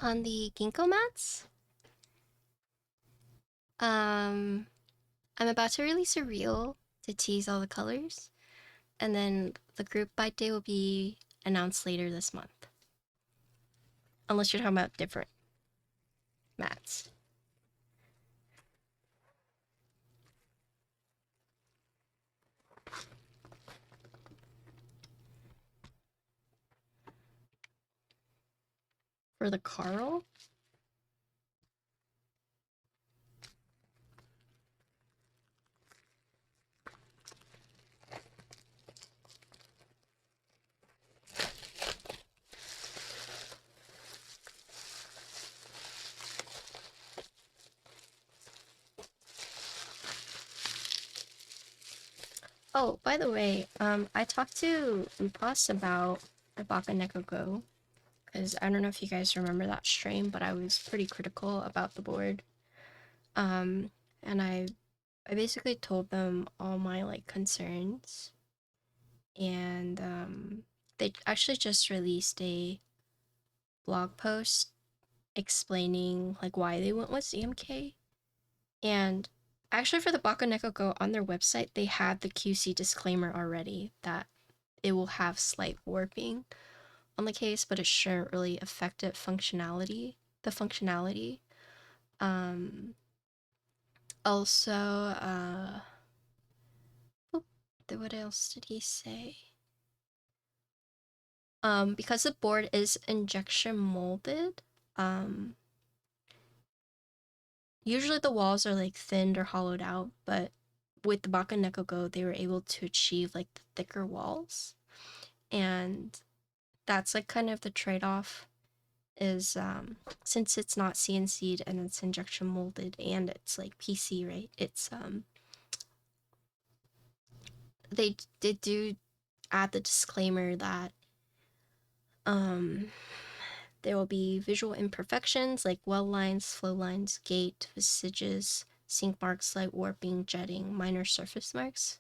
On the Ginkgo mats, I'm about to release a reel to tease all the colors, and then the group buy day will be announced later this month. Unless you're talking about different mats. For the Carl? Oh, by the way, I talked to Upas about the Baka Neko Go, because I don't know if you guys remember that stream, but I was pretty critical about the board. And I basically told them all my like concerns, and they actually just released a blog post explaining like why they went with ZMK. And actually for the Baka Neko Go on their website, they had the QC disclaimer already that it will have slight warping on the case, but it shouldn't really affect the functionality. Also, what else did he say? Because the board is injection molded, usually the walls are like thinned or hollowed out, but with the Baka Neko Go, they were able to achieve like the thicker walls. And that's like kind of the trade-off is since it's not CNC'd and it's injection molded and it's like PC, right? It's they do add the disclaimer that there will be visual imperfections like well lines, flow lines, gate, vestiges, sink marks, slight warping, jetting, minor surface marks,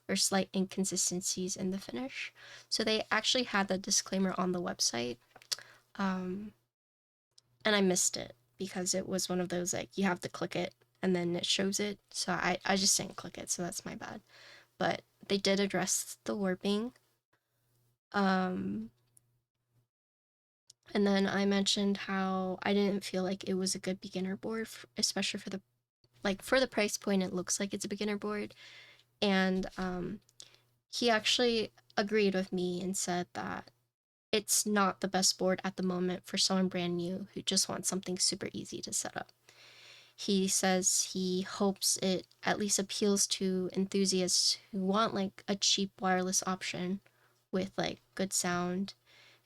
or slight inconsistencies in the finish. So they actually had the disclaimer on the website, and I missed it because it was one of those like you have to click it and then it shows it. So I just didn't click it, so that's my bad. But they did address the warping. And then I mentioned how I didn't feel like it was a good beginner board, especially for the price point. It looks like it's a beginner board, and he actually agreed with me and said that it's not the best board at the moment for someone brand new who just wants something super easy to set up. He says he hopes it at least appeals to enthusiasts who want like a cheap wireless option with like good sound,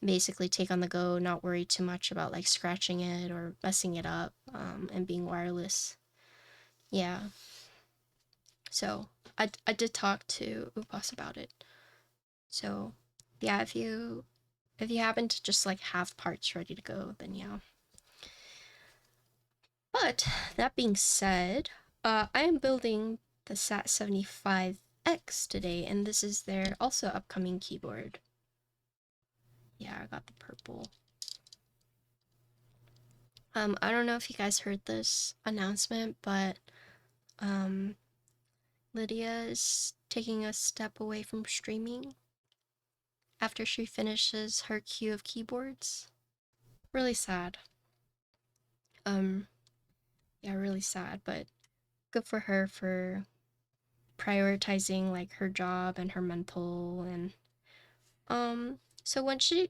basically take on the go, not worry too much about like scratching it or messing it up, and being wireless. Yeah. So I did talk to Upas about it. So yeah, if you happen to just like have parts ready to go, then yeah. But that being said, I am building the Sat75x today, and this is their also upcoming keyboard. Yeah, I got the purple. I don't know if you guys heard this announcement, but Lydia is taking a step away from streaming after she finishes her queue of keyboards. Really sad. Yeah, really sad, but good for her for prioritizing like her job and her mental. And what she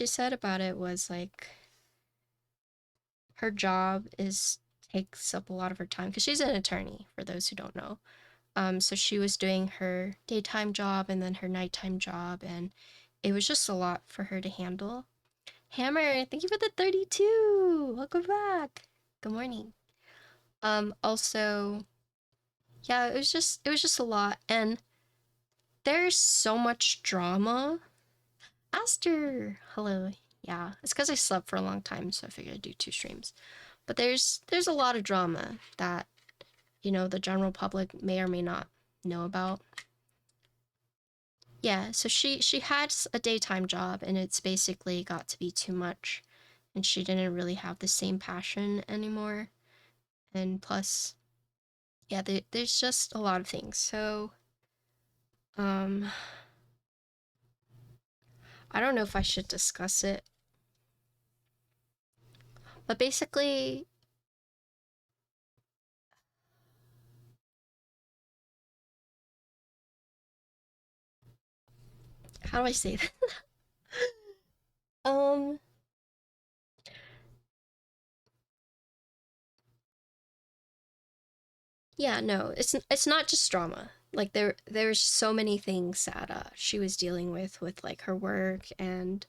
said about it was like her job takes up a lot of her time because she's an attorney, for those who don't know. So she was doing her daytime job and then her nighttime job, and it was just a lot for her to handle. Hammer, thank you for the 32. Welcome back. Good morning. Also, yeah, it was just a lot, and there's so much drama. Aster, hello. Yeah, it's because I slept for a long time, so I figured I'd do 2 streams. But there's a lot of drama that, you know, the general public may or may not know about. Yeah, so she had a daytime job, and it's basically got to be too much. and she didn't really have the same passion anymore. And plus, yeah, there's just a lot of things. So, I don't know if I should discuss it, but basically, how do I say that? um, yeah, no, it's not just drama. Like there's so many things that she was dealing with like her work and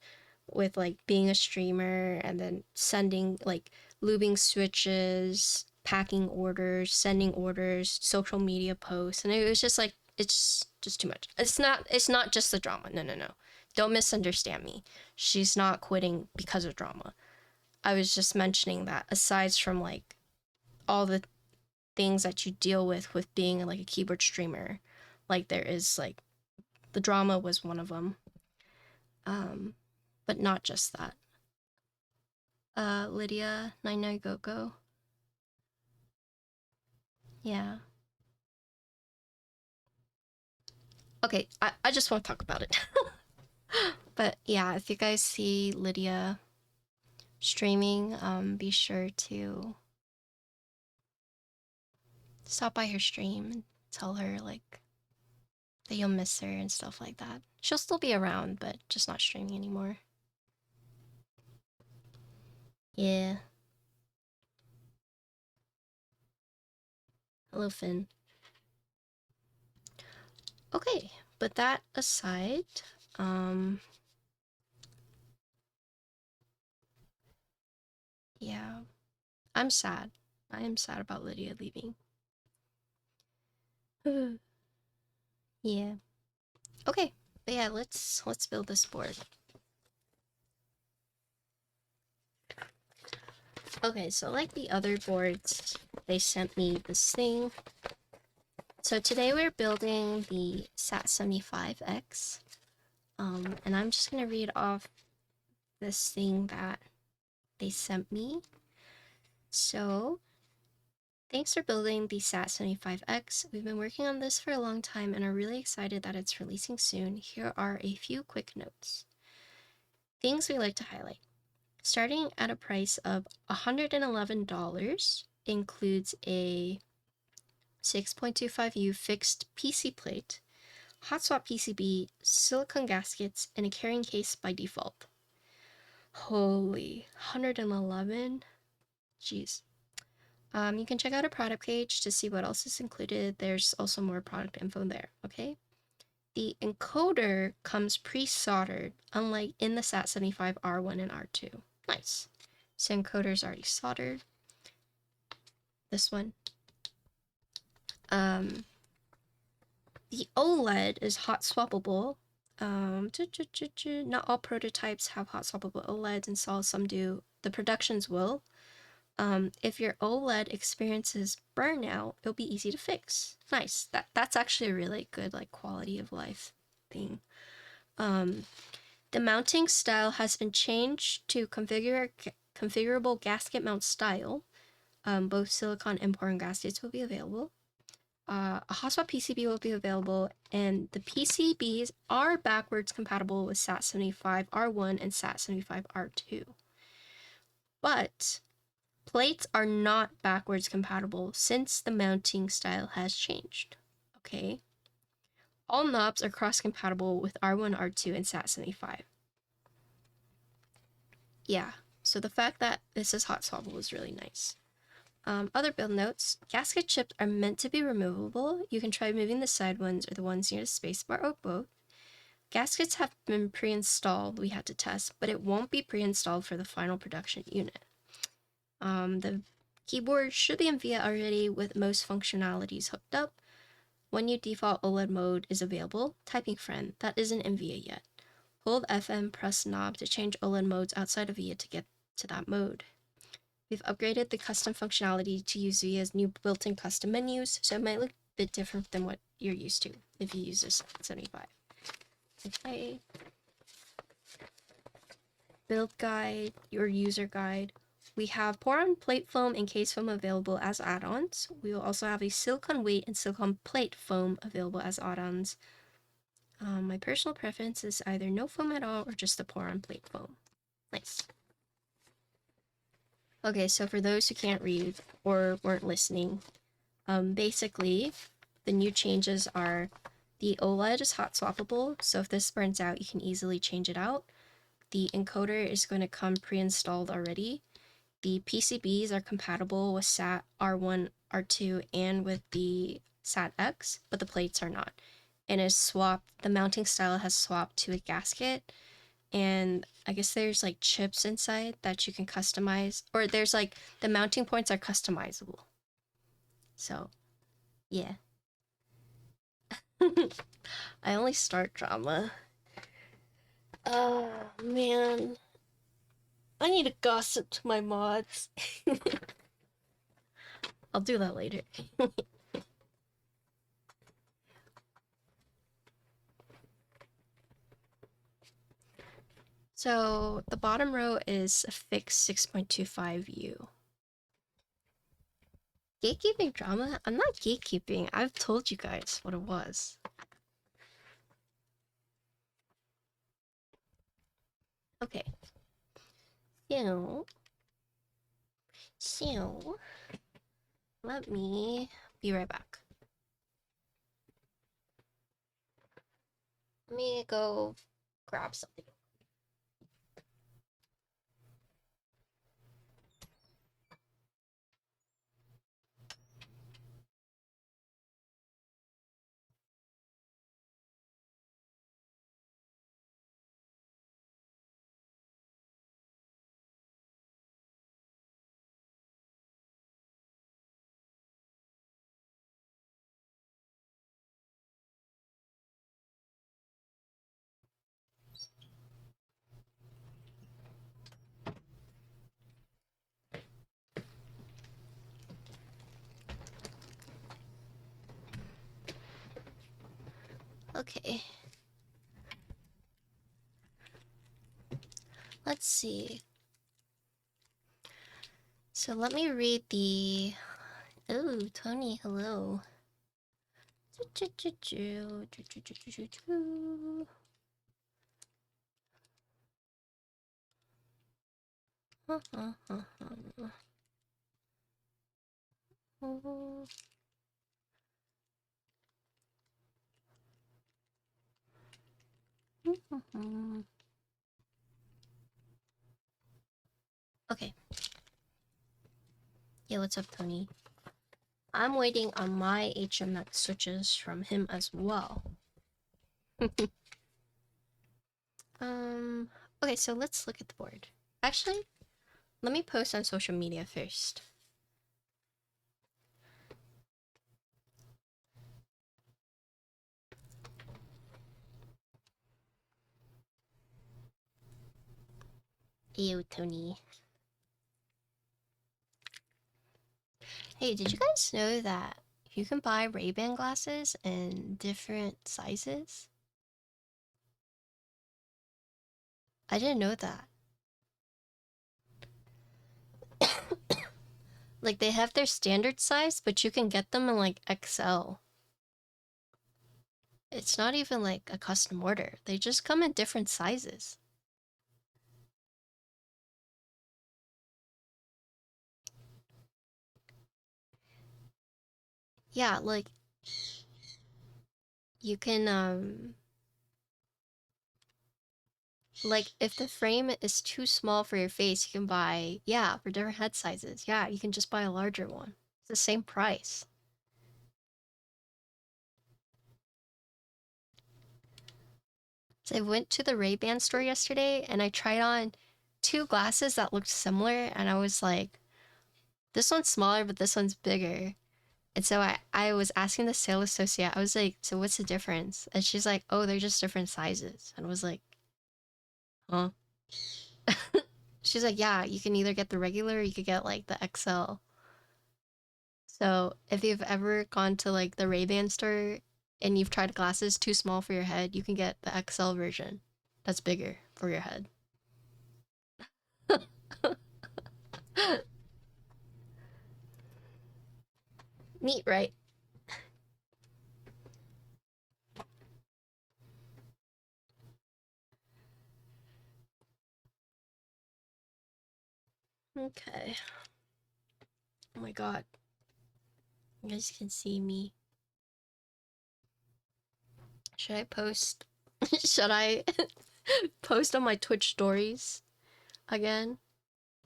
with like being a streamer, and then sending like lubing switches, packing orders, sending orders, social media posts, and it was just like it's just too much. It's not just the drama. No, no, no. Don't misunderstand me. She's not quitting because of drama. I was just mentioning that aside from like all the things that you deal with being like a keyboard streamer, like there is like the drama was one of them, but not just that. Lydia 99GoGo. Yeah. Okay, I just want to talk about it. But yeah, if you guys see Lydia streaming, be sure to stop by her stream and tell her like that you'll miss her and stuff like that. She'll still be around, but just not streaming anymore. Yeah. Hello, Finn. Okay, but that aside, yeah, I'm sad. I am sad about Lydia leaving. Yeah. Okay, but yeah, let's build this board. Okay, so like the other boards, they sent me this thing. So today we're building the Sat75x. And I'm just gonna read off this thing that they sent me. So, thanks for building the Sat75x. We've been working on this for a long time and are really excited that it's releasing soon. Here are a few quick notes. Things we like to highlight. Starting at a price of $111, includes a 6.25U fixed PC plate, hot swap PCB, silicone gaskets, and a carrying case by default. Holy, 111? Jeez. You can check out a product page to see what else is included. There's also more product info there, okay? The encoder comes pre-soldered, unlike in the Sat75 R1 and R2. Nice. So encoder's already soldered. This one. The OLED is hot swappable. Not all prototypes have hot swappable OLEDs installed, some do. The productions will. If your OLED experiences burnout, it'll be easy to fix. Nice. That's actually a really good like quality of life thing. The mounting style has been changed to configurable gasket mount style. Both silicon and boron gaskets will be available. A hot swap PCB will be available, and the PCBs are backwards compatible with Sat75 R1 and Sat75 R2. But plates are not backwards compatible since the mounting style has changed. Okay? All knobs are cross-compatible with R1, R2, and Sat75. Yeah, so the fact that this is hot swappable is really nice. Other build notes. Gasket chips are meant to be removable. You can try moving the side ones or the ones near the spacebar or both. Gaskets have been pre-installed, we had to test, but it won't be pre-installed for the final production unit. The keyboard should be in VIA already with most functionalities hooked up. When your default OLED mode is available, typing friend, that isn't in VIA yet. Hold FM, press knob to change OLED modes outside of VIA to get to that mode. We've upgraded the custom functionality to use VIA's new built-in custom menus, so it might look a bit different than what you're used to if you use this 75. Okay. build guide, your user guide. We have pour-on plate foam and case foam available as add-ons. We will also have a silicone weight and silicone plate foam available as add-ons. My personal preference is either no foam at all or just the pour-on plate foam. Nice. Okay, so for those who can't read or weren't listening, basically, the new changes are the OLED is hot swappable, so if this burns out, you can easily change it out. The encoder is going to come pre-installed already. The PCBs are compatible with SAT R1, R2, and with the SAT-X, but the plates are not. And is swapped, the mounting style has swapped to a gasket, and I guess there's like chips inside that you can customize, or there's like, the mounting points are customizable. So, yeah. I only start drama. Oh, man. I need to gossip to my mods. I'll do that later. So the bottom row is a fixed 6.25U. Gatekeeping drama? I'm not gatekeeping. I've told you guys what it was. Okay. So, let me be right back. Let me go grab something. Okay. Let's see. So let me read the... Oh, Tony, hello. Okay. Yeah, what's up, Tony? I'm waiting on my HMX switches from him as well. Okay, so let's look at the board. Actually, let me post on social media first. Ew, Tony. Hey, did you guys know that you can buy Ray-Ban glasses in different sizes? I didn't know that. Like, they have their standard size, but you can get them in, like, XL. It's not even, like, a custom order. They just come in different sizes. Yeah, like, you can, like, if the frame is too small for your face, you can buy, yeah, for different head sizes. Yeah, you can just buy a larger one. It's the same price. So I went to the Ray-Ban store yesterday and I tried on 2 glasses that looked similar and I was like, this one's smaller, but this one's bigger. And so I was asking the sales associate, I was like, so what's the difference? And she's like, oh, they're just different sizes. And I was like, huh? She's like, yeah, you can either get the regular or you could get like the XL. So if you've ever gone to like the Ray-Ban store and you've tried glasses too small for your head, you can get the XL version. That's bigger for your head. Neat, right? Okay. Oh my god. You guys can see me. Should I post? Should I post on my Twitch stories again?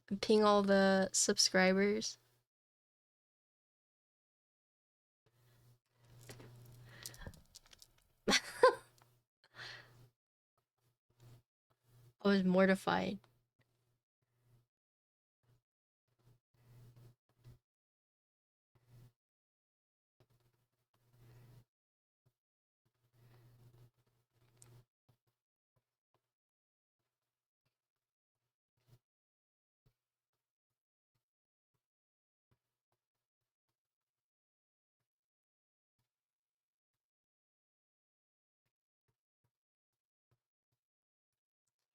And ping all the subscribers? I was mortified.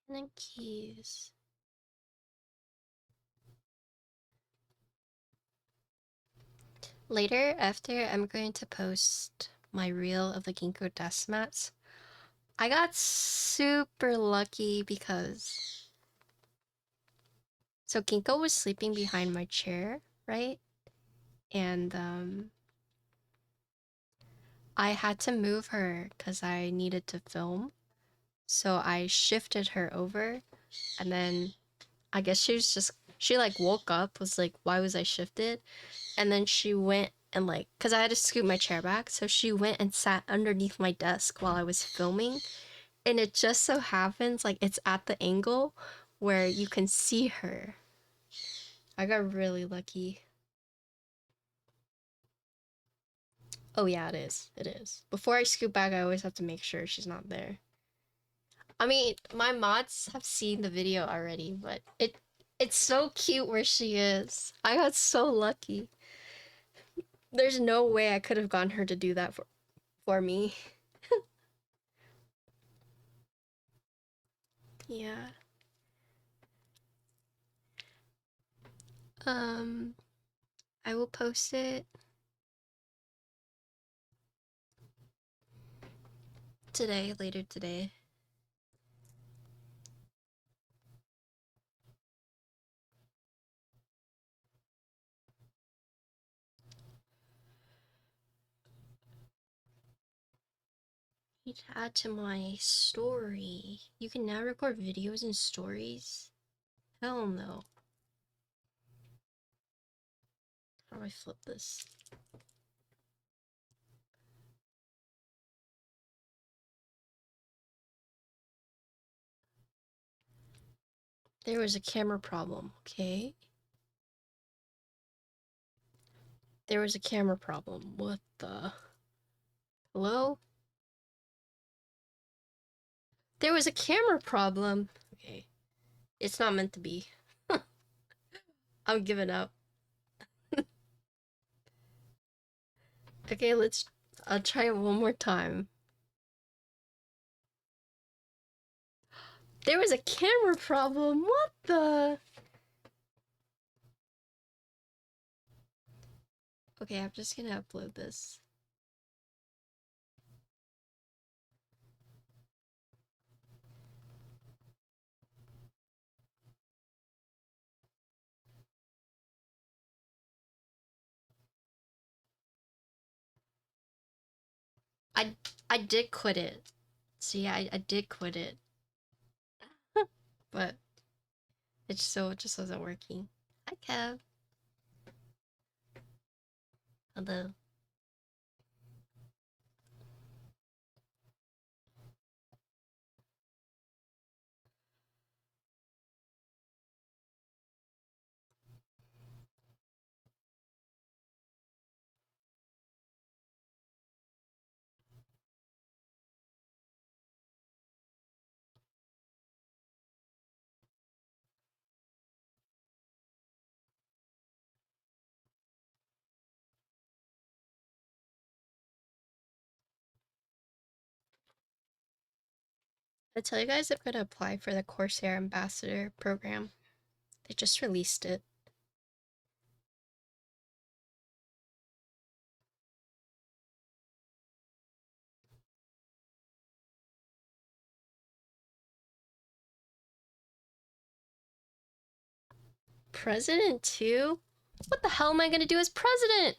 And then keys. Later, after, I'm going to post my reel of the Ginkgo Deskmats. I got super lucky because... So Ginkgo was sleeping behind my chair, right? And I had to move her because I needed to film. So I shifted her over, and then I guess she like woke up, was like, why was I shifted? And then she went and like, cause I had to scoot my chair back, so she went and sat underneath my desk while I was filming. And it just so happens like it's at the angle where you can see her. I got really lucky. Oh yeah, it is. It is. Before I scoot back, I always have to make sure she's not there. I mean, my mods have seen the video already, but it's so cute where she is. I got so lucky. There's no way I could have gotten her to do that for me. Yeah. I will post it today, later today. Need to add to my story. You can now record videos and stories? Hell no. How do I flip this? There was a camera problem, okay? There was a camera problem. What the? Hello? There was a camera problem. Okay. It's not meant to be. I'm giving up. Okay, I'll try it one more time. There was a camera problem. What the? Okay, I'm just gonna upload this. I did quit it. See, I did quit it. But it just wasn't working. Hi, Kev. Hello. I tell you guys I'm gonna apply for the Corsair Ambassador program. They just released it. president too? What the hell am I gonna do as president?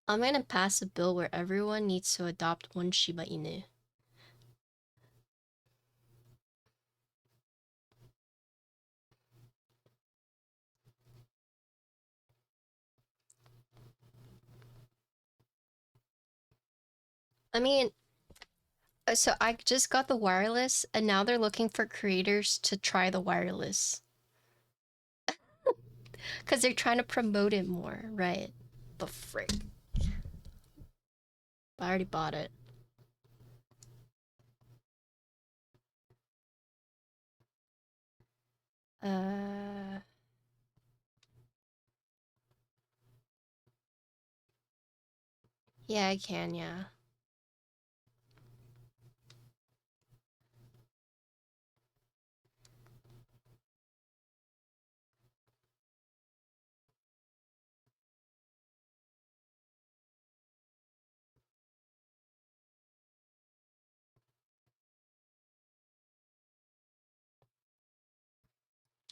I'm gonna pass a bill where everyone needs to adopt one Shiba Inu. I mean, so I just got the wireless, and now they're looking for creators to try the wireless. Because they're trying to promote it more, right? The frick. I already bought it. Yeah, I can, yeah.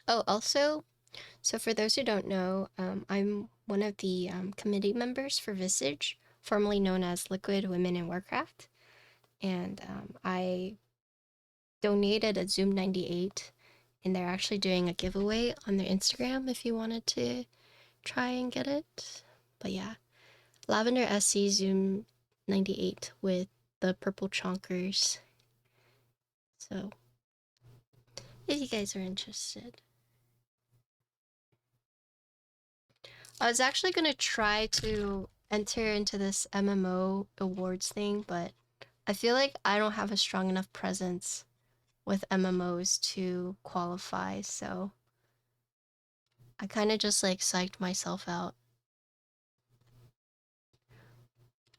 Oh, also, so for those who don't know, I'm one of the committee members for Visage, formerly known as Liquid Women in Warcraft. And I donated a Zoom 98, and they're actually doing a giveaway on their Instagram if you wanted to try and get it. But yeah, Lavender SC Zoom 98 with the purple chonkers. So if you guys are interested. I was actually gonna try to enter into this MMO awards thing, but I feel like I don't have a strong enough presence with MMOs to qualify, so I kind of just like psyched myself out.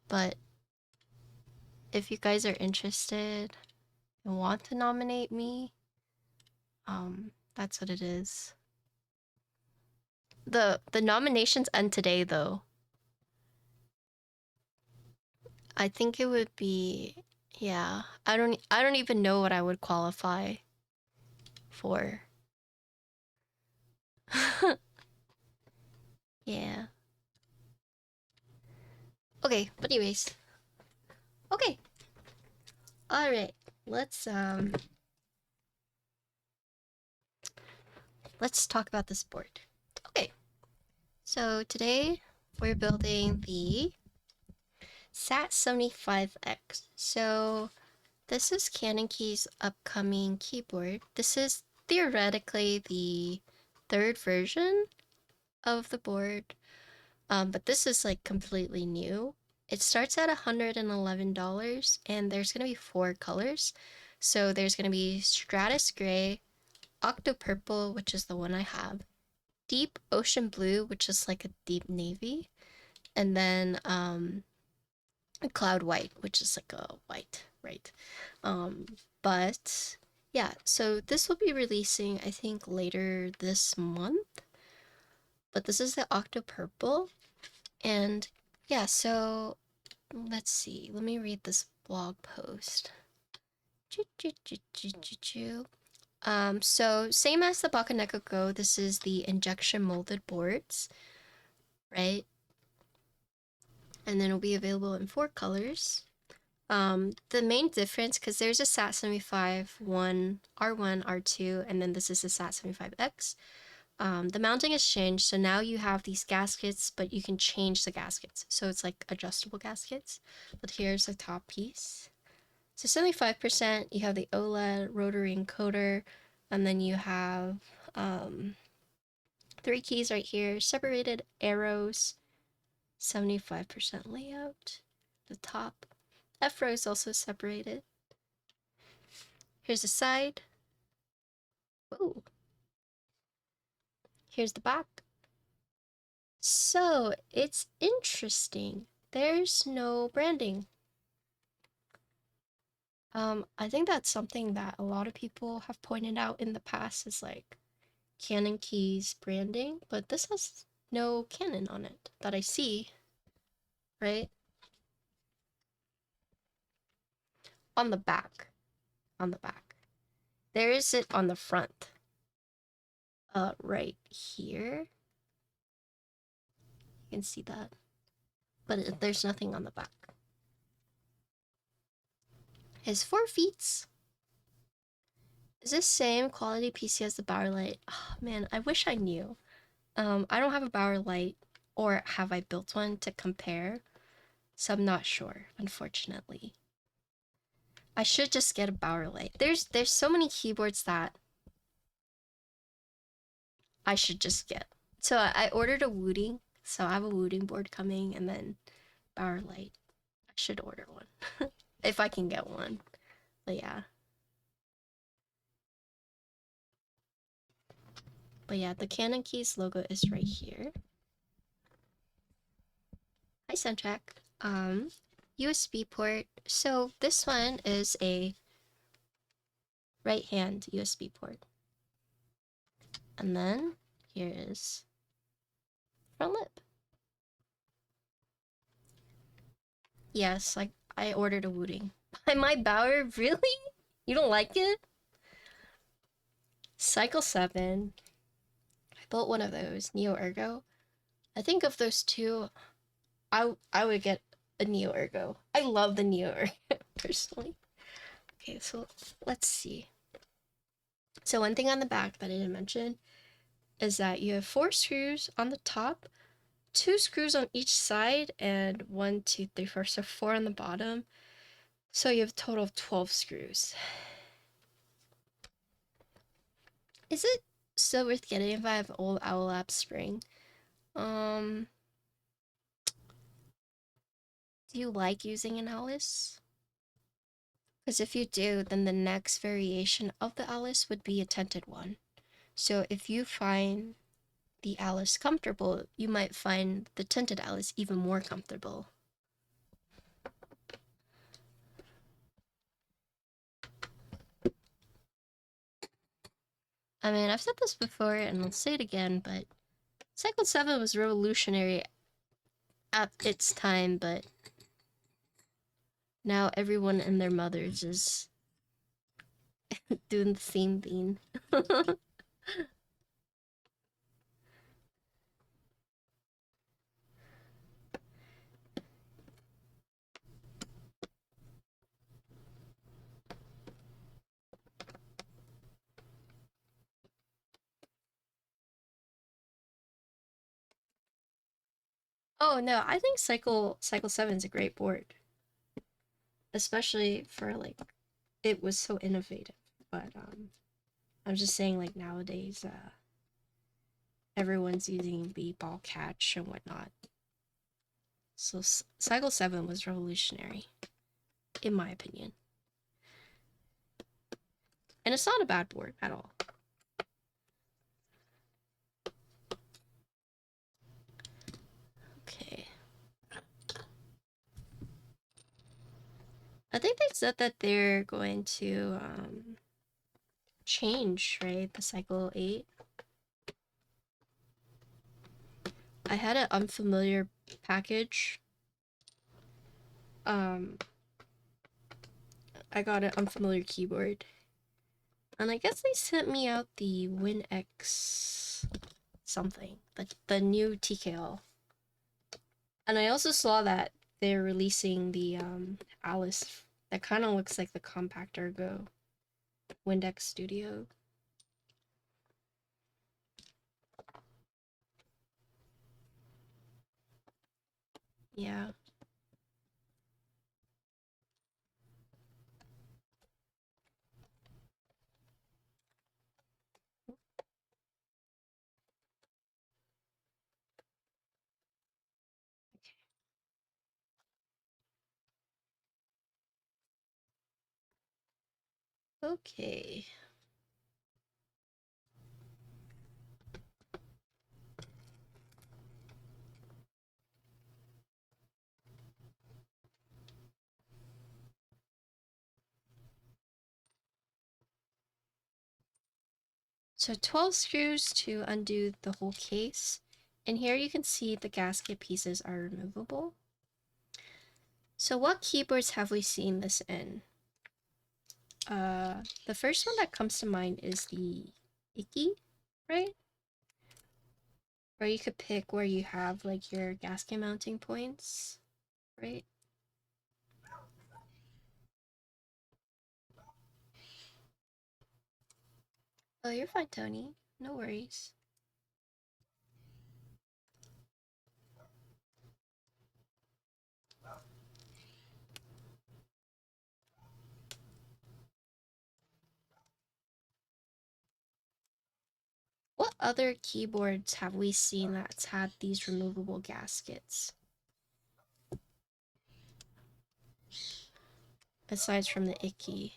But if you guys are interested and want to nominate me, that's what it is. The nominations end today though. I think it would be, yeah, I don't even know what I would qualify for. Yeah. Okay, but anyways. Okay. All right. Let's talk about this board. Okay. So today we're building the Sat75x. So this is CannonKey's upcoming keyboard. This is theoretically the third version of the board, but this is like completely new. It starts at $111, and there's gonna be 4 colors. So there's gonna be Stratus Gray, Octo Purple, which is the one I have, Deep Ocean Blue, which is like a deep navy, and then Cloud White, which is like a white, right? But yeah, so this will be releasing, I think, later this month. But this is the Octo Purple, and yeah, so let's see. Let me read this blog post. So same as the Bakaneko Go, this is the injection molded boards, right? And then it'll be available in 4 colors. The main difference, because there's a Sat75 1, R1, R2, and then this is the Sat75X. The mounting has changed, so now you have these gaskets, but you can change the gaskets. So it's like adjustable gaskets. But here's the top piece. So 75%, you have the OLED rotary encoder, and then you have 3 keys right here, separated arrows, 75% layout, the top. F-row is also separated. Here's the side. Whoa. Here's the back. So it's interesting. There's no branding. I think that's something that a lot of people have pointed out in the past is like CannonKey's branding, but this has no Canon on it that I see, right? On the back. On the back. There is it on the front. right here. You can see that. But there's nothing on the back. It has 4 feet. Is this same quality PC as the Bauer Light? Oh, man, I wish I knew. I don't have a Bauer Light, or have I built one to compare? So I'm not sure, unfortunately. I should just get a Bauer Light. There's so many keyboards that I should just get. So I ordered a Wooting, so I have a Wooting board coming, and then Bauer Light. I should order one if I can get one. But yeah. But yeah, the Canon Keys logo is right here. Hi, Suntrack. USB port. So this one is a right-hand USB port. And then here is front lip. Yes, like I ordered a Wooting. My Bauer, really? You don't like it? Cycle 7. I built one of those, Neo Ergo. I think of those two, I would get a Neo Ergo. I love the Neo Ergo, personally. Okay, so let's see. So one thing on the back that I didn't mention is that you have 4 screws on the top, 2 screws on each side, and 1, 2, 3, 4, so 4 on the bottom. So you have a total of 12 screws. Is it still worth getting if I have old Owl Lab spring? Do you like using an Alice? Because if you do, then the next variation of the Alice would be a tinted one. So if you find the Alice comfortable, you might find the tinted Alice even more comfortable. I mean, I've said this before and I'll say it again, but Cycle 7 was revolutionary at its time, but now everyone and their mothers is doing the same thing. Oh no, I think Cycle 7 is a great board. Especially for like, it was so innovative. But I'm just saying, like, nowadays, everyone's using the ball catch and whatnot. So Cycle 7 was revolutionary, in my opinion. And it's not a bad board at all. Okay. I think they said that they're going to change, right? The Cycle 8. I had an unfamiliar package. I got an unfamiliar keyboard. And I guess they sent me out the WinX something, the new TKL. And I also saw that they're releasing the Alice that kind of looks like the Compact Ergo Windex Studio. Yeah. Okay. So 12 screws to undo the whole case. And here you can see the gasket pieces are removable. So what keyboards have we seen this in? The first one that comes to mind is the Icky, right? Or you could pick where you have like your gasket mounting points, right? Oh, you're fine, Tony. No worries. What other keyboards have we seen that's had these removable gaskets? Aside from the icky.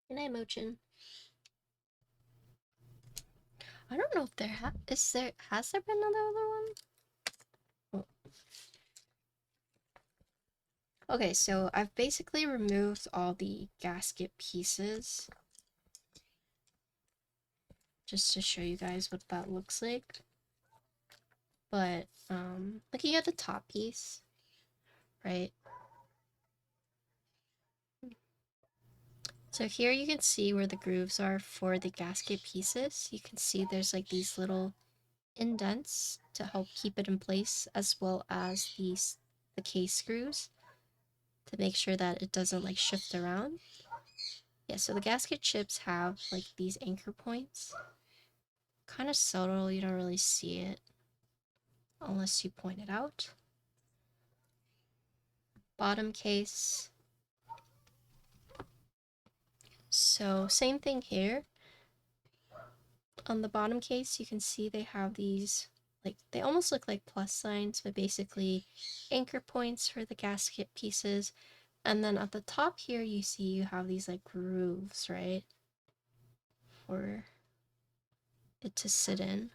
Good night, Mochin. I don't know if has there been another one? Oh. Okay, so I've basically removed all the gasket pieces just to show you guys what that looks like. But looking at the top piece, right? So here you can see where the grooves are for the gasket pieces. You can see there's like these little indents to help keep it in place, as well as the case screws to make sure that it doesn't like shift around. Yeah, so the gasket chips have like these anchor points. Kind of subtle, you don't really see it unless you point it out. Bottom case. So same thing here. On the bottom case, you can see they have these, like, they almost look like plus signs, but basically anchor points for the gasket pieces. And then at the top here, you see you have these like grooves, right? For it to sit in.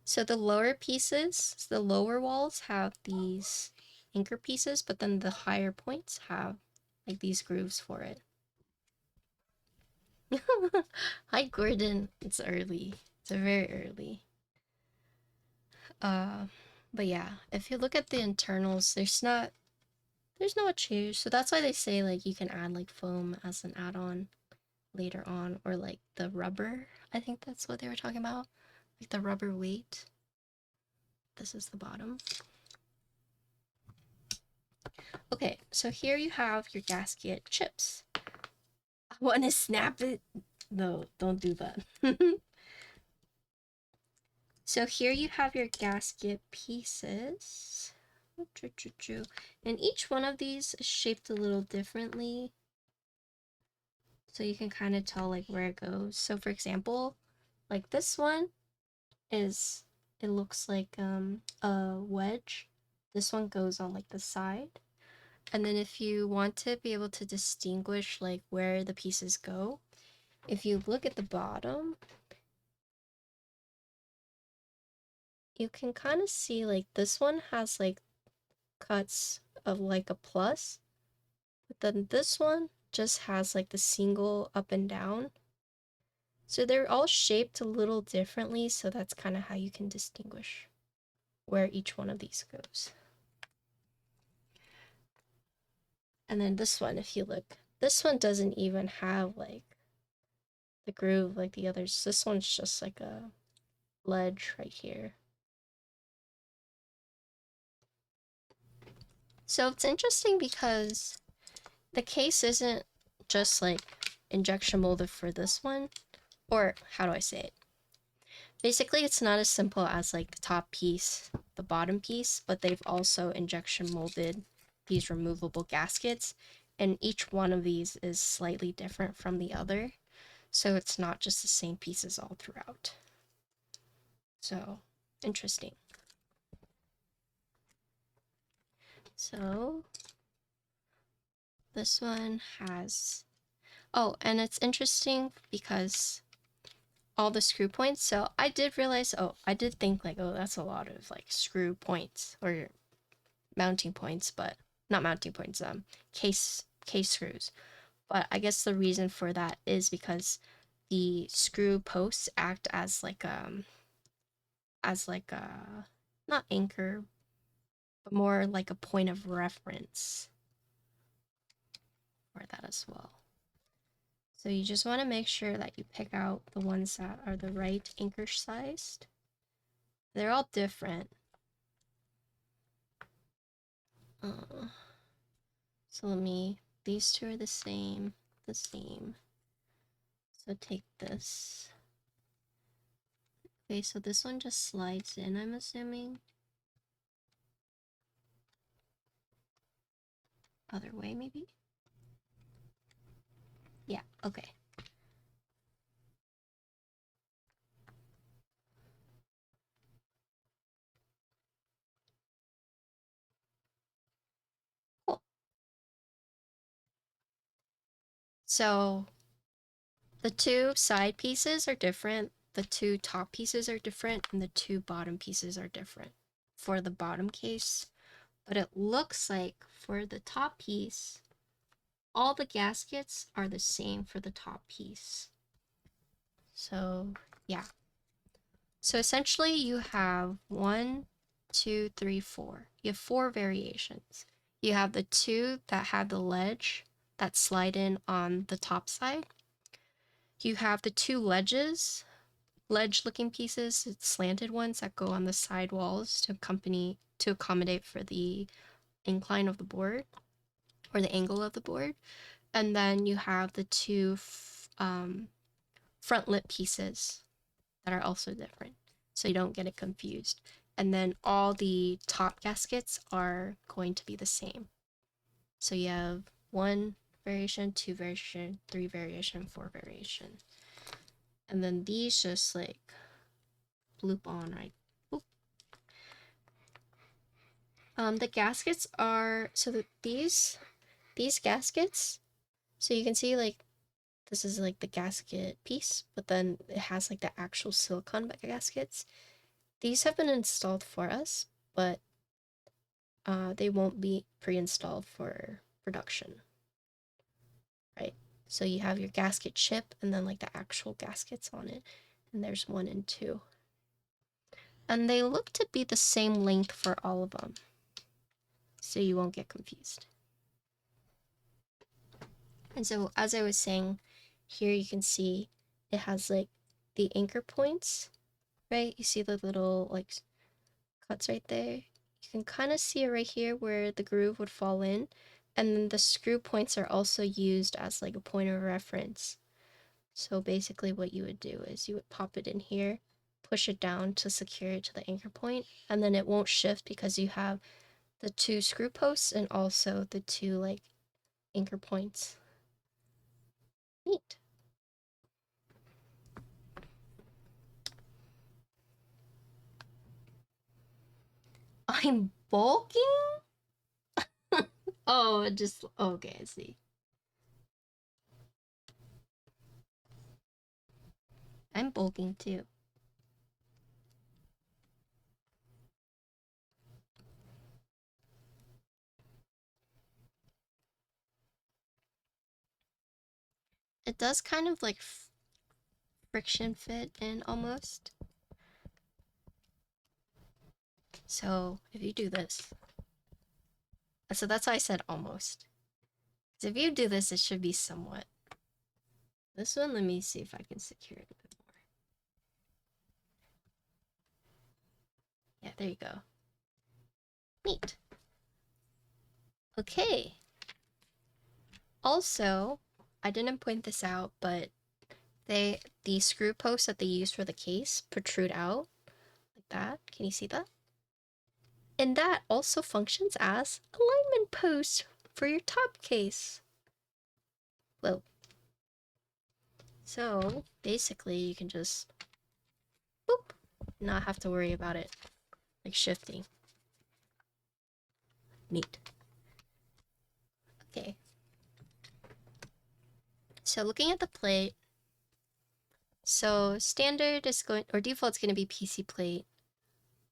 So the lower pieces, the lower walls have these anchor pieces, but then the higher points have like these grooves for it. Hi, Gordon. It's early. It's very early. But yeah, if you look at the internals, there's no change. So that's why they say like you can add like foam as an add-on later on, or like the rubber. I think that's what they were talking about. Like the rubber weight. This is the bottom. Okay, so here you have your gasket chips. I want to snap it. No, don't do that. So here you have your gasket pieces. And each one of these is shaped a little differently. So you can kind of tell like where it goes. So for example, like this one is, it looks like a wedge. This one goes on like the side. And then if you want to be able to distinguish like where the pieces go, if you look at the bottom, you can kind of see like this one has like cuts of like a plus, but then this one just has like the single up and down. So they're all shaped a little differently, so that's kind of how you can distinguish where each one of these goes. And then this one, if you look, this one doesn't even have like the groove like the others. This one's just like a ledge right here. So it's interesting because the case isn't just like injection molded for this one, or how do I say it? Basically, it's not as simple as like the top piece, the bottom piece, but they've also injection molded these removable gaskets, and each one of these is slightly different from the other, so it's not just the same pieces all throughout. So, interesting. So, this one has, oh, and it's interesting because all the screw points. So I did realize, oh, I did think like, oh, that's a lot of like screw points or mounting points, but not mounting points, case screws. But I guess the reason for that is because the screw posts act as like a not anchor, but more like a point of reference for that as well. So you just want to make sure that you pick out the ones that are the right anchor sized. They're all different. So these two are the same. So take this. Okay, so this one just slides in, I'm assuming. Other way, maybe? Yeah, okay. Cool. So the two side pieces are different, the two top pieces are different, and the two bottom pieces are different for the bottom case. But it looks like for the top piece, all the gaskets are the same for the top piece. So yeah. So essentially you have 1, 2, 3, 4. You have 4 variations. You have the two that have the ledge that slide in on the top side. You have the two ledge looking pieces, it's slanted ones that go on the side walls to accommodate for the incline of the board or the angle of the board. And then you have the two front lip pieces that are also different, so you don't get it confused. And then all the top gaskets are going to be the same. So you have 1 variation, 2 variation, 3 variation, 4 variation. And then these just like loop on, right? Oop. The gaskets are, so these gaskets, so you can see like this is like the gasket piece, but then it has like the actual silicone gaskets. These have been installed for us, but they won't be pre-installed for production, right? So you have your gasket chip and then like the actual gaskets on it, and there's 1 and 2. And they look to be the same length for all of them, so you won't get confused. And so as I was saying, here you can see it has like the anchor points, right? You see the little like cuts right there. You can kind of see it right here where the groove would fall in. And then the screw points are also used as like a point of reference. So basically what you would do is you would pop it in here, push it down to secure it to the anchor point, and then it won't shift because you have the 2 screw posts and also the 2 like anchor points. Neat. I'm bulking? Oh, just, okay, I see. I'm bulking too. It does kind of like friction fit in almost. So if you do this, so that's why I said almost. Because if you do this, it should be somewhat. This one, let me see if I can secure it a bit more. Yeah, there you go. Neat. Okay. Also, I didn't point this out, but the screw posts that they use for the case protrude out like that. Can you see that? And that also functions as alignment posts for your top case. Whoa. So basically you can just boop, not have to worry about it like shifting. Neat. Okay. So looking at the plate, so standard is going, or default's going to be PC plate.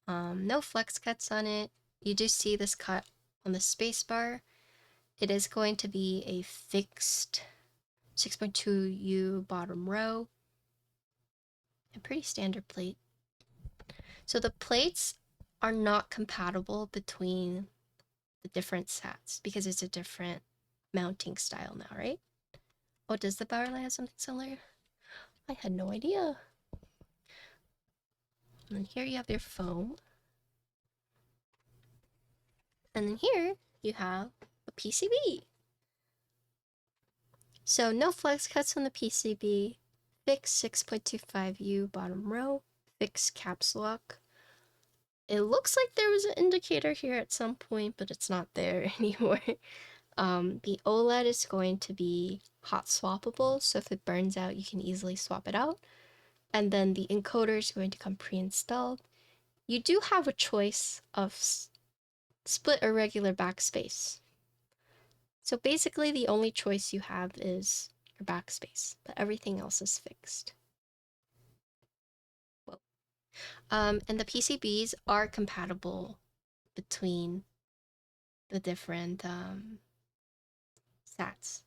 No flex cuts on it. You do see this cut on the spacebar, it is going to be a fixed 6.2U bottom row. A pretty standard plate. So the plates are not compatible between the different sats because it's a different mounting style now, right? Oh, does the Bowerlight have something similar? I had no idea. And then here you have your foam. And then here you have a PCB. So no flex cuts on the PCB, fixed 6.25U bottom row, fixed caps lock. It looks like there was an indicator here at some point, but it's not there anymore. The OLED is going to be hot swappable, so if it burns out, you can easily swap it out. And then the encoder is going to come pre-installed. You do have a choice of split or regular backspace. So basically the only choice you have is your backspace, but everything else is fixed. Whoa. And the PCBs are compatible between the different SATs.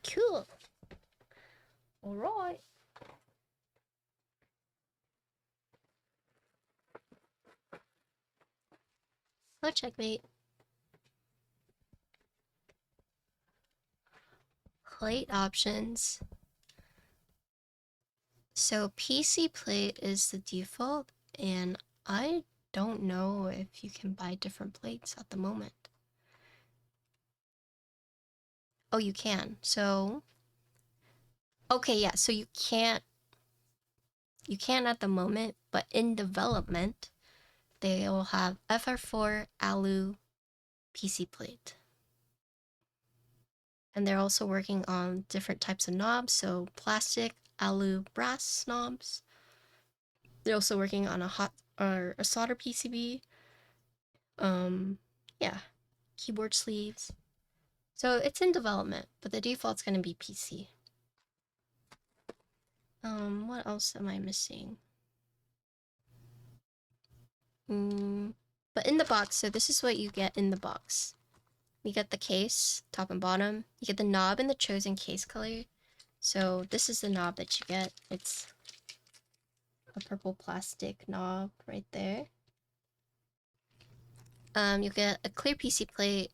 Cool. All right. Let's checkmate. Plate options. So PC plate is the default, and I don't know if you can buy different plates at the moment. Oh, you can. So, okay, yeah, so you can't at the moment, but in development, they will have FR4 alu PC plate. And they're also working on different types of knobs, so plastic, alu, brass knobs. They're also working on a solder PCB. Yeah, keyboard sleeves. So it's in development, but the default's gonna be PC. What else am I missing? But in the box, so this is what you get in the box. You get the case, top and bottom. You get the knob in the chosen case color. So this is the knob that you get. It's a purple plastic knob right there. You get a clear PC plate.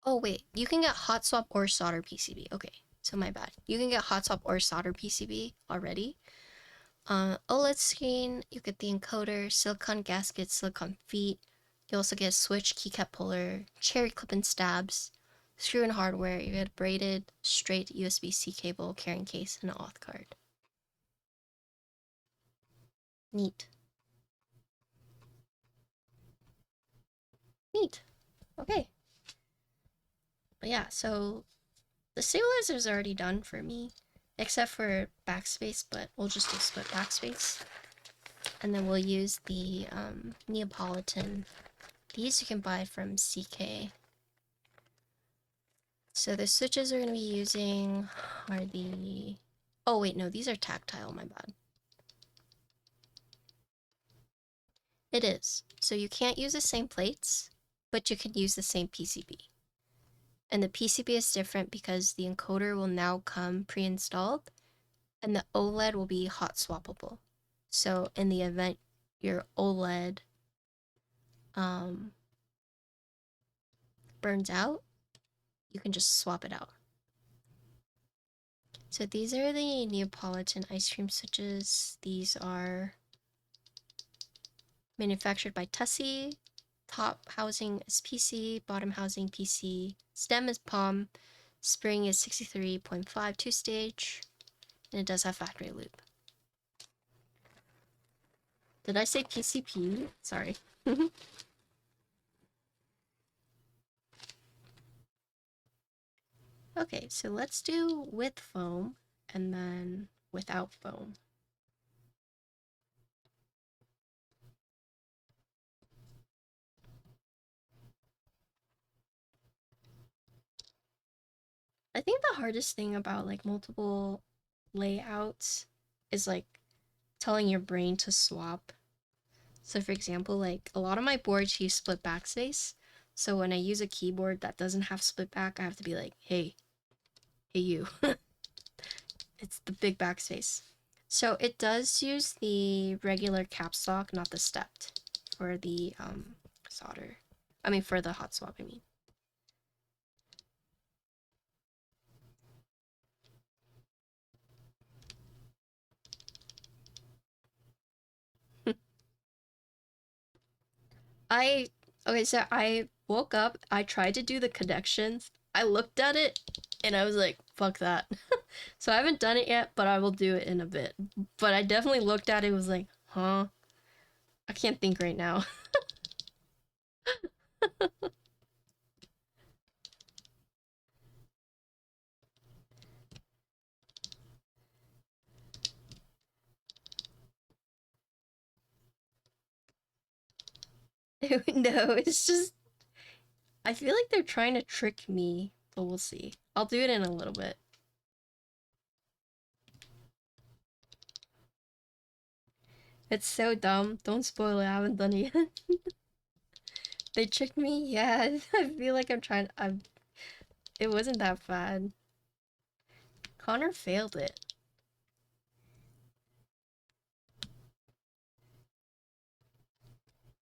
Oh wait, you can get hot swap or solder PCB. Okay, so my bad. You can get hot swap or solder PCB already. OLED screen, you get the encoder, silicon gasket, silicon feet. You also get a switch, keycap puller, cherry clip and stabs, screw and hardware. You get a braided, straight USB-C cable, carrying case, and an auth card. Neat. Neat. Okay. But yeah, so the stabilizer's already done for me, except for backspace, but we'll just do split backspace. And then we'll use the Neapolitan. These you can buy from CK. So the switches we're going to be using are the... Oh wait, no, these are tactile, my bad. It is. So you can't use the same plates, but you can use the same PCB. And the PCB is different because the encoder will now come pre-installed, and the OLED will be hot swappable. So in the event your OLED burns out, you can just swap it out. So these are the Neapolitan ice cream switches. These are manufactured by Tussie. Top housing is PC, bottom housing PC. Stem is POM. Spring is 63.5 two-stage. And it does have factory loop. Did I say PCP? Sorry. Okay, so let's do with foam and then without foam. I think the hardest thing about like multiple layouts is like telling your brain to swap. So for example, like a lot of my boards use split backspace. So when I use a keyboard that doesn't have split back, I have to be like, hey you. It's the big backspace. So it does use the regular caps lock, not the stepped, for the solder. I mean, for the hot swap, I mean. Okay, so I woke up, I tried to do the connections, I looked at it, and I was like, fuck that. So I haven't done it yet, but I will do it in a bit. But I definitely looked at it, was like, huh? I can't think right now. No, it's just, I feel like they're trying to trick me, but we'll see. I'll do it in a little bit. It's so dumb. Don't spoil it. I haven't done it yet. They tricked me. Yeah, I feel like it wasn't that bad. Connor failed it.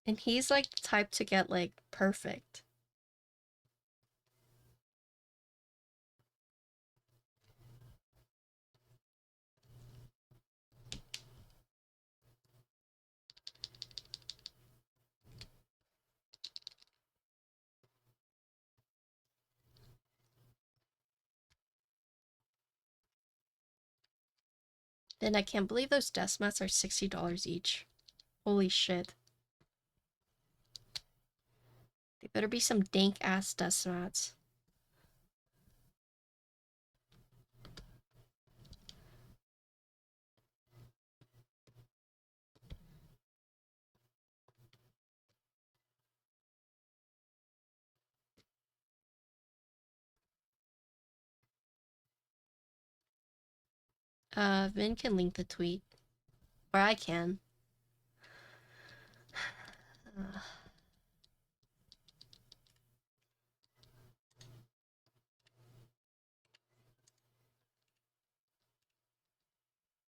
And he's like the type to get like perfect. Then I can't believe those Deskmats are $60 each. Holy shit. They better be some dank ass Deskmats. Vin can link the tweet. Or I can.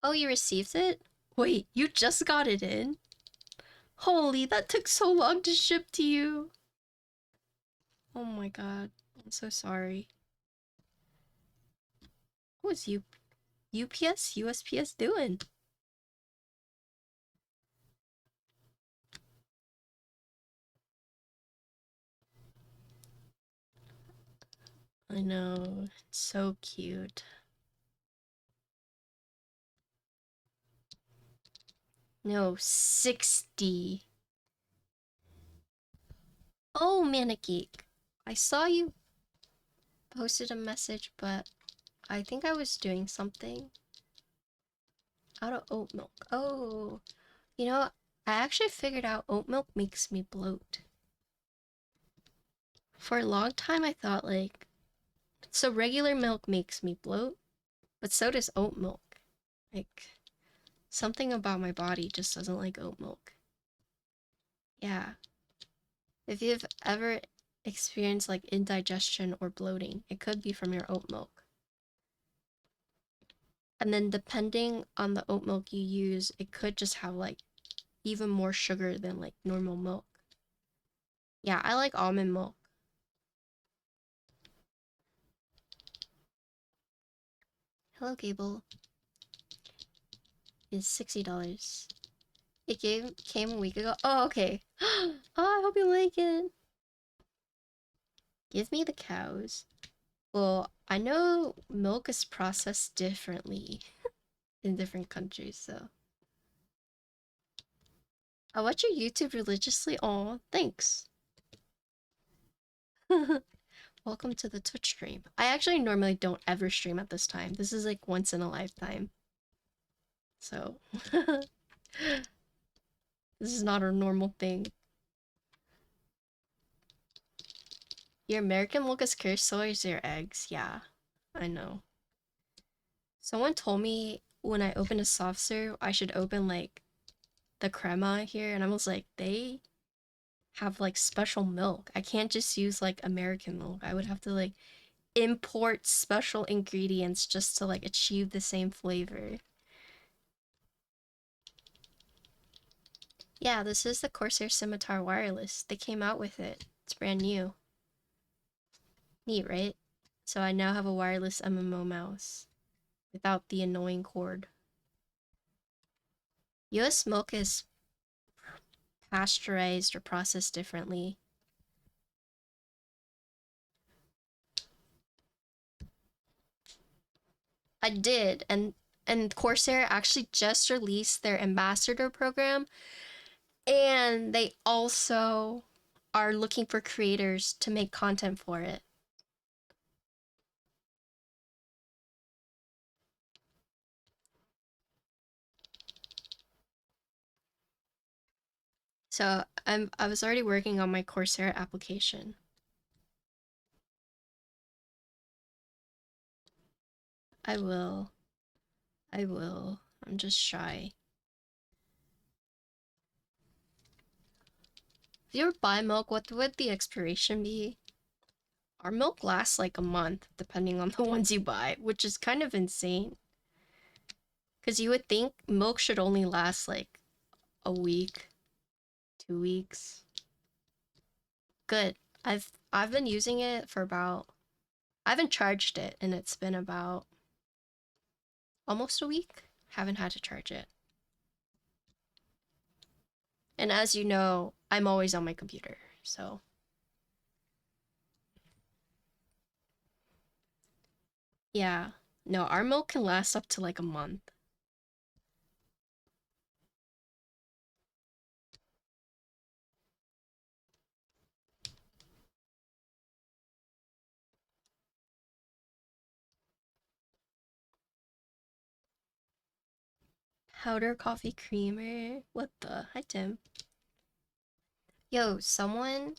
Oh, you received it? Wait, you just got it in? Holy, that took so long to ship to you. Oh my god. I'm so sorry. What was UPS, USPS doing? I know, it's so cute. No, 60. Oh, Manigeek. I saw you posted a message, but I think I was doing something. Out of oat milk. Oh, you know, I actually figured out oat milk makes me bloat. For a long time, I thought like, so regular milk makes me bloat, but so does oat milk. Like, something about my body just doesn't like oat milk. Yeah. If you've ever experienced like indigestion or bloating, it could be from your oat milk. And then depending on the oat milk you use, it could just have like even more sugar than like normal milk. Yeah, I like almond milk. Hello Gable is $60. It came a week ago. Oh, okay. Oh, I hope you like it. Give me the cows. Well, I know milk is processed differently in different countries, so. I watch your YouTube religiously. Aw, thanks. Welcome to the Twitch stream. I actually normally don't ever stream at this time. This is like once in a lifetime. So, this is not a normal thing. Your American milk is cursed, so is your eggs. Yeah, I know. Someone told me when I open a soft serve, I should open like the crema here, and I was like, they have like special milk. I can't just use like American milk. I would have to like import special ingredients just to like achieve the same flavor. Yeah, this is the Corsair Scimitar Wireless. They came out with it. It's brand new. Neat, right? So I now have a wireless MMO mouse without the annoying cord. US milk is pasteurized or processed differently. I did, and Corsair actually just released their ambassador program, and they also are looking for creators to make content for it. So I was already working on my Corsair application. I will. I'm just shy. If you ever buy milk, what would the expiration be? Our milk lasts like a month, depending on the ones you buy, which is kind of insane. Because you would think milk should only last like a week, 2 weeks. Good. I've been using it for about, I haven't charged it, and it's been about almost a week. Haven't had to charge it. And as you know, I'm always on my computer, so. Yeah. No, our milk can last up to like a month. Powder coffee creamer? What the? Hi, Tim. Yo, someone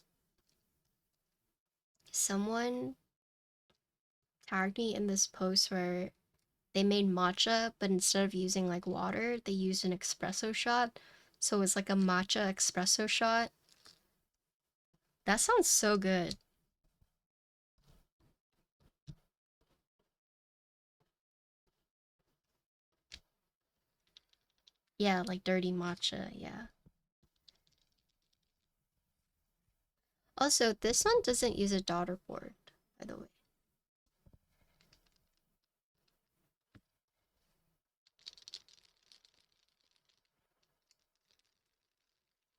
tagged me in this post where they made matcha, but instead of using like water, they used an espresso shot. So it's like a matcha espresso shot. That sounds so good. Yeah, like dirty matcha, yeah. Also, this one doesn't use a daughter board, by the way.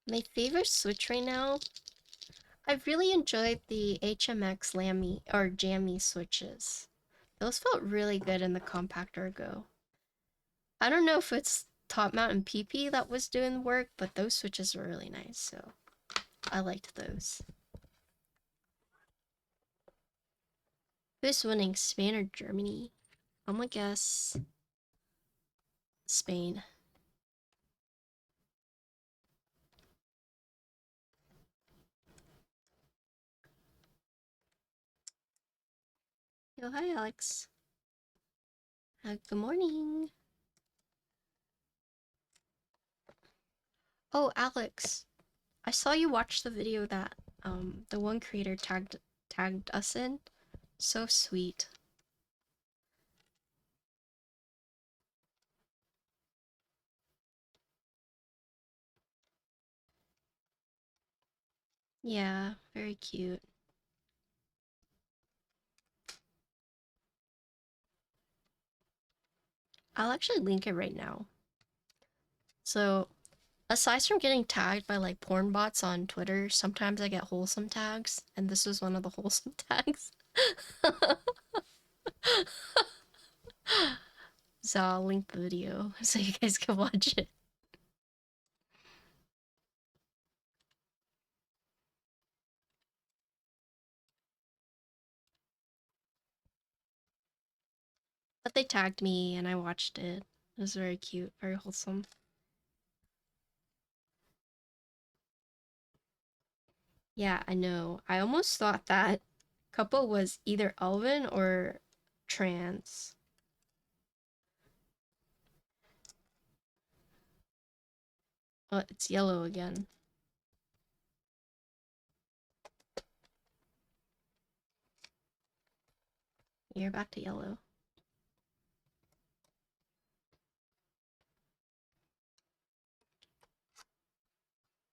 My favorite switch right now, I've really enjoyed the HMX Lammy or Jammy switches. Those felt really good in the compact ergo. I don't know if it's top mount and PP that was doing the work, but those switches were really nice, so I liked those. Who's winning, Spain or Germany? I'm gonna guess Spain. Yo, hi Alex. Good morning. Oh, Alex, I saw you watch the video that the one creator tagged us in. So sweet. Yeah, very cute. I'll actually link it right now. So, aside from getting tagged by like porn bots on Twitter, sometimes I get wholesome tags, and this was one of the wholesome tags. So I'll link the video so you guys can watch it. But they tagged me and I watched it. It was very cute, very wholesome. Yeah, I know. I almost thought that couple was either Elvin or trans. Oh, it's yellow again. You're back to yellow.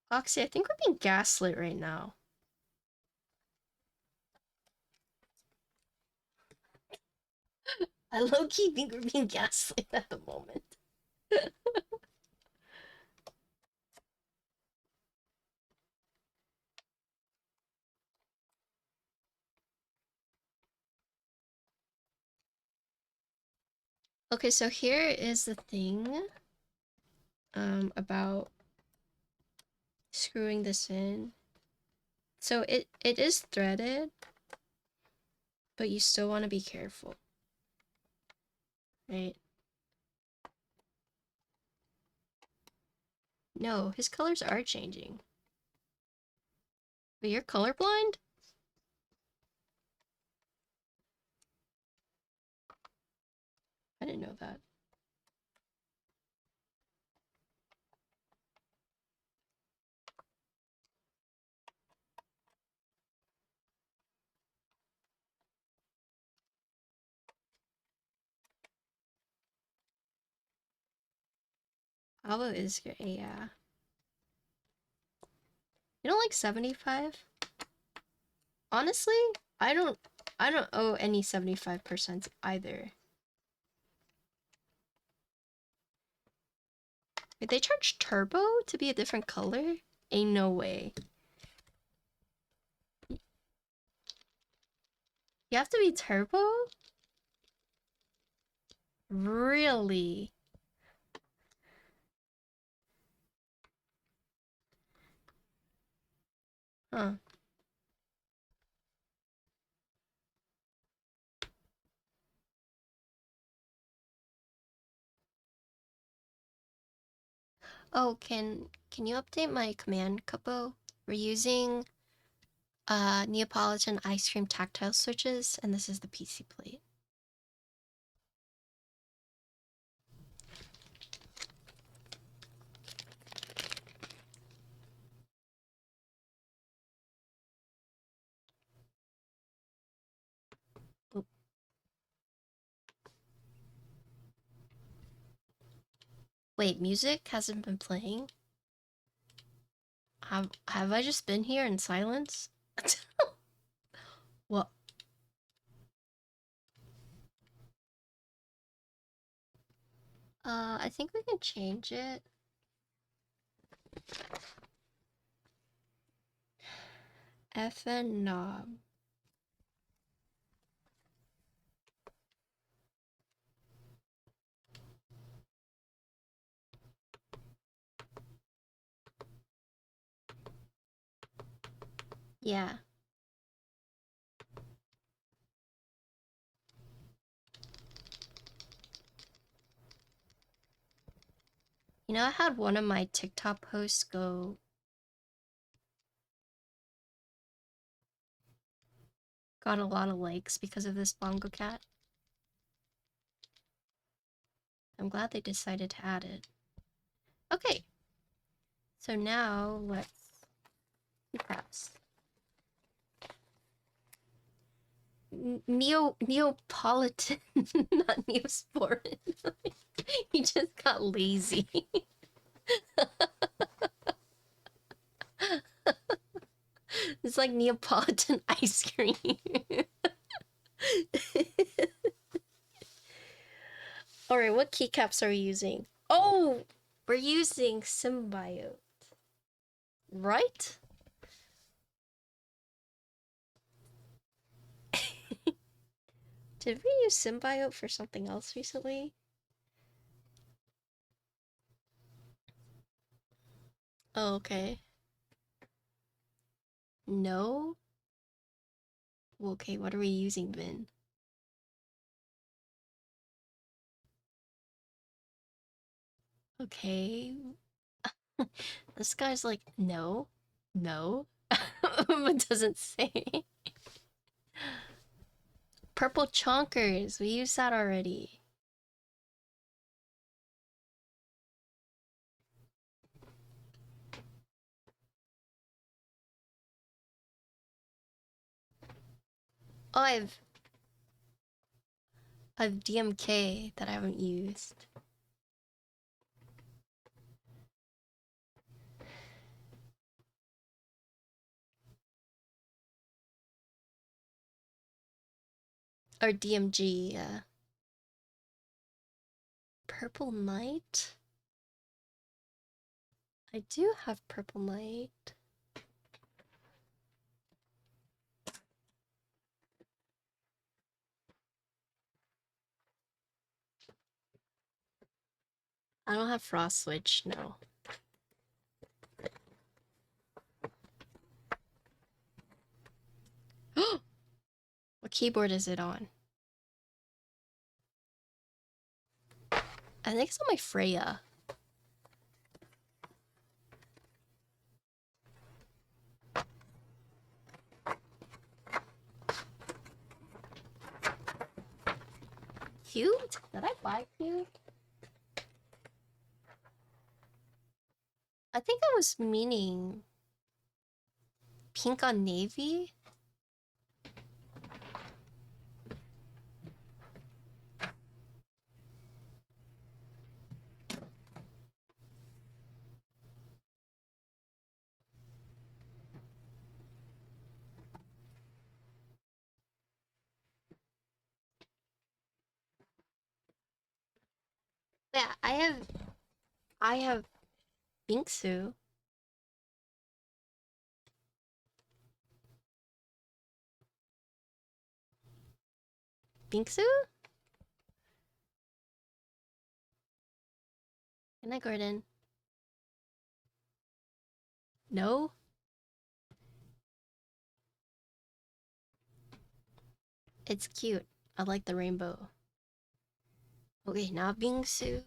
Oxy, I think we're being gaslit right now. I low-key think we're being gaslit at the moment. Okay, so here is the thing about screwing this in. So it is threaded, but you still want to be careful, right? No, his colors are changing. But you're colorblind? I didn't know that. Avo is great, yeah. You don't like 75? Honestly, I don't owe any 75% either. Wait, they charge turbo to be a different color? Ain't no way. You have to be turbo? Really? Huh. Oh, can you update my command, Capo? We're using Neapolitan ice cream tactile switches, and this is the PC plate. Oop. Wait, music hasn't been playing? Have I just been here in silence? What? I think we can change it. FN knob. Yeah. You know, I had one of my TikTok posts got a lot of likes because of this bongo cat. I'm glad they decided to add it. Okay. So now let's keycaps. Neapolitan, not Neosporin. He just got lazy. It's like Neapolitan ice cream. Alright, what keycaps are we using? Oh! We're using Symbiote. Right? Did we use Symbiote for something else recently? Oh, okay. No? Okay, what are we using then? Okay. This guy's like, no, no, but doesn't say. Purple chonkers, we used that already. Oh, I've DMK that I haven't used. Or DMG, yeah. Purple Knight? I do have Purple Knight. I don't have Frost Switch, no. What keyboard is it on? I think it's on my Freya. Cute? Did I buy cute? I think I was meaning pink on navy. Yeah, I have Binksu. Binksu? Good night, Gordon. No? It's cute. I like the rainbow. Okay, now Bingsu.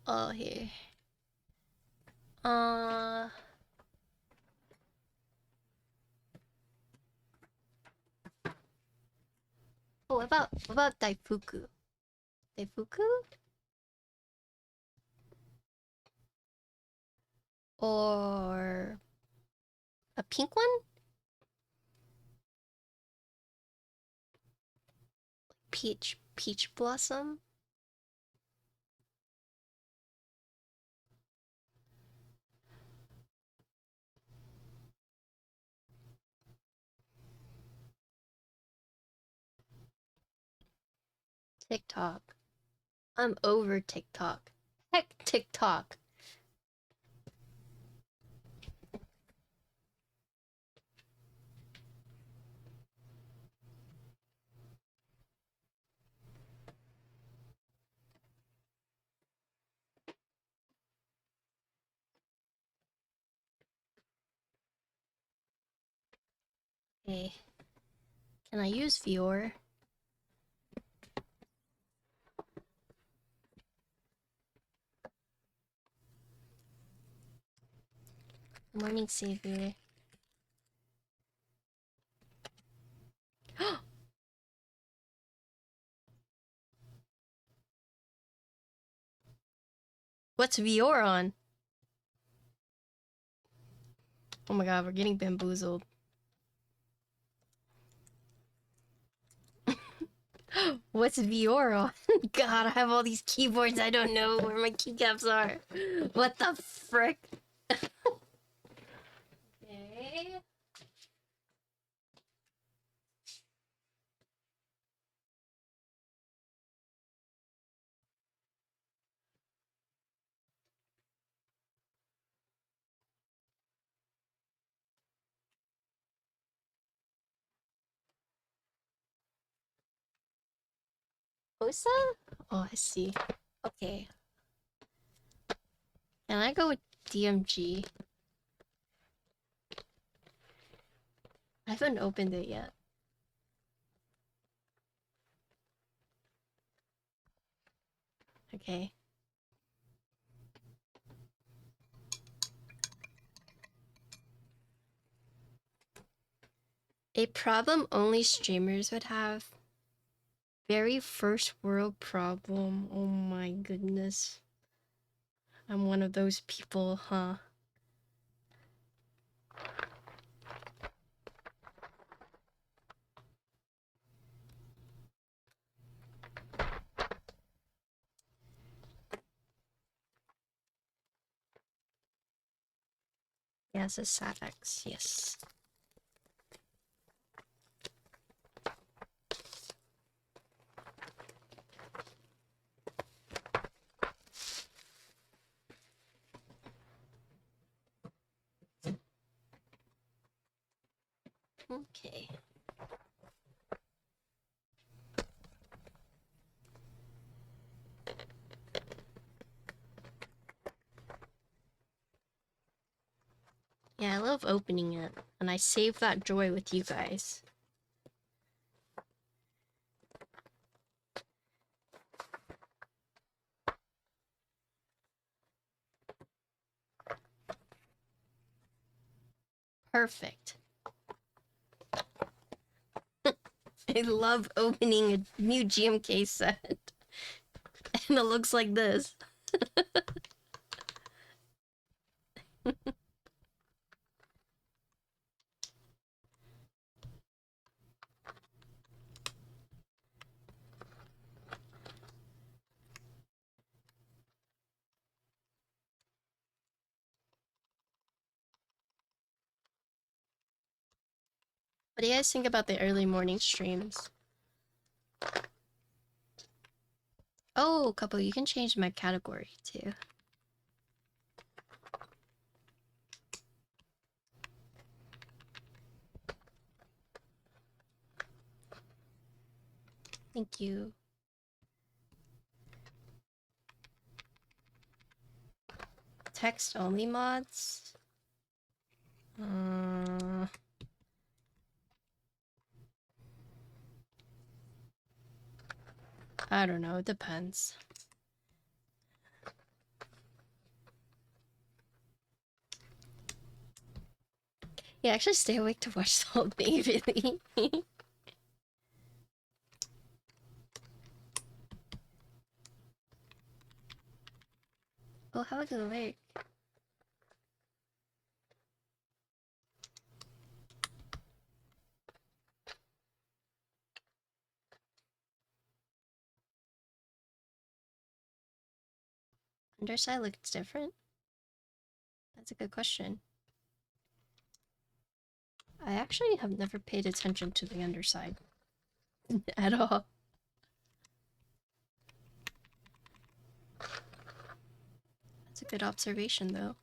Oh, here. Oh, what about Daifuku? Daifuku? Or a pink one? Peach blossom? TikTok. I'm over TikTok. Heck TikTok. Okay. Can I use Vior? Morning Savior. What's Vior on? Oh my god, we're getting bamboozled. What's Vior on? God, I have all these keyboards. I don't know where my keycaps are. What the frick? Okay. Osa? Oh, I see. Okay. Can I go with DMG? I haven't opened it yet. Okay. A problem only streamers would have. Very first world problem. Oh my goodness. I'm one of those people, huh? Yeah, it's a Sat75x, yes. Okay. Yeah, I love opening it, and I save that joy with you guys. Perfect. I love opening a new GMK set. And it looks like this. What do you guys think about the early morning streams? Oh, couple, you can change my category too. Thank you. Text only mods? I don't know, it depends. Yeah, actually stay awake to watch the whole thing, really. Oh, how was it late? Underside looks different? That's a good question. I actually have never paid attention to the underside at all. That's a good observation, though.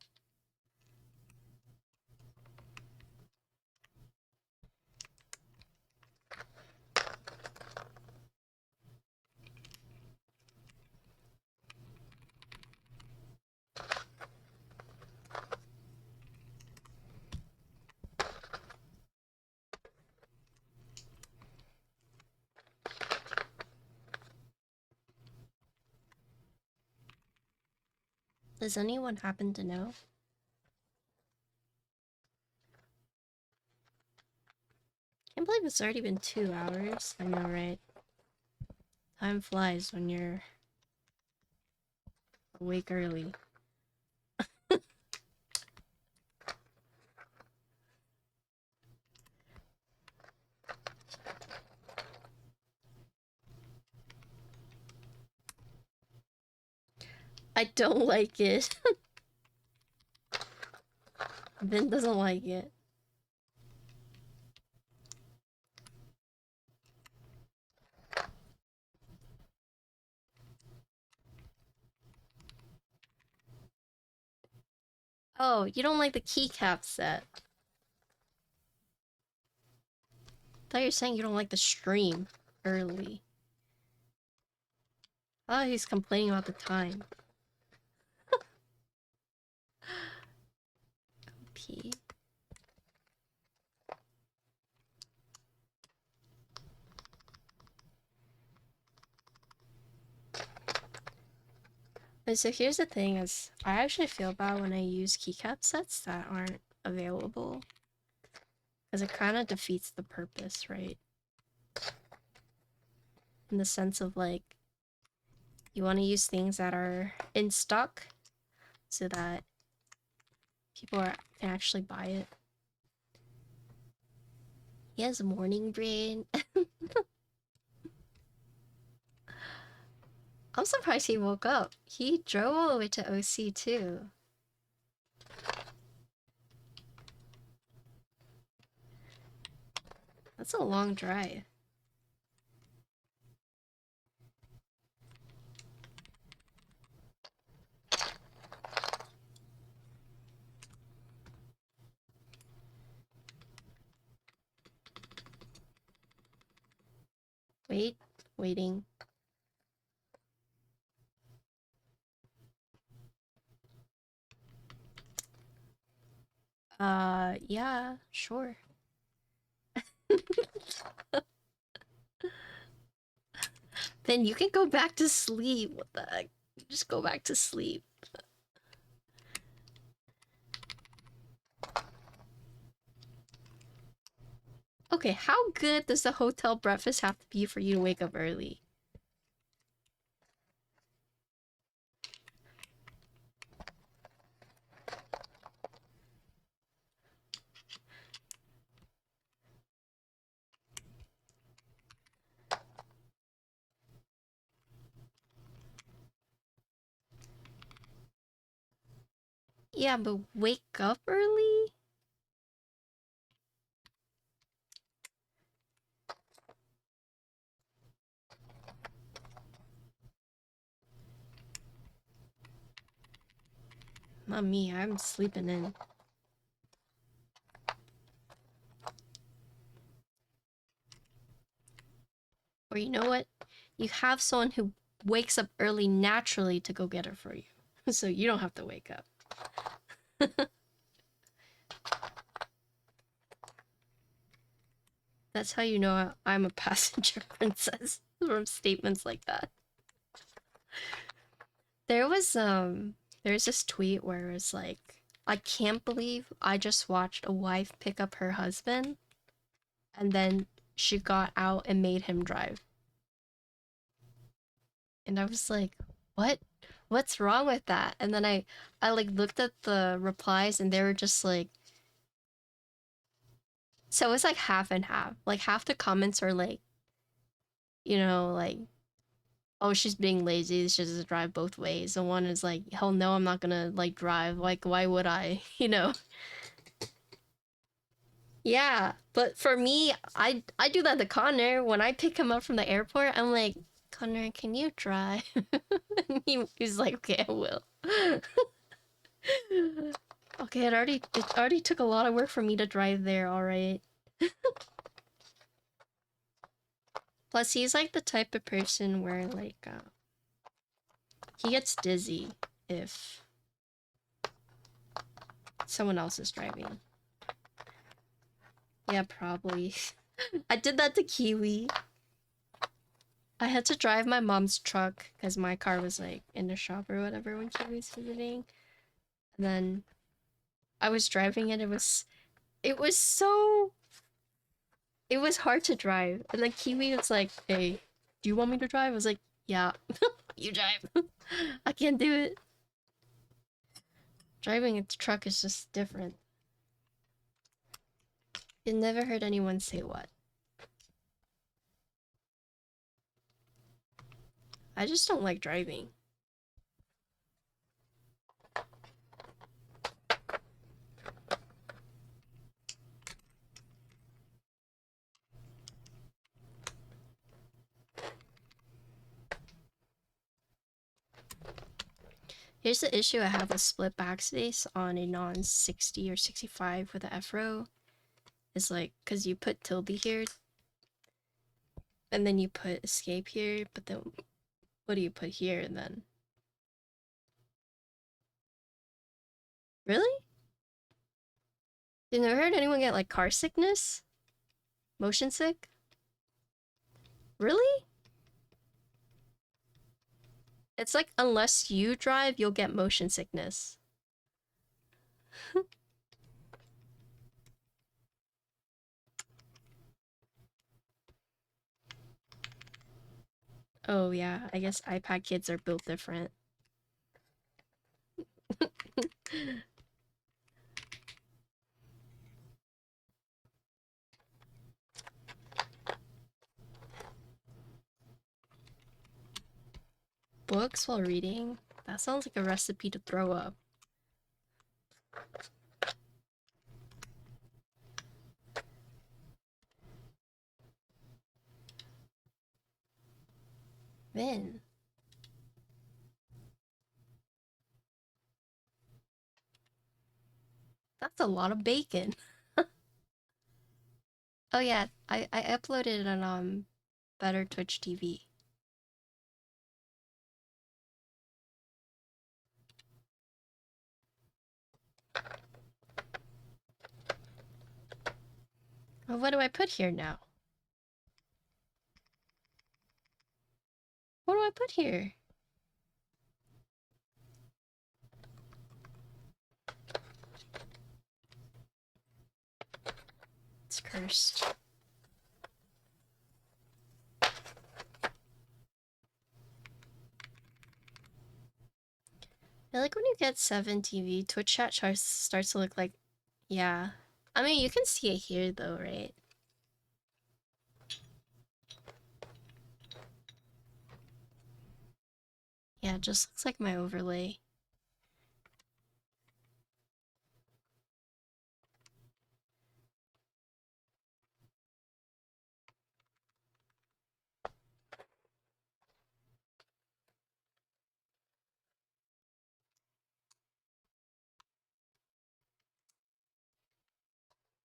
Does anyone happen to know? Can't believe it's already been 2 hours. I know, right? Time flies when you're awake early. I don't like it. Ben doesn't like it. Oh, you don't like the keycap set. I thought you were saying you don't like the stream early. Oh, he's complaining about the time. P. But so here's the thing is, I actually feel bad when I use keycap sets that aren't available. Because it kind of defeats the purpose, right? in the sense of like you want to use things that are in stock so that can actually buy it. He has a morning brain. I'm surprised he woke up. He drove all the way to OC too. That's a long drive. Waiting. Yeah, sure. Then you can go back to sleep. What the heck? Just go back to sleep. Okay, how good does the hotel breakfast have to be for you to wake up early? Yeah, but wake up early? Not me, I'm sleeping in. Or you know what? You have someone who wakes up early naturally to go get it for you. So you don't have to wake up. That's how you know I'm a passenger princess, from statements like that. There's this tweet where it's like, I can't believe I just watched a wife pick up her husband and then she got out and made him drive. And I was like, what? What's wrong with that? And then I like looked at the replies and they were just like, so it's like half and half. Like half the comments are like, you know, like, oh, she's being lazy, she doesn't drive both ways. And one is like, hell no, I'm not gonna like drive. Like, why would I? You know? Yeah, but for me, I do that to Connor. When I pick him up from the airport, I'm like, Connor, can you drive? And he's like, okay, I will. Okay, it already took a lot of work for me to drive there, alright. Plus, he's like the type of person where like he gets dizzy if someone else is driving. Yeah, probably. I did that to Kiwi. I had to drive my mom's truck because my car was like in the shop or whatever when Kiwi was visiting. And then I was driving it. It was hard to drive. And then Kiwi was like, hey, do you want me to drive? I was like, yeah, you drive. I can't do it. Driving a truck is just different. You never heard anyone say what. I just don't like driving. Here's the issue I have with split backspace on a non-60 or 65 with the F-row. It's like, because you put tilde here, and then you put escape here, but then what do you put here and then? Really? You never heard anyone get like car sickness? Motion sick? Really? It's like unless you drive, you'll get motion sickness. Oh yeah, I guess iPad kids are built different. Books while reading? That sounds like a recipe to throw up. Vin. That's a lot of bacon. Oh yeah, I uploaded it on Better Twitch TV. Well, what do I put here now? What do I put here? It's cursed. I like when you get 7 TV, Twitch chat starts to look like, yeah. I mean, you can see it here though, right? Yeah, it just looks like my overlay.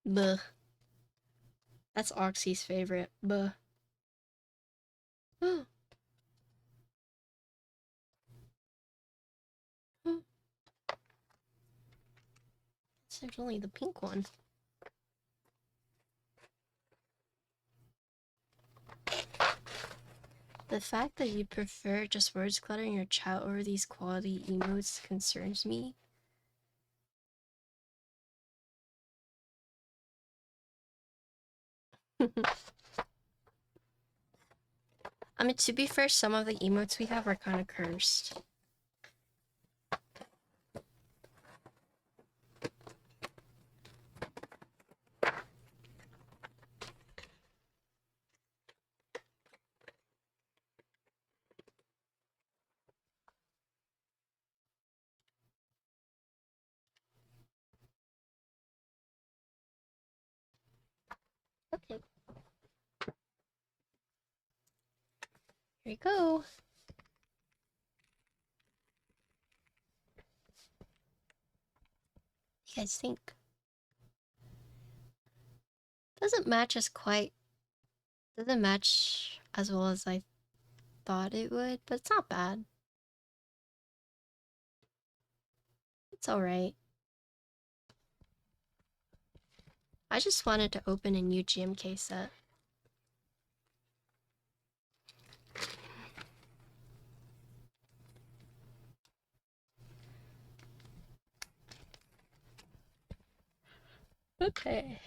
Buh. That's Oxy's favorite. Buh. Oh. Oh. There's only the pink one. The fact that you prefer just words cluttering your chat over these quality emotes concerns me. I mean, to be fair, some of the emotes we have are kind of cursed. Okay. Here you go. What do you guys think? Doesn't match doesn't match as well as I thought it would, but it's not bad. It's alright. I just wanted to open a new GMK set. Okay.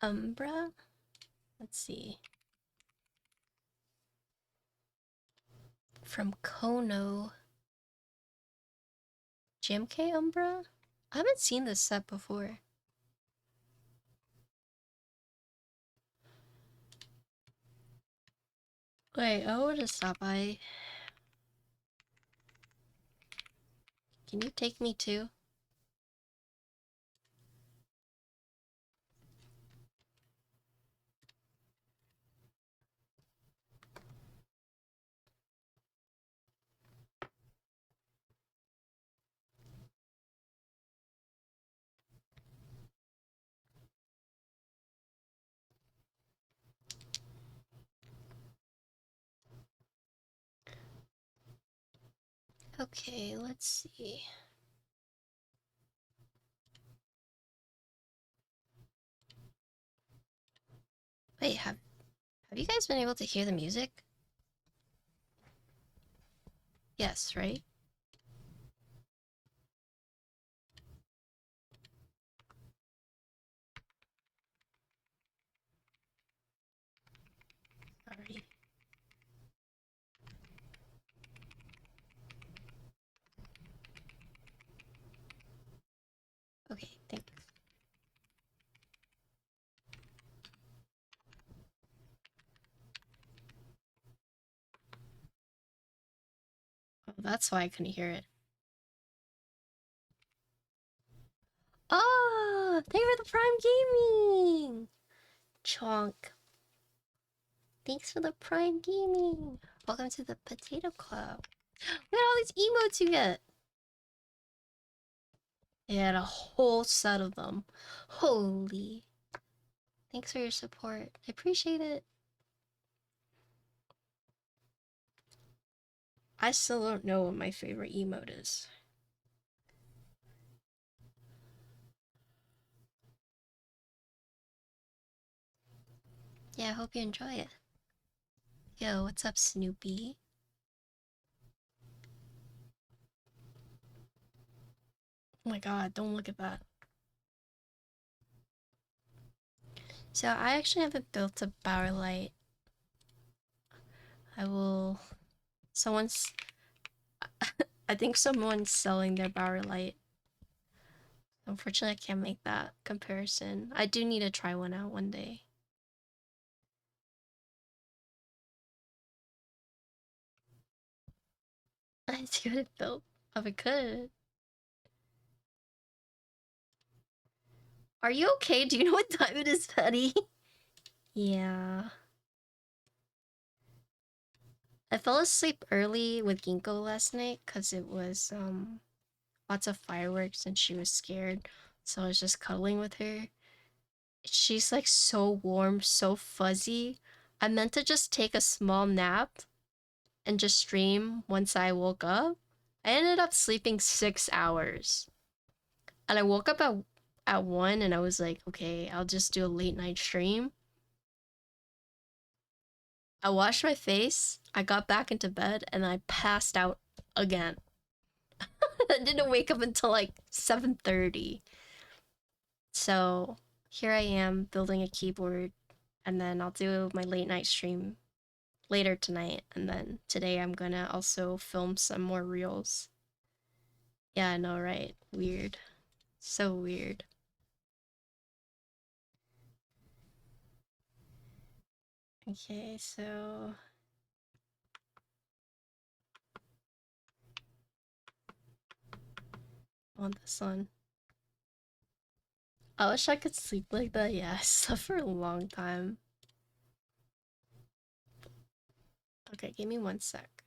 Umbra? Let's see. From Kono. GMK Umbra? I haven't seen this set before. Wait, I want to stop by. Can you take me too? Okay, let's see. Wait, have you guys been able to hear the music? Yes, right? Sorry. Okay, thanks. Oh, that's why I couldn't hear it. Oh, thank you for the Prime Gaming! Chonk. Thanks for the Prime Gaming. Welcome to the Potato Club. Look at all these emotes you get. They had a whole set of them. Holy. Thanks for your support. I appreciate it. I still don't know what my favorite emote is. Yeah, I hope you enjoy it. Yo, what's up, Snoopy? Oh my god, don't look at that. So I actually haven't built a power light. Someone's... I think someone's selling their power light. Unfortunately, I can't make that comparison. I do need to try one out one day. I'd get it built if I could. Are you okay? Do you know what time it is, Petty? Yeah. I fell asleep early with Ginkgo last night because it was lots of fireworks and she was scared. So I was just cuddling with her. She's like so warm, so fuzzy. I meant to just take a small nap and just stream once I woke up. I ended up sleeping 6 hours. And I woke up at 1 and I was like, okay, I'll just do a late night stream. I washed my face, I got back into bed, and I passed out again. I didn't wake up until like 7:30. So here I am building a keyboard, and then I'll do my late night stream later tonight, and then today I'm gonna also film some more reels. Yeah, I know, right? Weird. So weird. Okay, so... I want this one. I wish I could sleep like that. Yeah, I slept for a long time. Okay, give me 1 sec.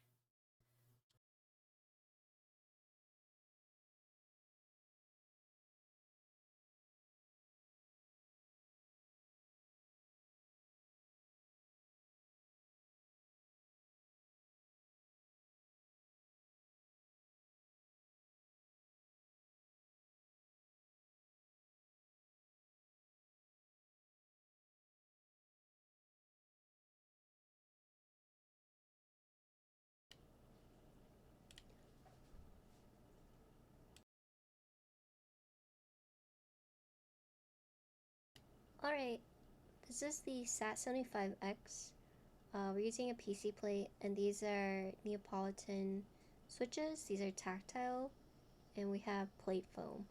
Alright, this is the Sat75x. We're using a PC plate, and these are Neapolitan switches. These are tactile, and we have plate foam.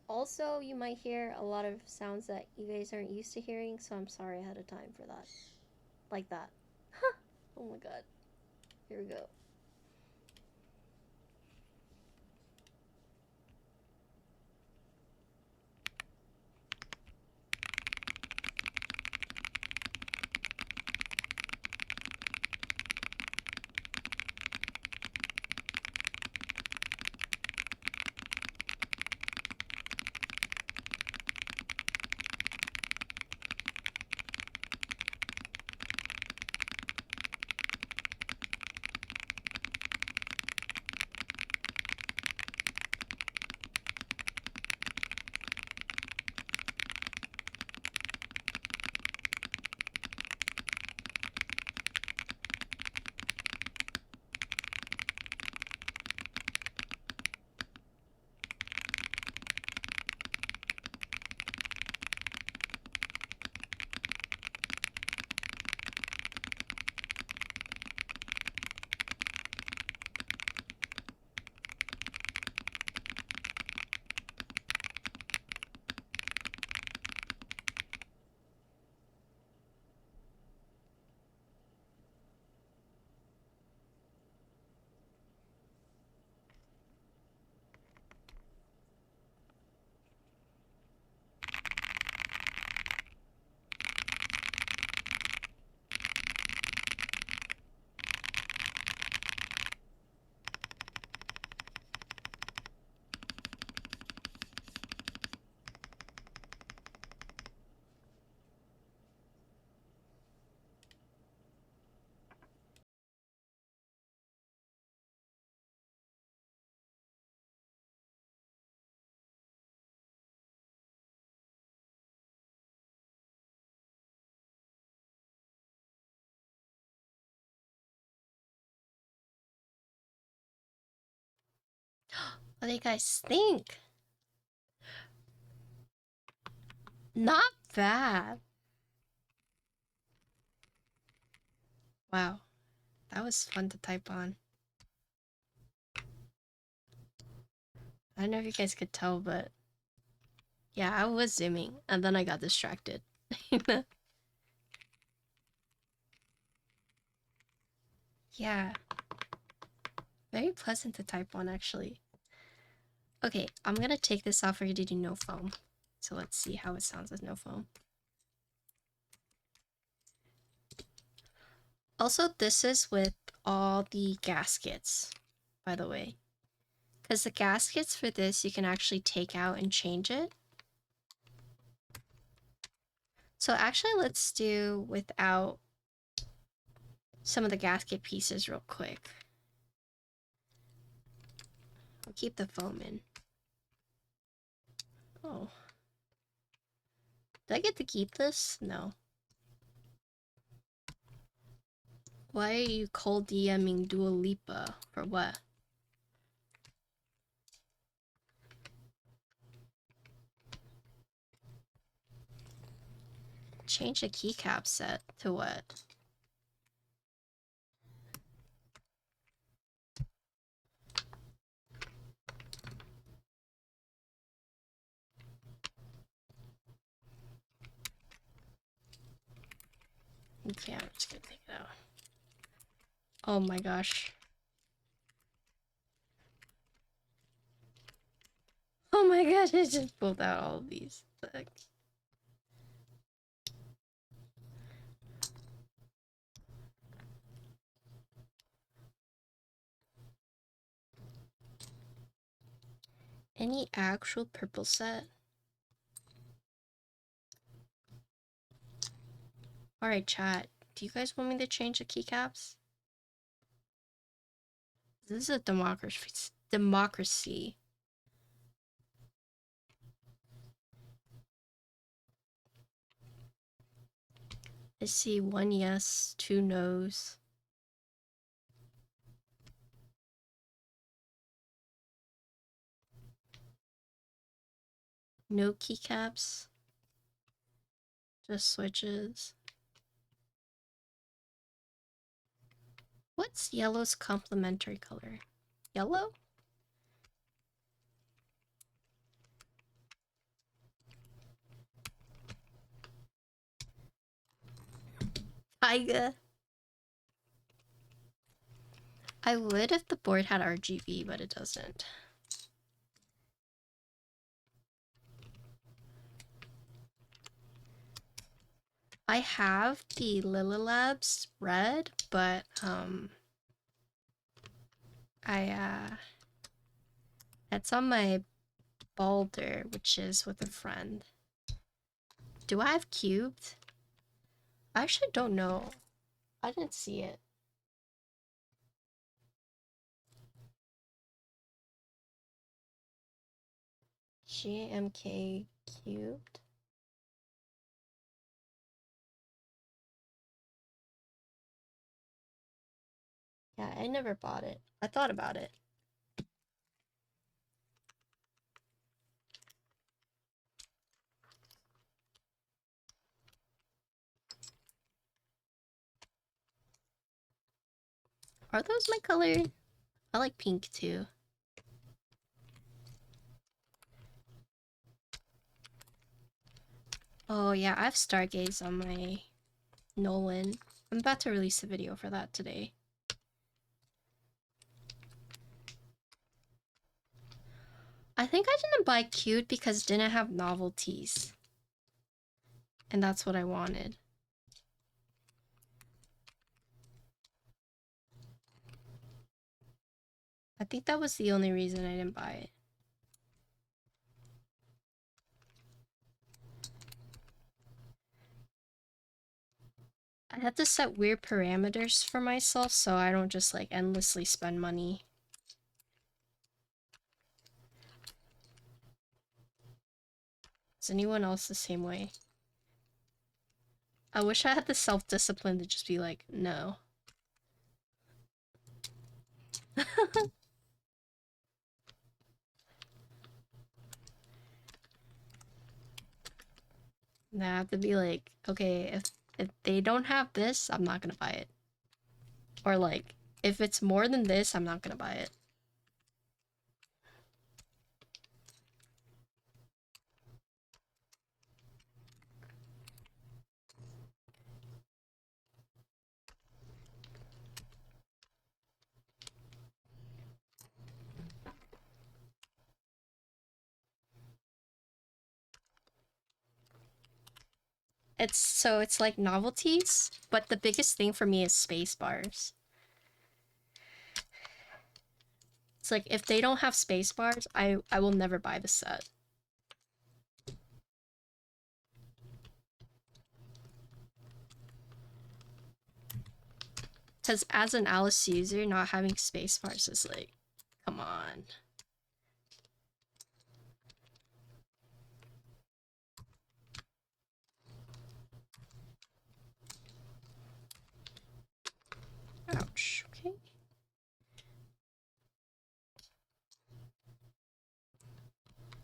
Also, you might hear a lot of sounds that you guys aren't used to hearing, so I'm sorry ahead of time for that. Like that. Oh my god. Here we go. What do you guys think? Not bad. Wow, that was fun to type on. I don't know if you guys could tell, but yeah, I was zooming and then I got distracted. Yeah, very pleasant to type on actually. Okay, I'm gonna take this off for you to do no foam. So let's see how it sounds with no foam. Also, this is with all the gaskets, by the way. Because the gaskets for this, you can actually take out and change it. So actually, let's do without some of the gasket pieces real quick. I'll keep the foam in. Oh. Did I get to keep this? No. Why are you cold DMing Dua Lipa? For what? Change the keycap set to what? Okay, I'm just gonna take it out. Oh my gosh. Oh my gosh, I just pulled out all of these. Fuck. Any actual purple set? Alright, chat. Do you guys want me to change the keycaps? This is a democracy. I see 1 yes, 2 no's. No keycaps. Just switches. What's yellow's complementary color? Yellow? Tyga. I would if the board had RGB, but it doesn't. I have the Lililabs red, but it's on my Boulder, which is with a friend. Do I have cubed? I actually don't know. I didn't see it. GMK cubed. Yeah, I never bought it. I thought about it. Are those my color? I like pink too. Oh yeah, I have Stargaze on my Nolan. I'm about to release a video for that today. I think I didn't buy Cute because it didn't have novelties. And that's what I wanted. I think that was the only reason I didn't buy it. I have to set weird parameters for myself so I don't just like endlessly spend money. Is anyone else the same way? I wish I had the self-discipline to just be like, no. And I have to be like, okay, if they don't have this, I'm not gonna buy it. Or like, if it's more than this, I'm not gonna buy it. It's like novelties, but the biggest thing for me is space bars. It's like if they don't have space bars, I will never buy the set. Because as an Alice user, not having space bars is like, come on. Ouch, okay.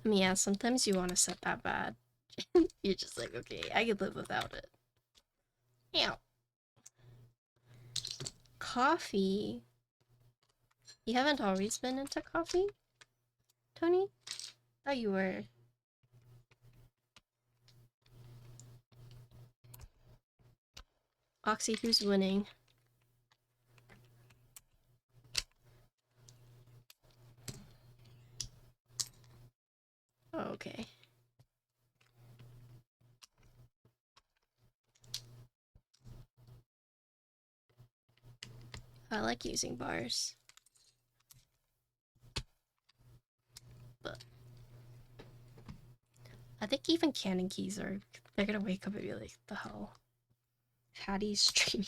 I mean, yeah, sometimes you want to set that bad. You're just like, okay, I could live without it. Ow. Coffee? You haven't always been into coffee, Tony? Thought you were. Oxy, who's winning? Oh, okay. I like using bars. But I think even Canon keys are, they're gonna wake up and be like, the hell? Patty's streaming.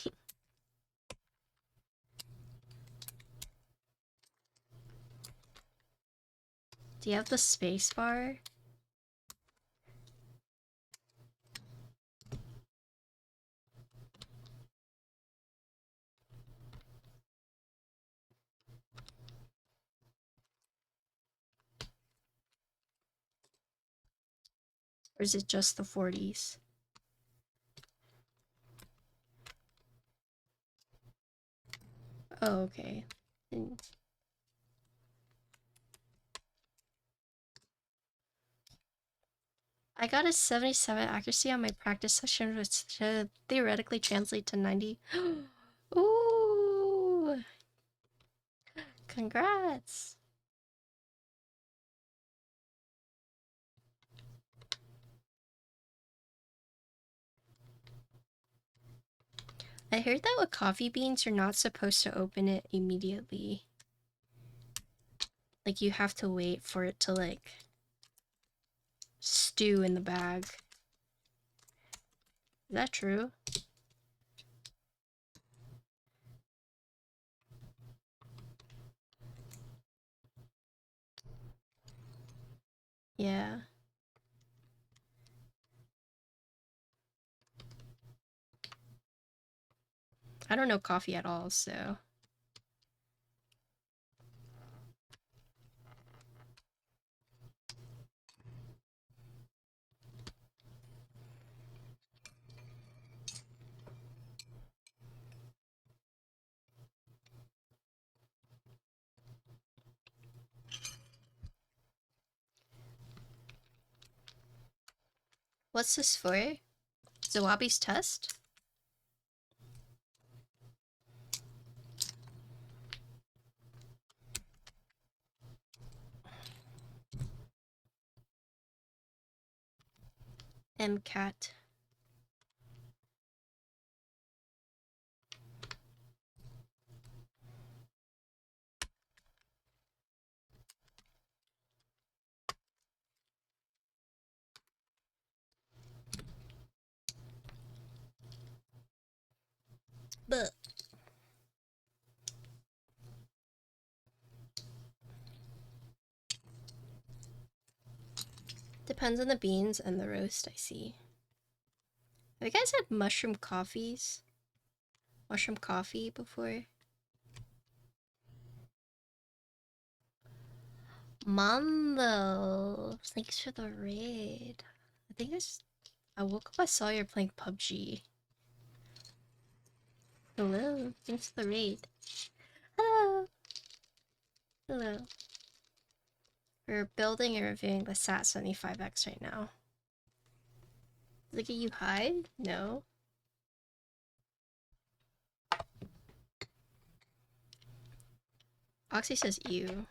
Do you have the space bar? Or is it just the 40s? Oh, okay. I got a 77 accuracy on my practice session, which should theoretically translate to 90. Ooh! Congrats! I heard that with coffee beans, you're not supposed to open it immediately. Like, you have to wait for it to, like, stew in the bag. Is that true? Yeah. I don't know coffee at all, so... What's this for? Zawabi's test? MCAT. But depends on the beans and the roast, I see. Have you guys had mushroom coffees? Mushroom coffee before? Mando! Thanks for the raid. I think I woke up, I saw you're playing PUBG. Hello, thanks for the raid. Hello. Hello. We're building and reviewing the Sat75x right now. Look at you hide? No. Oxy says ew.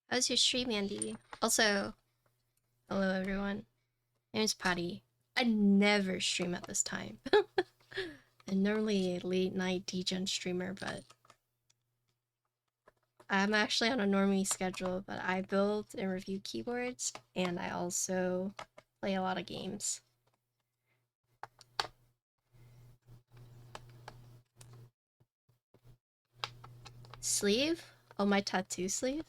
How's your stream, Andy? Also, hello everyone. My name's Patty. I never stream at this time. I'm normally a late night degen streamer, but I'm actually on a normie schedule, but I build and review keyboards, and I also play a lot of games. Sleeve? Oh, my tattoo sleeve?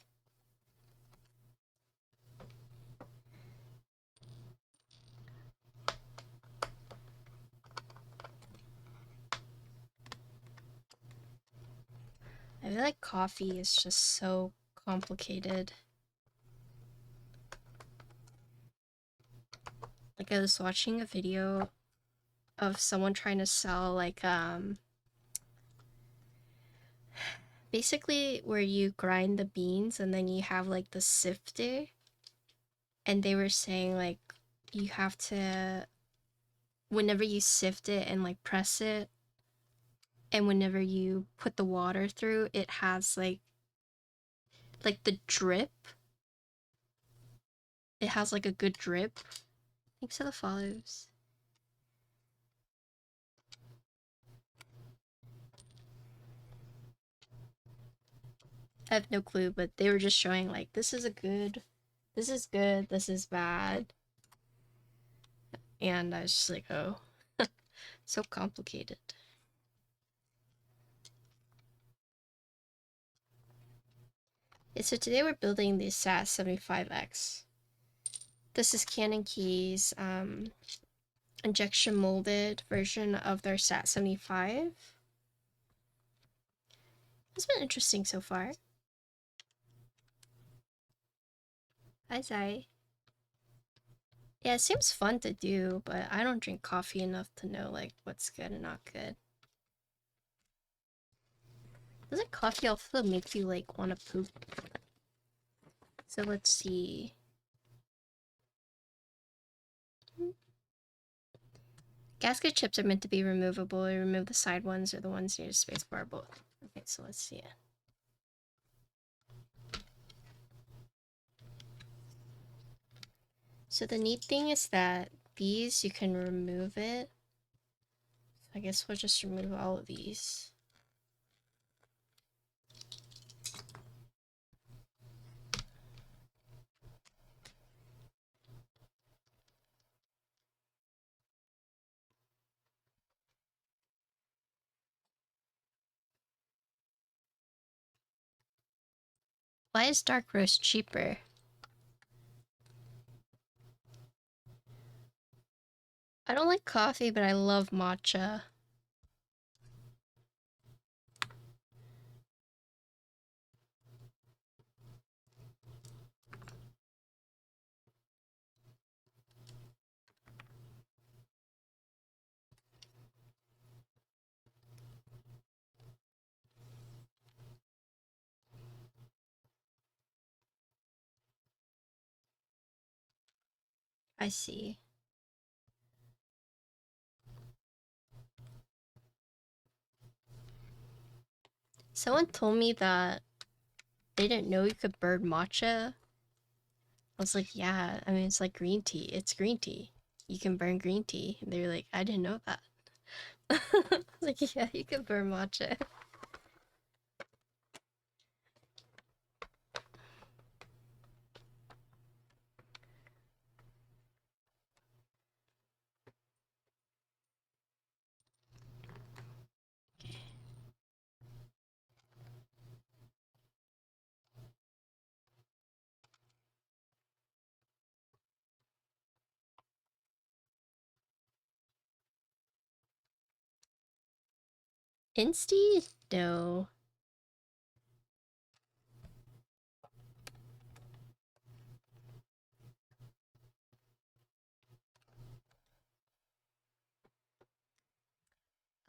I feel like coffee is just so complicated. Like, I was watching a video of someone trying to sell, like, basically where you grind the beans and then you have, like, the sifter. And they were saying, like, you have to, whenever you sift it and, like, press it, and whenever you put the water through, it has, like the drip. It has, like, a good drip. Thanks for the follows. I have no clue, but they were just showing, like, this is good, this is bad. And I was just like, oh, so complicated. Yeah, so today we're building the Sat75x. This is Canon Key's injection molded version of their Sat75. It's been interesting so far. Hi, Zai. Yeah, it seems fun to do, but I don't drink coffee enough to know, like, what's good and not good. Doesn't coffee also make you, like, want to poop? So let's see. Gasket chips are meant to be removable. You remove the side ones or the ones near the spacebar, both. Okay, so let's see it. So the neat thing is that these, you can remove it. I guess we'll just remove all of these. Why is dark roast cheaper? I don't like coffee, but I love matcha. I see. Someone told me that they didn't know you could burn matcha. I was like, yeah, I mean, it's like green tea. It's green tea. You can burn green tea. And they were like, I didn't know that. I was like, yeah, you can burn matcha. Insty? No.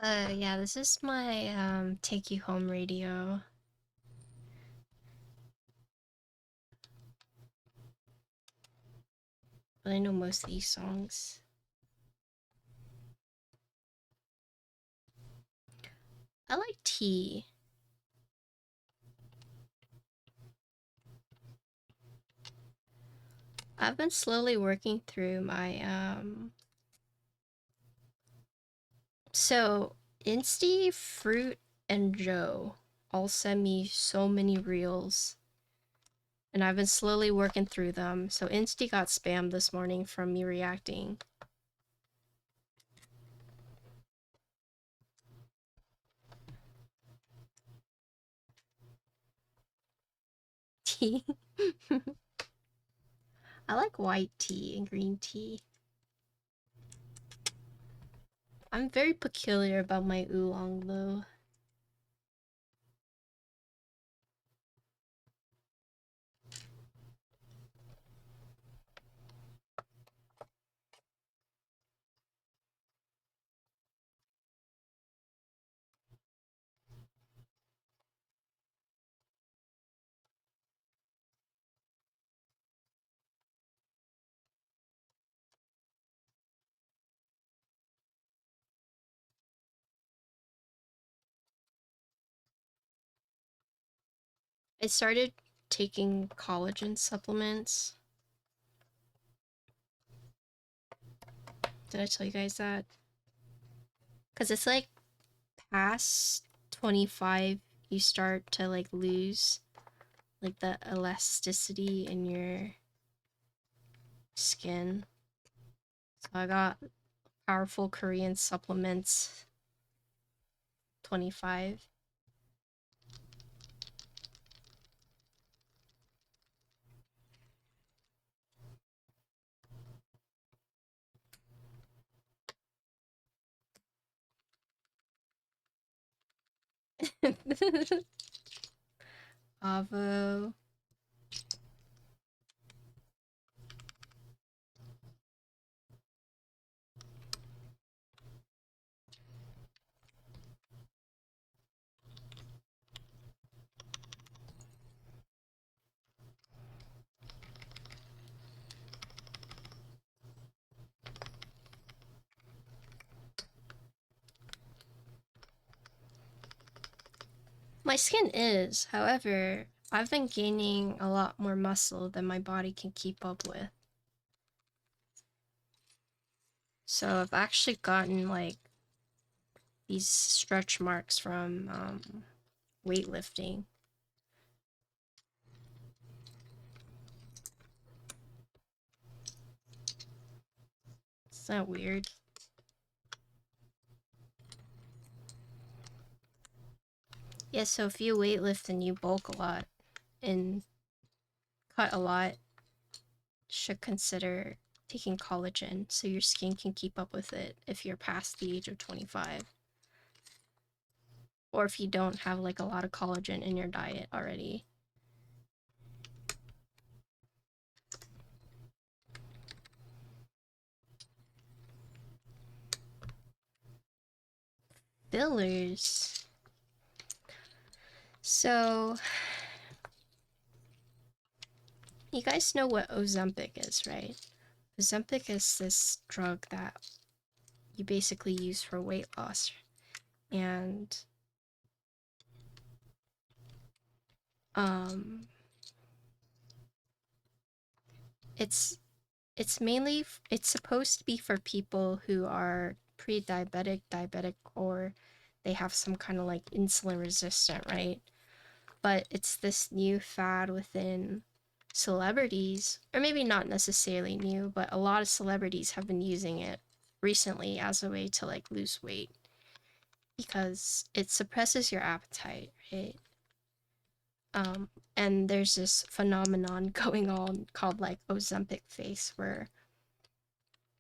Yeah, this is my take you home radio. But I know most of these songs. I like tea. I've been slowly working through my so Insty, Fruit, and Joe all send me so many reels. And I've been slowly working through them. So Insty got spammed this morning from me reacting. Tea. I like white tea and green tea. I'm very peculiar about my oolong though. I started taking collagen supplements. Did I tell you guys that? Because it's like past 25, you start to like lose like the elasticity in your skin. So I got powerful Korean supplements 25. Avo. My skin is, however, I've been gaining a lot more muscle than my body can keep up with. So I've actually gotten like these stretch marks from weightlifting. Is that weird? Yeah, so if you weightlift and you bulk a lot and cut a lot, should consider taking collagen so your skin can keep up with it if you're past the age of 25. Or if you don't have like a lot of collagen in your diet already. Fillers. So, you guys know what Ozempic is, right? Ozempic is this drug that you basically use for weight loss. And it's mainly it's supposed to be for people who are pre-diabetic, diabetic, or they have some kind of like insulin resistant, right? But it's this new fad within celebrities, or maybe not necessarily new, but a lot of celebrities have been using it recently as a way to like lose weight because it suppresses your appetite, right? And there's this phenomenon going on called like Ozempic face, where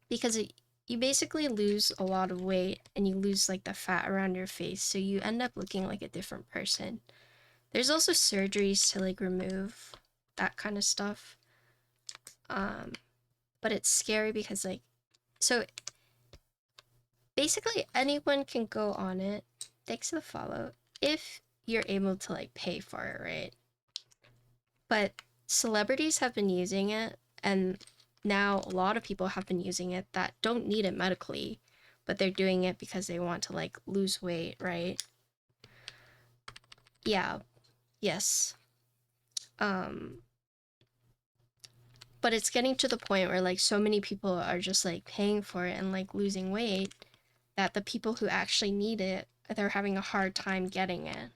because you basically lose a lot of weight and you lose like the fat around your face, so you end up looking like a different person. There's also surgeries to like remove that kind of stuff. But it's scary because like, so basically anyone can go on it. Thanks for the follow. If you're able to like pay for it, right? But celebrities have been using it, and now a lot of people have been using it that don't need it medically, but they're doing it because they want to like lose weight, right? Yeah. Yes. But it's getting to the point where like so many people are just like paying for it and like losing weight that the people who actually need it, they're having a hard time getting it.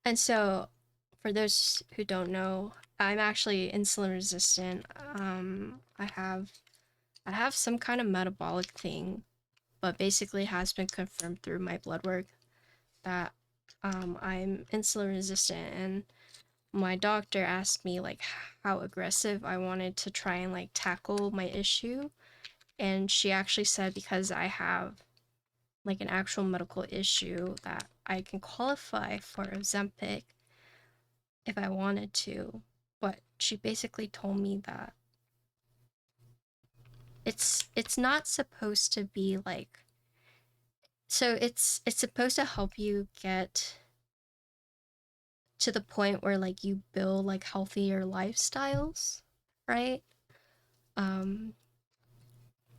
And so for those who don't know, I'm actually insulin resistant. I have some kind of metabolic thing, but basically has been confirmed through my blood work that I'm insulin resistant, and my doctor asked me like how aggressive I wanted to try and like tackle my issue, and she actually said because I have like an actual medical issue that I can qualify for Ozempic if I wanted to, but she basically told me that it's not supposed to be like, so it's supposed to help you get to the point where like you build like healthier lifestyles, right? And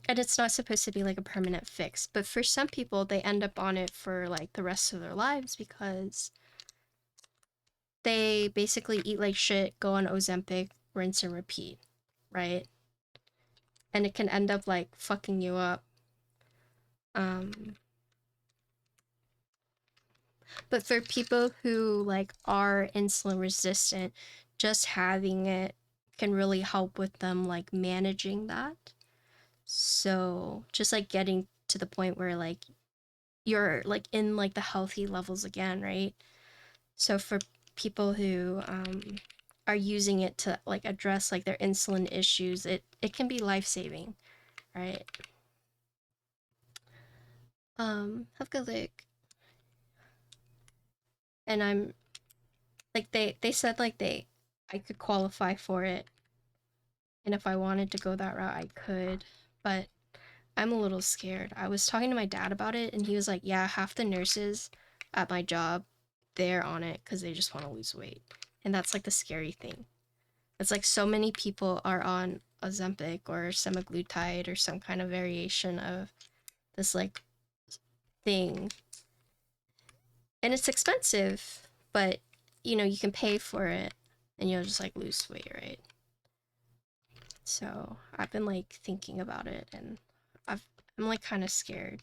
it's not supposed to be like a permanent fix, but for some people they end up on it for like the rest of their lives because they basically eat like shit, go on Ozempic, rinse and repeat, right? And it can end up like fucking you up. But for people who like are insulin resistant, just having it can really help with them like managing that. So just like getting to the point where like you're like in like the healthy levels again, right? So for people who are using it to like address like their insulin issues, it can be life-saving, right? Have a good look. And I'm like they said like I could qualify for it, and if I wanted to go that route I could, but I'm a little scared. I was talking to my dad about it, and he was like, yeah, half the nurses at my job, they're on it because they just want to lose weight. And that's like the scary thing. It's like so many people are on Ozempic or semaglutide or some kind of variation of this like thing. And it's expensive, but you know, you can pay for it and you'll just like lose weight, right? So I've been like thinking about it, and I'm like kind of scared.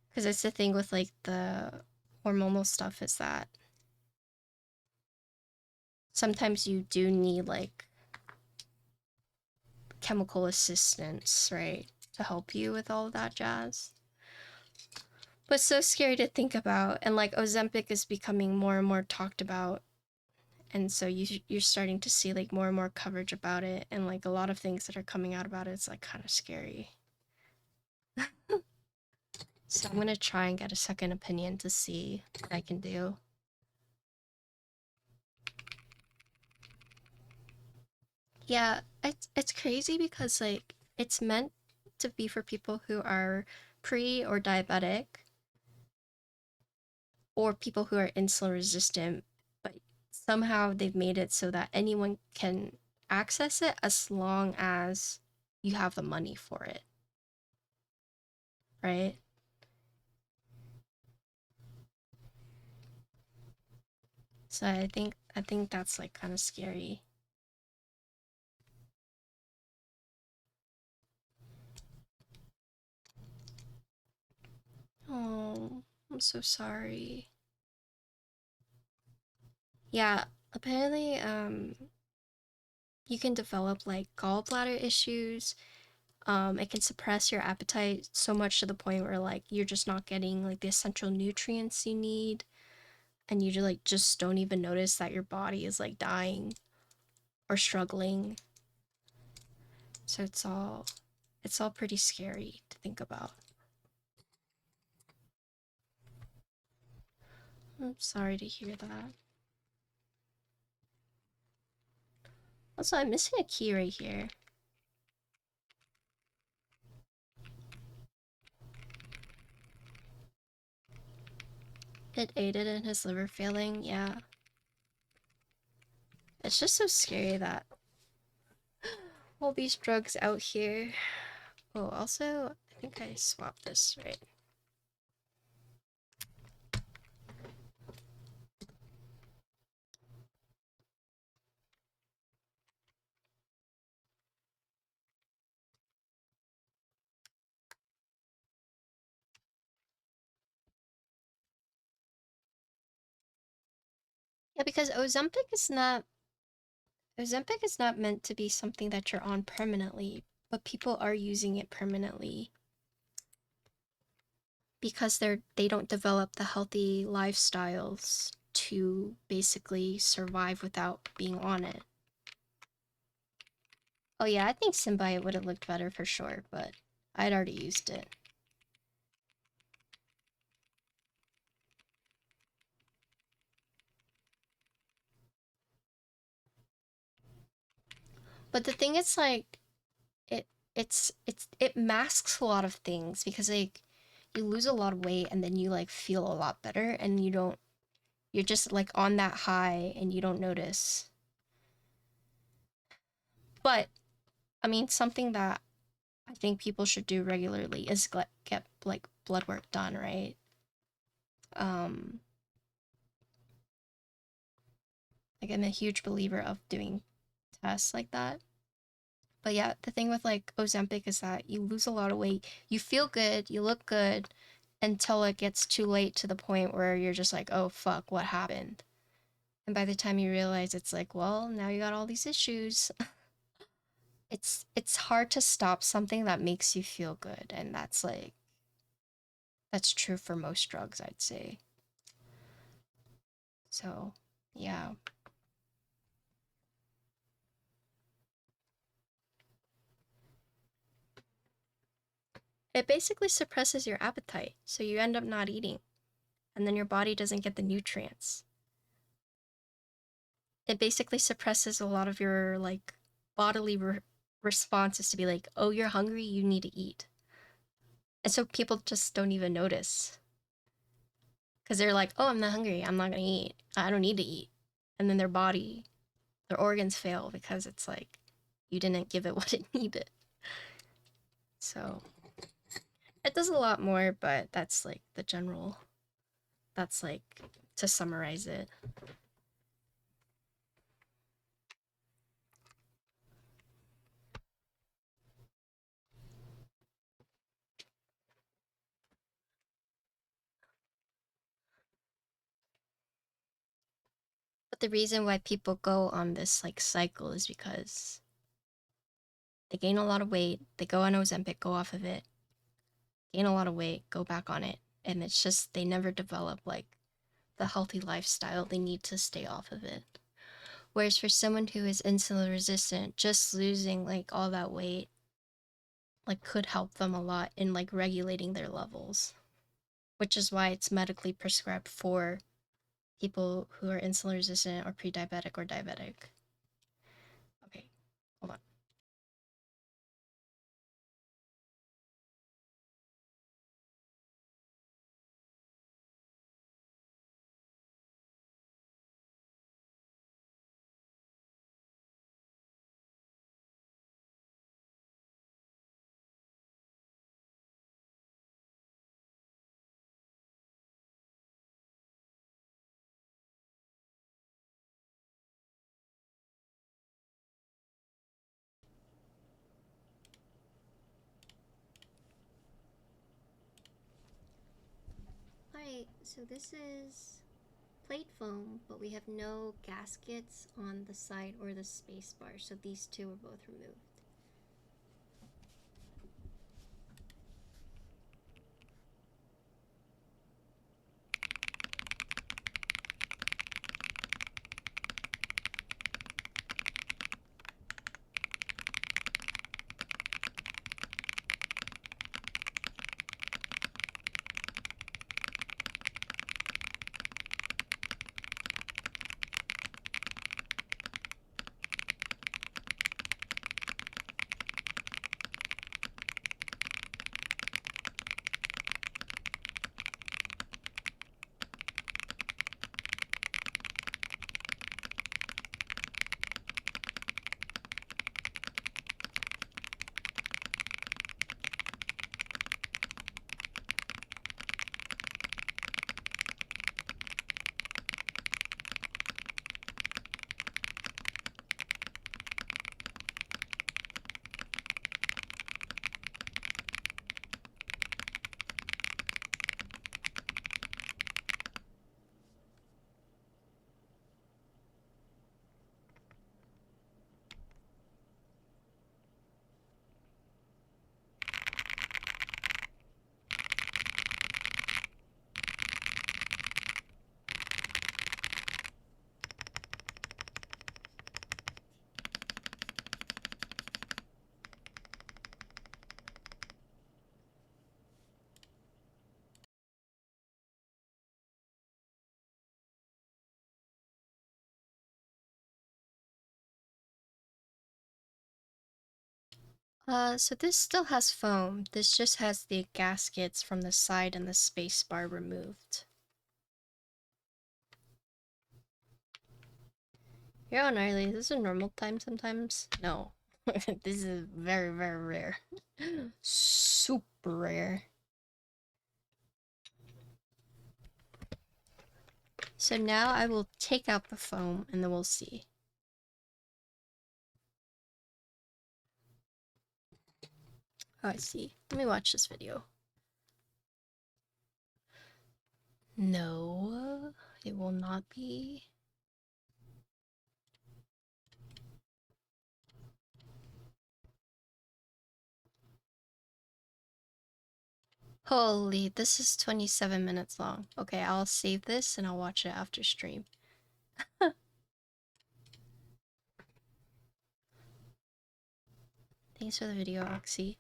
Because it's the thing with like the hormonal stuff is that sometimes you do need like chemical assistance, right? To help you with all of that jazz. But so scary to think about. And like Ozempic is becoming more and more talked about. And so you're starting to see like more and more coverage about it. And like a lot of things that are coming out about it, it's like kind of scary. So I'm going to try and get a second opinion to see what I can do. Yeah, it's crazy because like it's meant to be for people who are pre or diabetic or people who are insulin resistant, but somehow they've made it so that anyone can access it as long as you have the money for it. Right? So I think that's like kind of scary. Oh, I'm so sorry. Yeah, apparently you can develop like gallbladder issues. It can suppress your appetite so much to the point where like you're just not getting like the essential nutrients you need, and you just don't even notice that your body is like dying or struggling. So it's all pretty scary to think about. I'm sorry to hear that. Also, I'm missing a key right here. It aided in his liver failing, yeah. It's just so scary that all these drugs out here. Oh, also, I think I swapped this, right? Yeah, because Ozempic is not meant to be something that you're on permanently, but people are using it permanently because they don't develop the healthy lifestyles to basically survive without being on it. Oh yeah, I think Symbiote would have looked better for sure, but I'd already used it. But the thing is, like, it masks a lot of things because, like, you lose a lot of weight and then you, like, feel a lot better and you're just, like, on that high and you don't notice. But, I mean, something that I think people should do regularly is get, like, blood work done, right? Like, I'm a huge believer of doing tests like that. But yeah, the thing with, like, Ozempic is that you lose a lot of weight. You feel good, you look good, until it gets too late to the point where you're just like, oh fuck, what happened? And by the time you realize, it's like, well, now you got all these issues. It's hard to stop something that makes you feel good, and that's true for most drugs, I'd say. So, yeah. It basically suppresses your appetite, so you end up not eating, and then your body doesn't get the nutrients. It basically suppresses a lot of your, like, bodily responses to be like, oh, you're hungry, you need to eat. And so people just don't even notice. Because they're like, oh, I'm not hungry, I'm not gonna eat, I don't need to eat. And then their organs fail because it's like, you didn't give it what it needed. So, it does a lot more, but that's like the general, that's like, to summarize it. But the reason why people go on this, like, cycle is because they gain a lot of weight, they go on Ozempic, go off of it, gain a lot of weight, go back on it, and it's just, they never develop, like, the healthy lifestyle they need to stay off of it. Whereas for someone who is insulin resistant, just losing, like, all that weight, like, could help them a lot in, like, regulating their levels. Which is why it's medically prescribed for people who are insulin resistant or pre-diabetic or diabetic. Okay, hold on. Alright, so this is plate foam, but we have no gaskets on the side or the space bar, so these two are both removed. So this still has foam. This just has the gaskets from the side and the space bar removed. You're on early. Is this a normal time sometimes? No. This is very, very rare. Super rare. So now I will take out the foam and then we'll see. Oh, I see. Let me watch this video. No, it will not be. Holy, this is 27 minutes long. Okay, I'll save this and I'll watch it after stream. Thanks for the video, Oxy.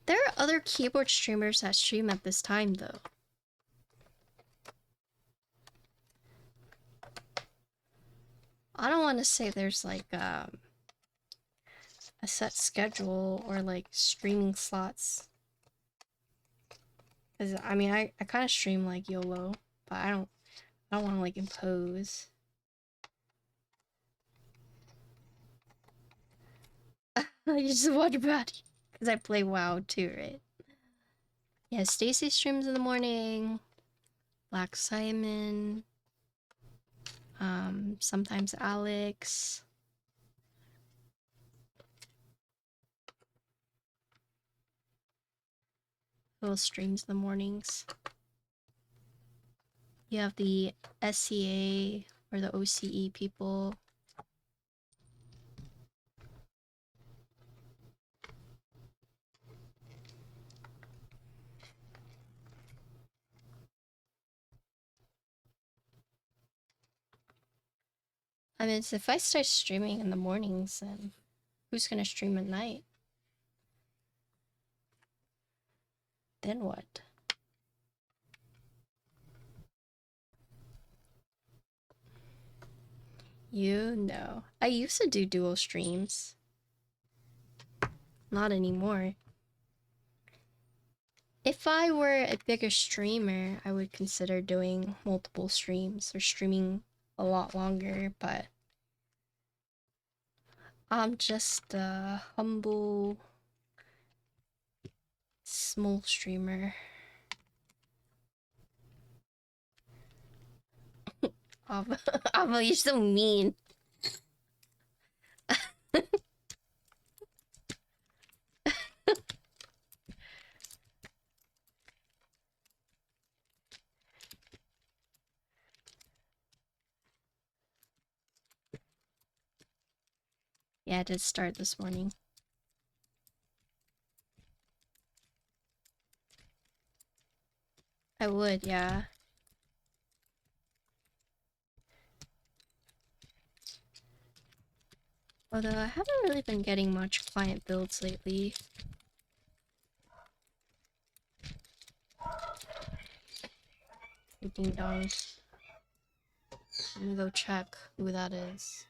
There are other keyboard streamers that stream at this time, though. I don't want to say there's like a set schedule or like streaming slots. Cause I mean, I kind of stream like YOLO, but I don't want to like impose. You just watch about it. Cause I play WoW too, right? Yeah, Stacy streams in the morning. Black Simon. Sometimes Alex. Little streams in the mornings. You have the SCA or the OCE people. I mean, if I start streaming in the mornings, then who's gonna stream at night? Then what? You know. I used to do dual streams. Not anymore. If I were a bigger streamer, I would consider doing multiple streams or streaming a lot longer, but I'm just a humble, small streamer. Ava, you're so mean. Yeah, I did start this morning. I would, yeah. Although I haven't really been getting much client builds lately. Ding dong. Let me go check who that is.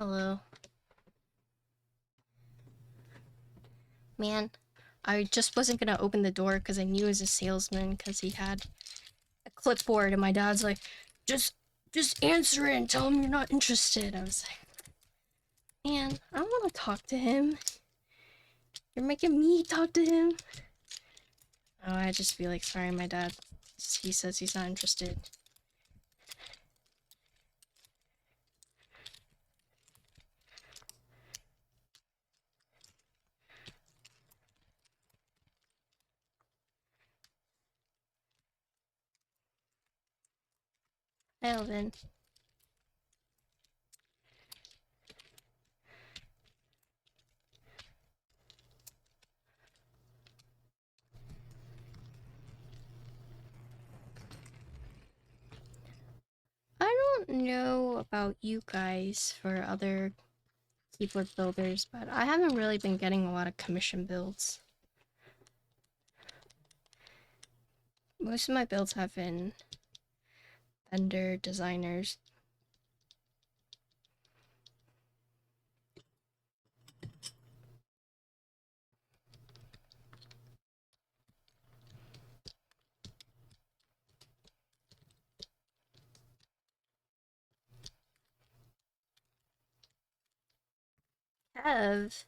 Hello. Man, I just wasn't gonna open the door because I knew he was a salesman because he had a clipboard and my dad's like, just answer it and tell him you're not interested. I was like, man, I don't want to talk to him. You're making me talk to him. Oh, I just feel like, sorry, my dad. He says he's not interested. Hi, Elvin. I don't know about you guys for other keyboard builders, but I haven't really been getting a lot of commission builds. Most of my builds have been vendor designers. Kev.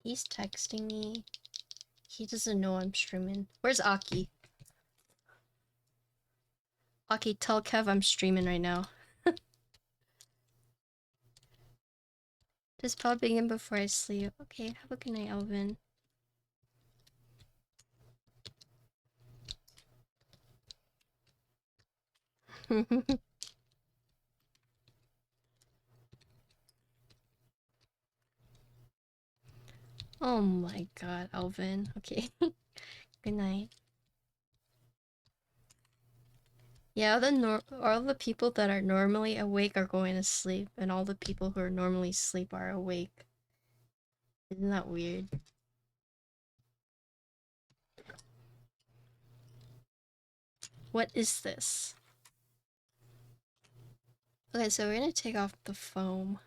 He's texting me. He doesn't know I'm streaming. Where's Aki? Aki, tell Kev I'm streaming right now. Just popping in before I sleep. Okay, have a good night, Alvin. Oh my god, Alvin. Okay. Good night. Yeah, all the people that are normally awake are going to sleep, and all the people who are normally asleep are awake. Isn't that weird? What is this? Okay, so we're gonna take off the foam.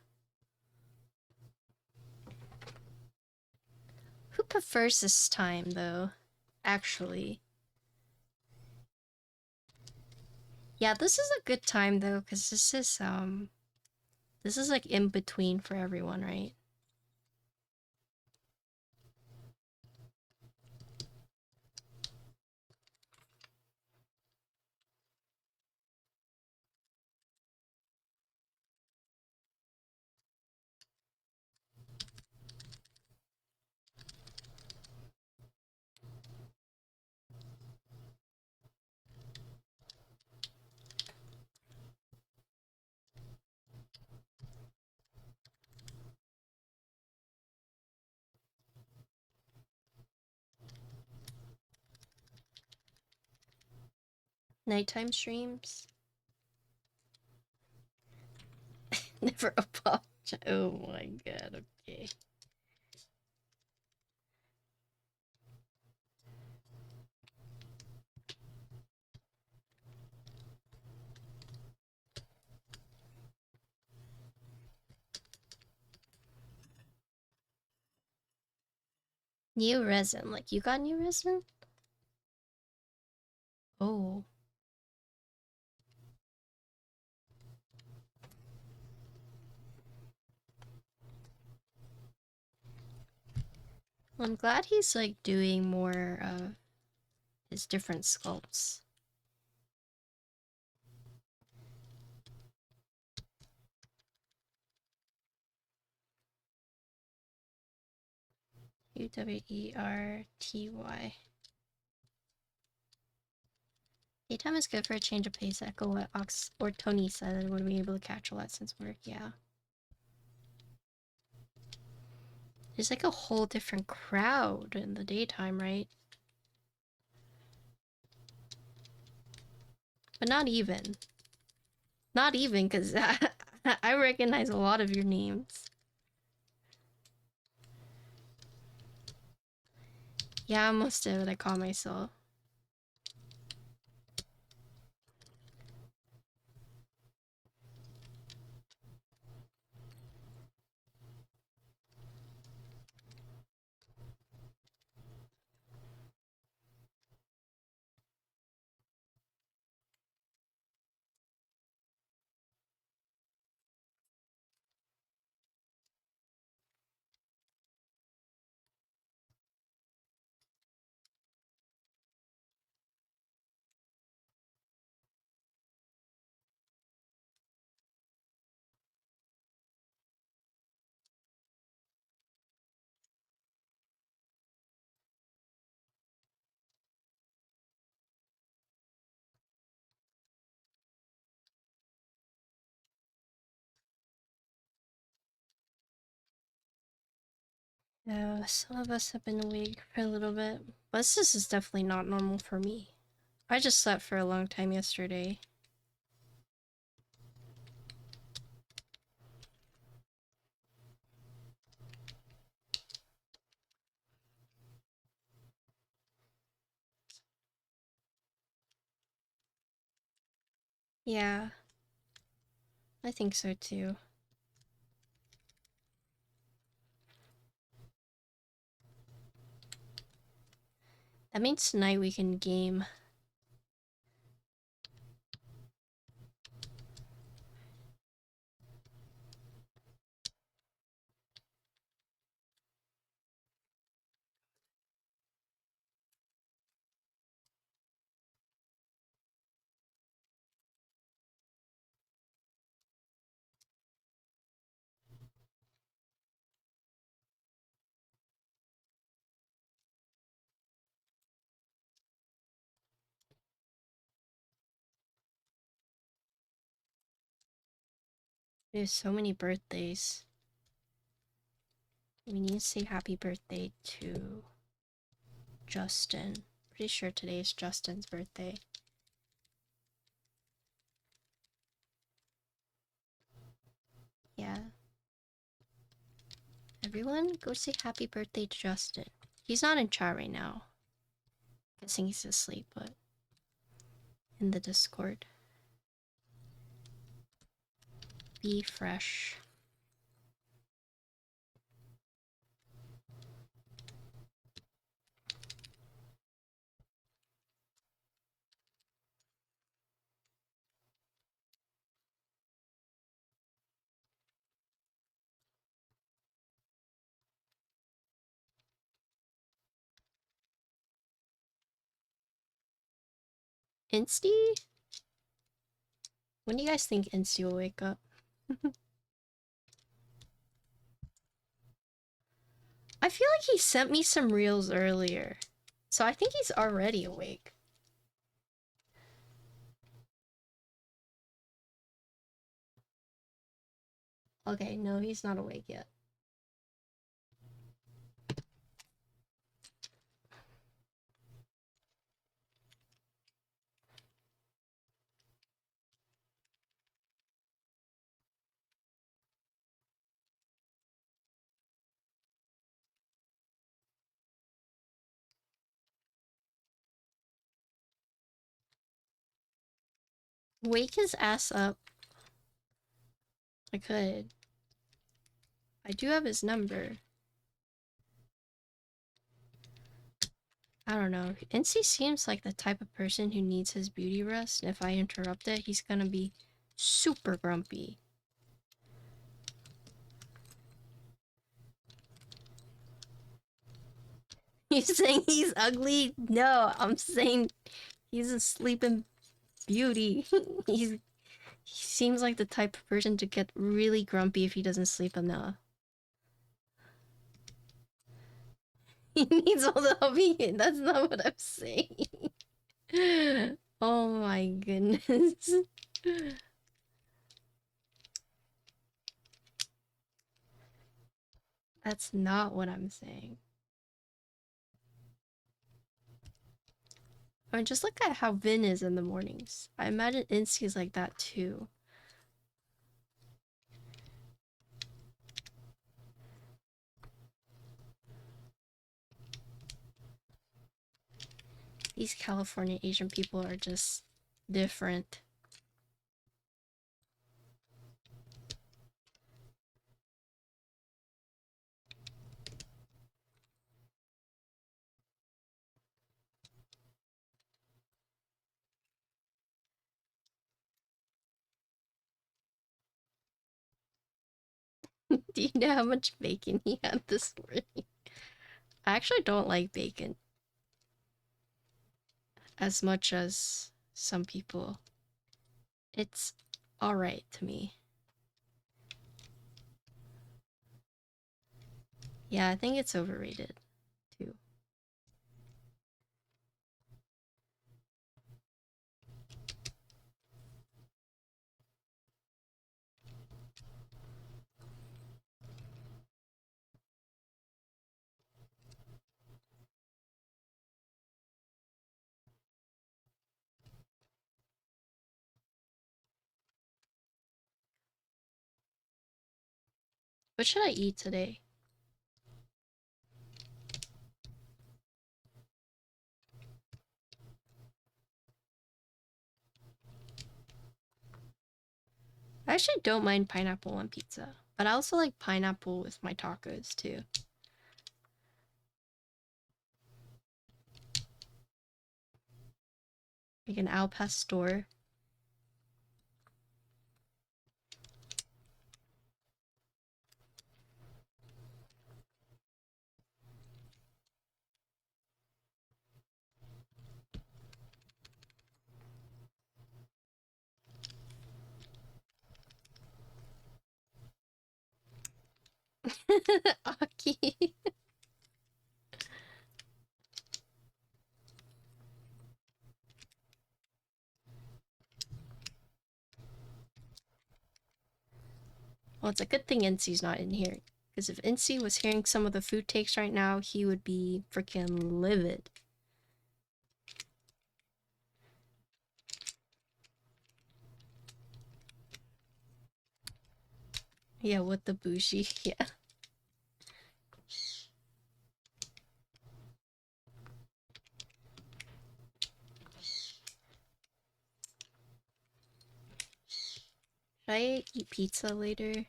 Who prefers this time, though? Actually. Yeah, this is a good time, though, because this is like in between for everyone, right? Nighttime streams? Never apologize. Oh my god, okay. New resin. Like, you got new resin? Oh. Well, I'm glad he's, like, doing more of his different sculpts. Uwerty. Daytime is good for a change of pace. Echo what Ox or Tony said when we were able to catch a lot since work. Yeah. There's like a whole different crowd in the daytime, right? But not even. Not even, because I recognize a lot of your names. Yeah, I almost did, but I caught myself. Yeah, some of us have been awake for a little bit, but this is definitely not normal for me. I just slept for a long time yesterday. Yeah, I think so too. That means tonight we can game. There's so many birthdays. We need to say happy birthday to Justin. Pretty sure today is Justin's birthday. Yeah. Everyone, go say happy birthday to Justin. He's not in chat right now. Guessing he's asleep, but in the Discord. Be fresh. Insty? When do you guys think Insty will wake up? I feel like he sent me some reels earlier. So I think he's already awake. Okay, no, he's not awake yet. Wake his ass up. I could. I do have his number. I don't know. NC seems like the type of person who needs his beauty rest, and if I interrupt it, he's gonna be super grumpy. You saying he's ugly? No, I'm saying he's a sleeping beauty. He seems like the type of person to get really grumpy if he doesn't sleep enough. He needs all the help he can. That's not what I'm saying. Oh my goodness. That's not what I'm saying. I mean, just look at how Vin is in the mornings. I imagine Insty is like that too. These California Asian people are just different. Do you know how much bacon he had this morning? I actually don't like bacon as much as some people. It's alright to me. Yeah, I think it's overrated too. What should I eat today? I actually don't mind pineapple on pizza, but I also like pineapple with my tacos too. Like an al pastor. Aki. Well, it's a good thing Incy's not in here. Because if Incy was hearing some of the food takes right now, he would be freaking livid. Yeah, with the bougie, yeah. Should I eat pizza later?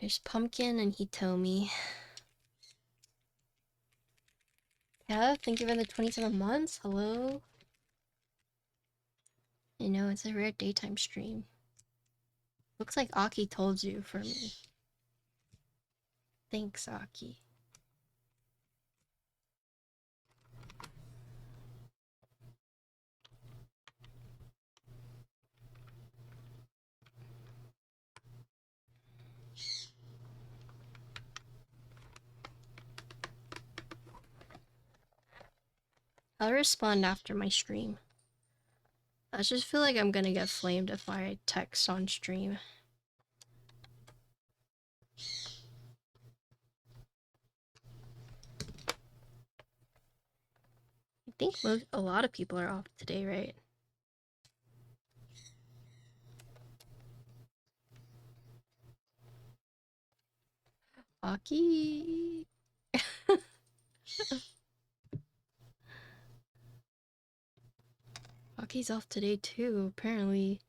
There's pumpkin and hitomi. Yeah, thank you for the 27 months. Hello. You know, it's a rare daytime stream. Looks like Aki told you for me. Thanks, Aki. I'll respond after my stream. I just feel like I'm gonna get flamed if I text on stream. I think a lot of people are off today, right? Aki. Aki's off today too, apparently.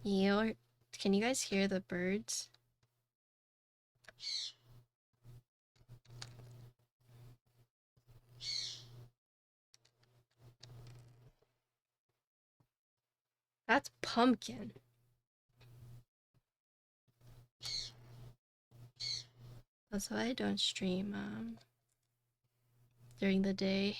Can you guys hear the birds? That's pumpkin. That's why I don't stream during the day.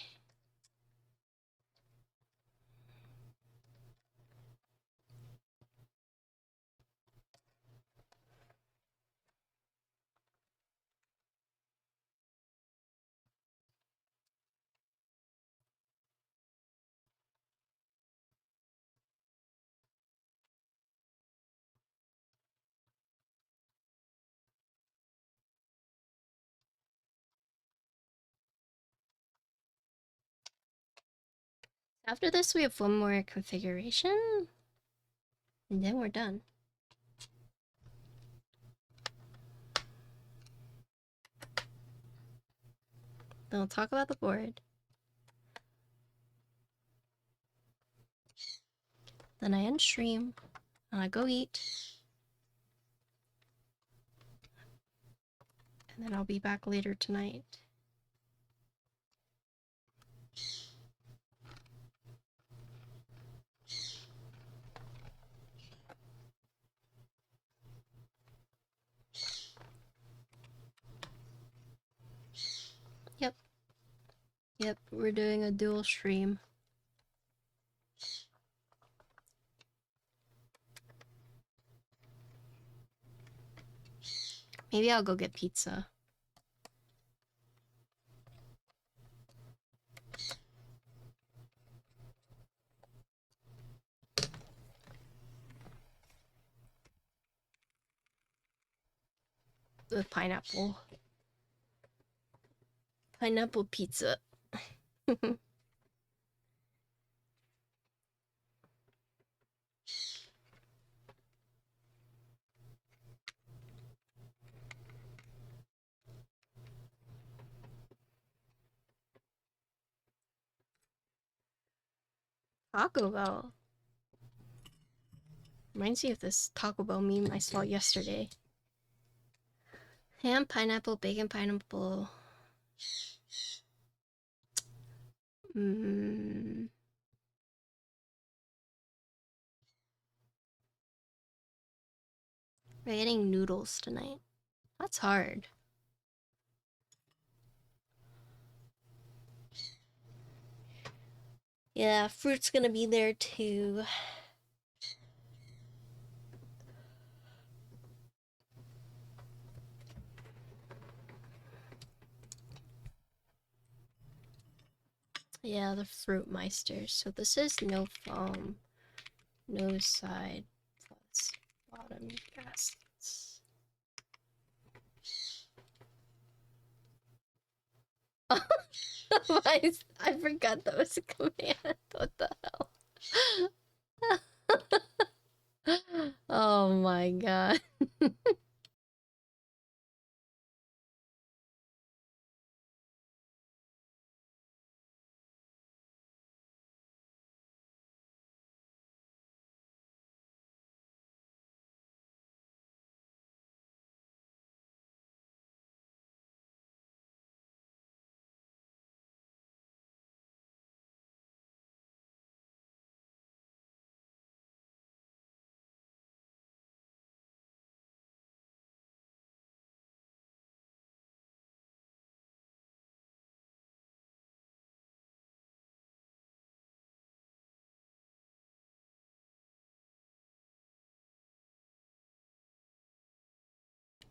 After this, we have one more configuration. And then we're done. Then we'll talk about the board. Then I end stream, and I go eat. And then I'll be back later tonight. Yep, we're doing a dual stream. Maybe I'll go get pizza. With pineapple. Pineapple pizza. Taco Bell. Reminds me of this Taco Bell meme I saw yesterday. Ham, pineapple, bacon, pineapple. We're getting noodles tonight. That's hard. Yeah, fruit's gonna be there too. Yeah, the fruit meisters. So this is no foam, no side plus bottom gaskets. I forgot that was a command. What the hell? Oh my god.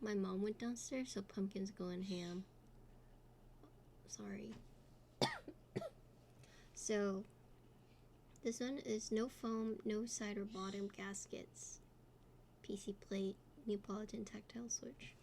My mom went downstairs, so Pumpkin's going ham. Sorry. So, this one is no foam, no side or bottom gaskets. PC plate, Neapolitan Tactile Switch.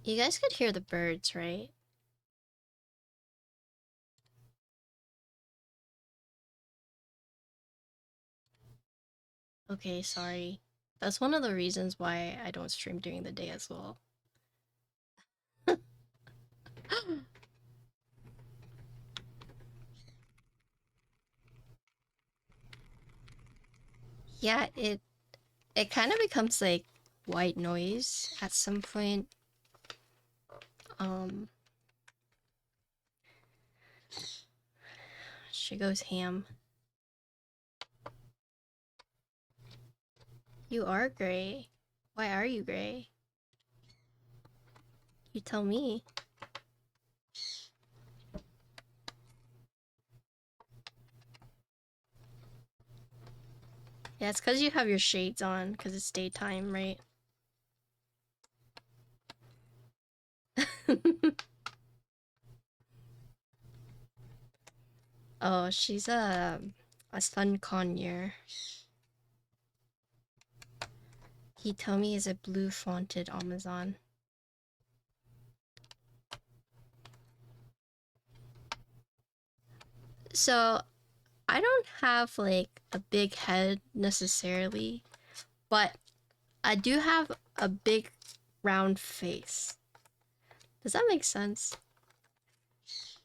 You guys could hear the birds, right? Okay, sorry. That's one of the reasons why I don't stream during the day as well. Yeah, it kind of becomes like white noise at some point. She goes ham. You are gray. Why are you gray? You tell me. Yeah, it's because you have your shades on, because it's daytime, right? Oh, she's a sun conure. He told me he's a blue fonted Amazon. So, I don't have like a big head necessarily, but I do have a big round face. Does that make sense?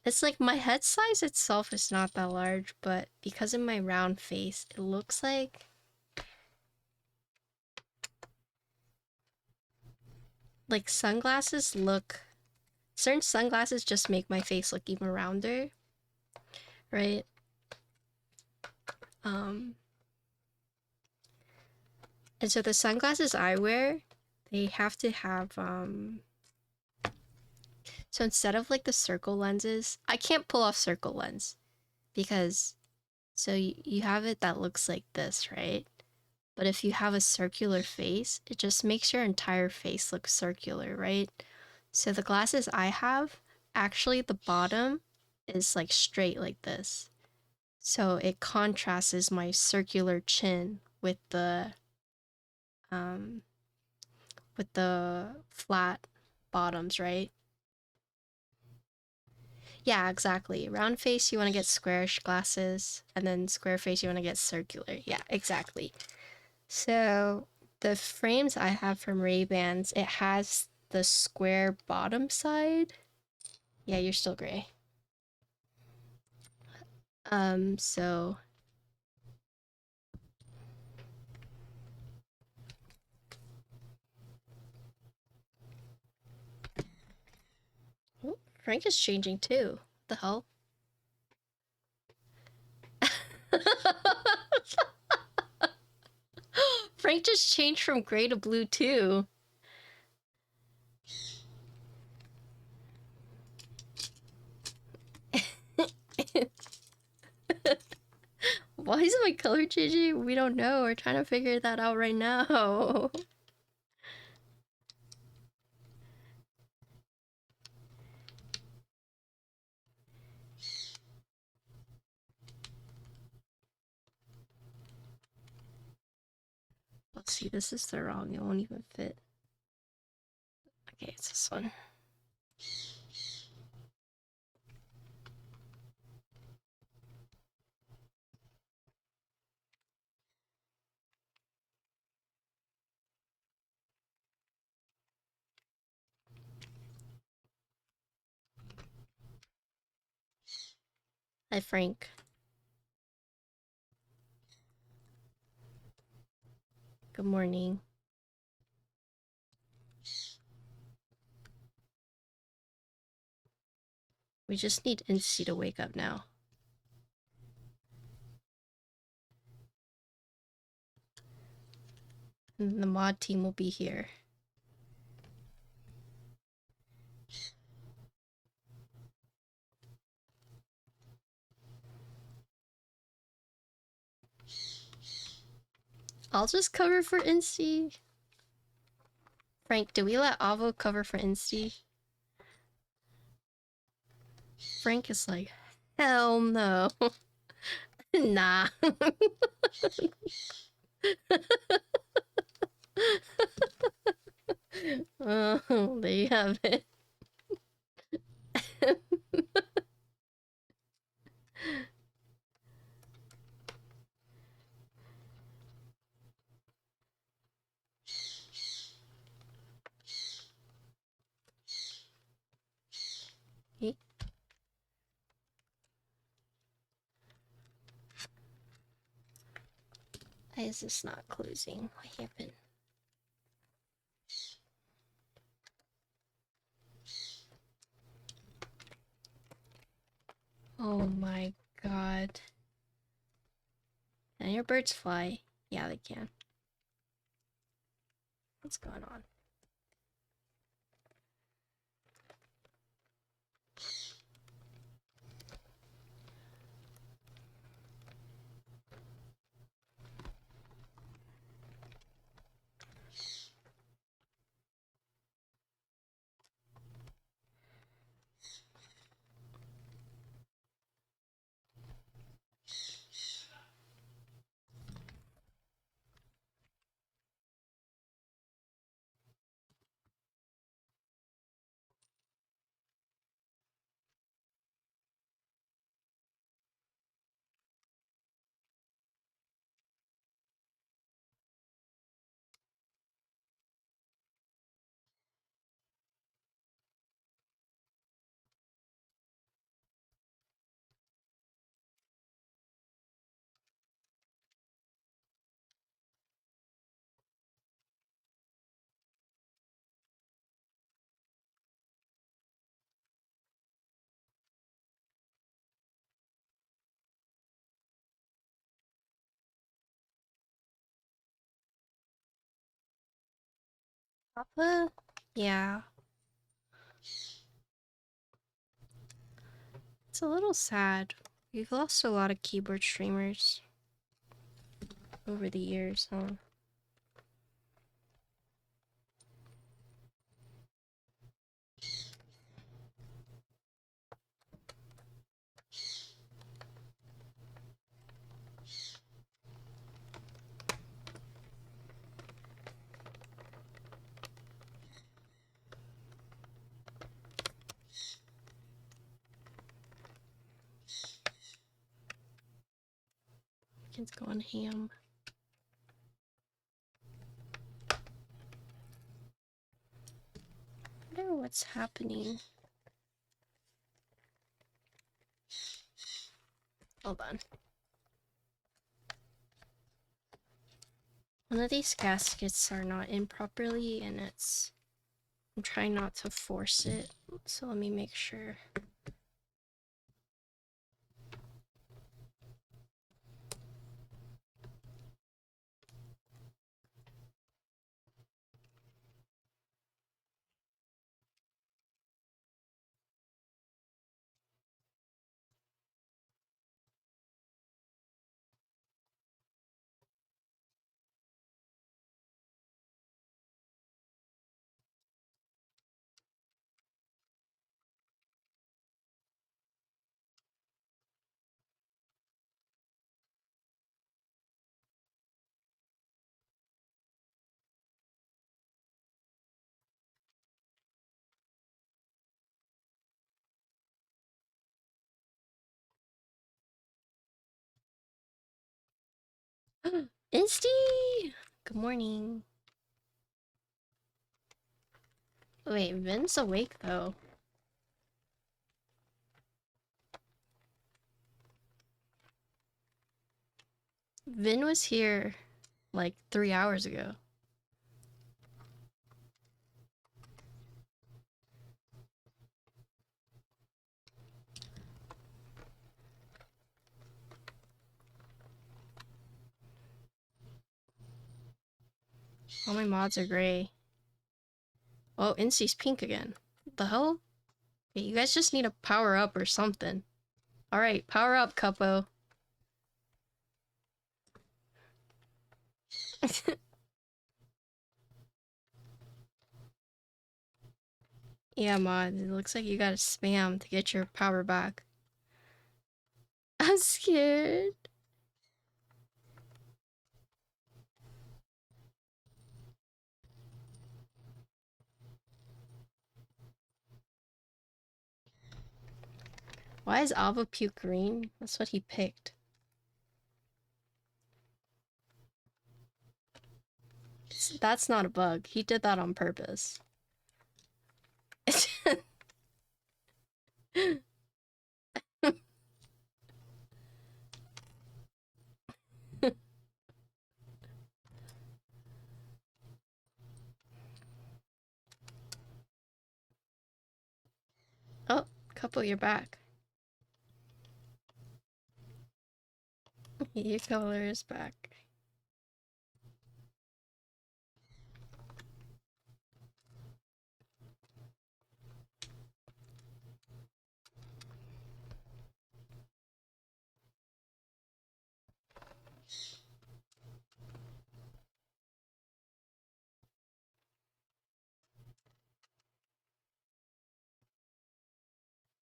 It's like my head size itself is not that large, but because of my round face, it looks like sunglasses look... Certain sunglasses just make my face look even rounder, right? And so the sunglasses I wear, they have to have, so instead of like the circle lenses, I can't pull off circle lens because, so you have it that looks like this, right? But if you have a circular face, it just makes your entire face look circular, right? So the glasses I have, actually the bottom is like straight like this. So it contrasts my circular chin with the flat bottoms, right? Yeah, exactly. Round face, you want to get squarish glasses, and then square face, you want to get circular. Yeah, exactly. So the frames I have from Ray-Bans, it has the square bottom side. Yeah, you're still gray. So oh, Frank is changing too. What the hell? Frank just changed from gray to blue too. Why is my color changing? We don't know. We're trying to figure that out right now. Let's see, this is the wrong. It won't even fit. Okay, it's this one. Hi, Frank. Good morning. We just need Incy to wake up now. And the mod team will be here. I'll just cover for Incy. Frank, do we let Avo cover for Incy? Frank is like, hell no. Nah. Oh, there you have it. Why is this not closing? What happened? Oh my god. Can your birds fly? Yeah, they can. What's going on? Papa? Yeah. It's a little sad. We've lost a lot of keyboard streamers over the years, huh? It's going ham. I wonder what's happening. Hold on. One of these gaskets are not in properly, and I'm trying not to force it, so let me make sure. Insty! Good morning. Wait, Vin's awake though. Vin was here like 3 hours ago. All my mods are gray. Oh, Insty's pink again. What the hell? Okay, you guys just need to power up or something. Alright, power up, Cuppo. Yeah, mod, it looks like you gotta spam to get your power back. I'm scared. Why is Alva puke green? That's what he picked. That's not a bug. He did that on purpose. Oh, couple, you're back. Your color is back.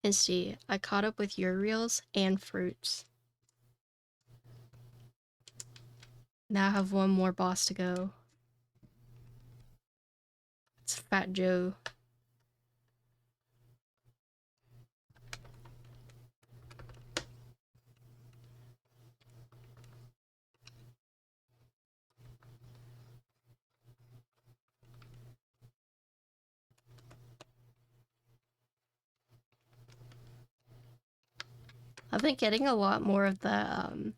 And see, I caught up with your reels and fruits. Now I have one more boss to go. It's Fat Joe. I've been getting a lot more of the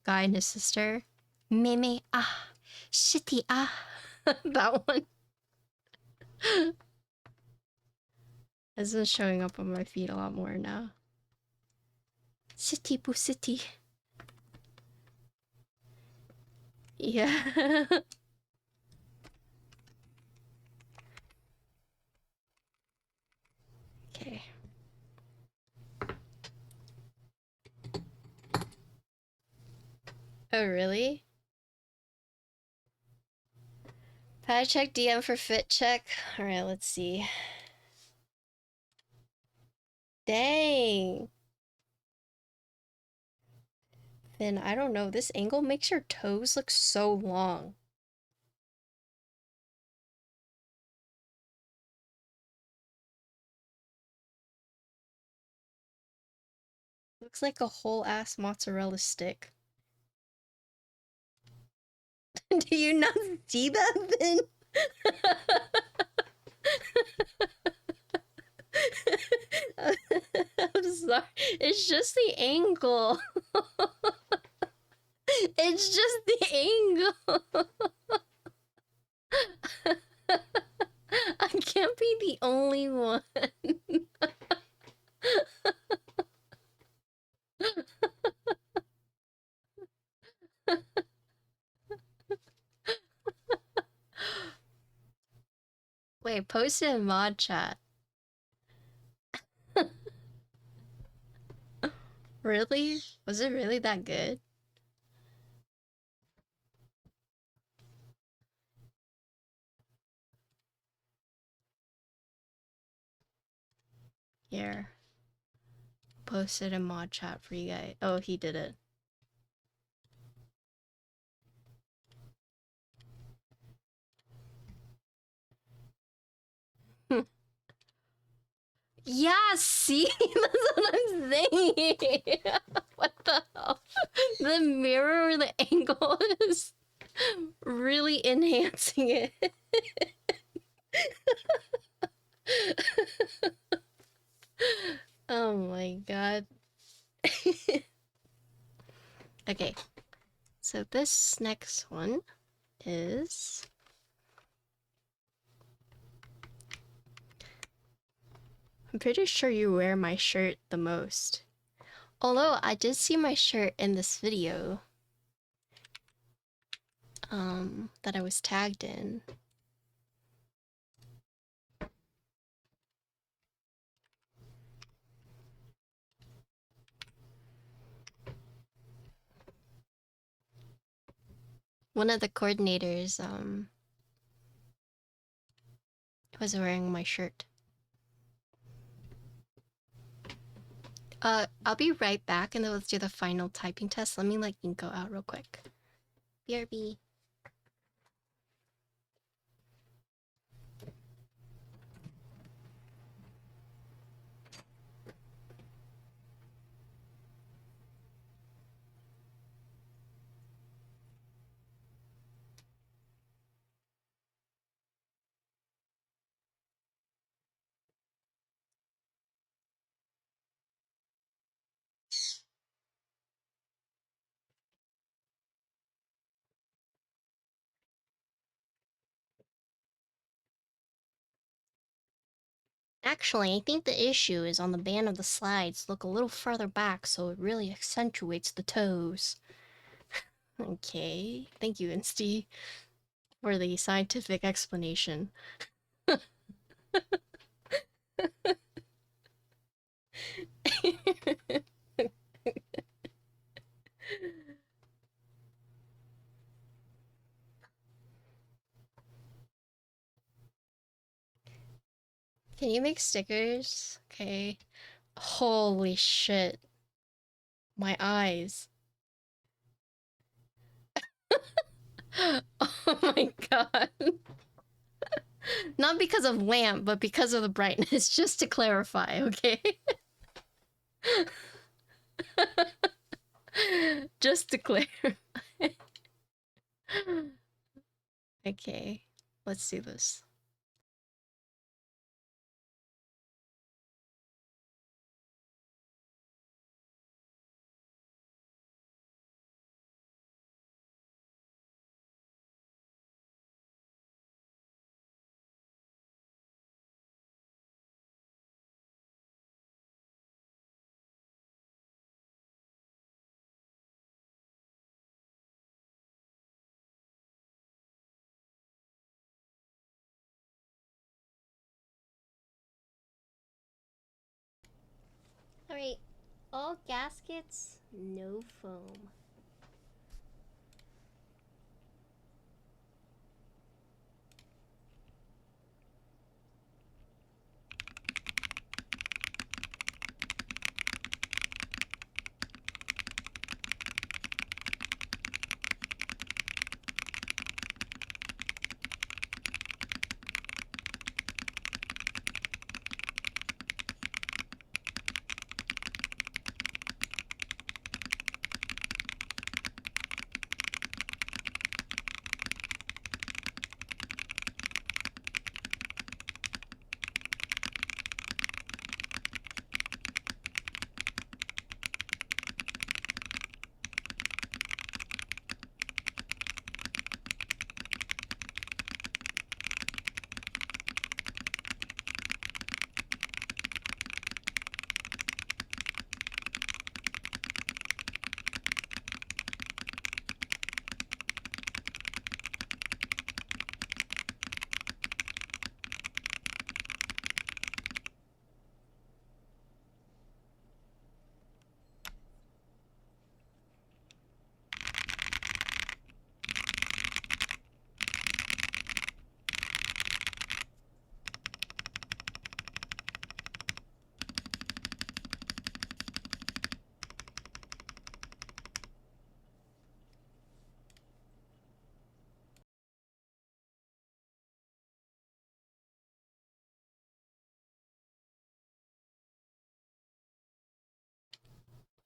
guy and his sister. Mimi, ah, shitty, ah. That one. This is showing up on my feed a lot more now. City, boo, city. Yeah. Okay. Oh, really? Pad check DM for fit check. Alright, let's see. Dang. Then I don't know. This angle makes your toes look so long. Looks like a whole ass mozzarella stick. Do you not see that, Vin? I'm sorry. It's just the angle. It's just the angle. I can't be the only one. Wait, post it in mod chat. Really? Was it really that good? Here. Post it in mod chat for you guys. Oh, he did it. Yeah, see? That's what I'm saying. What the hell? The mirror or the angle is really enhancing it. Oh my god. Okay. So this next one is... I'm pretty sure you wear my shirt the most. Although I did see my shirt in this video that I was tagged in. One of the coordinators was wearing my shirt. I'll be right back and then let's do the final typing test. Let me let Ginkgo out real quick. BRB. Actually, I think the issue is on the band of the slides. Look a little further back so it really accentuates the toes. Okay, thank you, Insty, for the scientific explanation. Can you make stickers? Okay. Holy shit. My eyes. Oh my god. Not because of lamp, but because of the brightness, just to clarify, okay? Just to clarify. Okay, let's do this. Alright, all gaskets, no foam.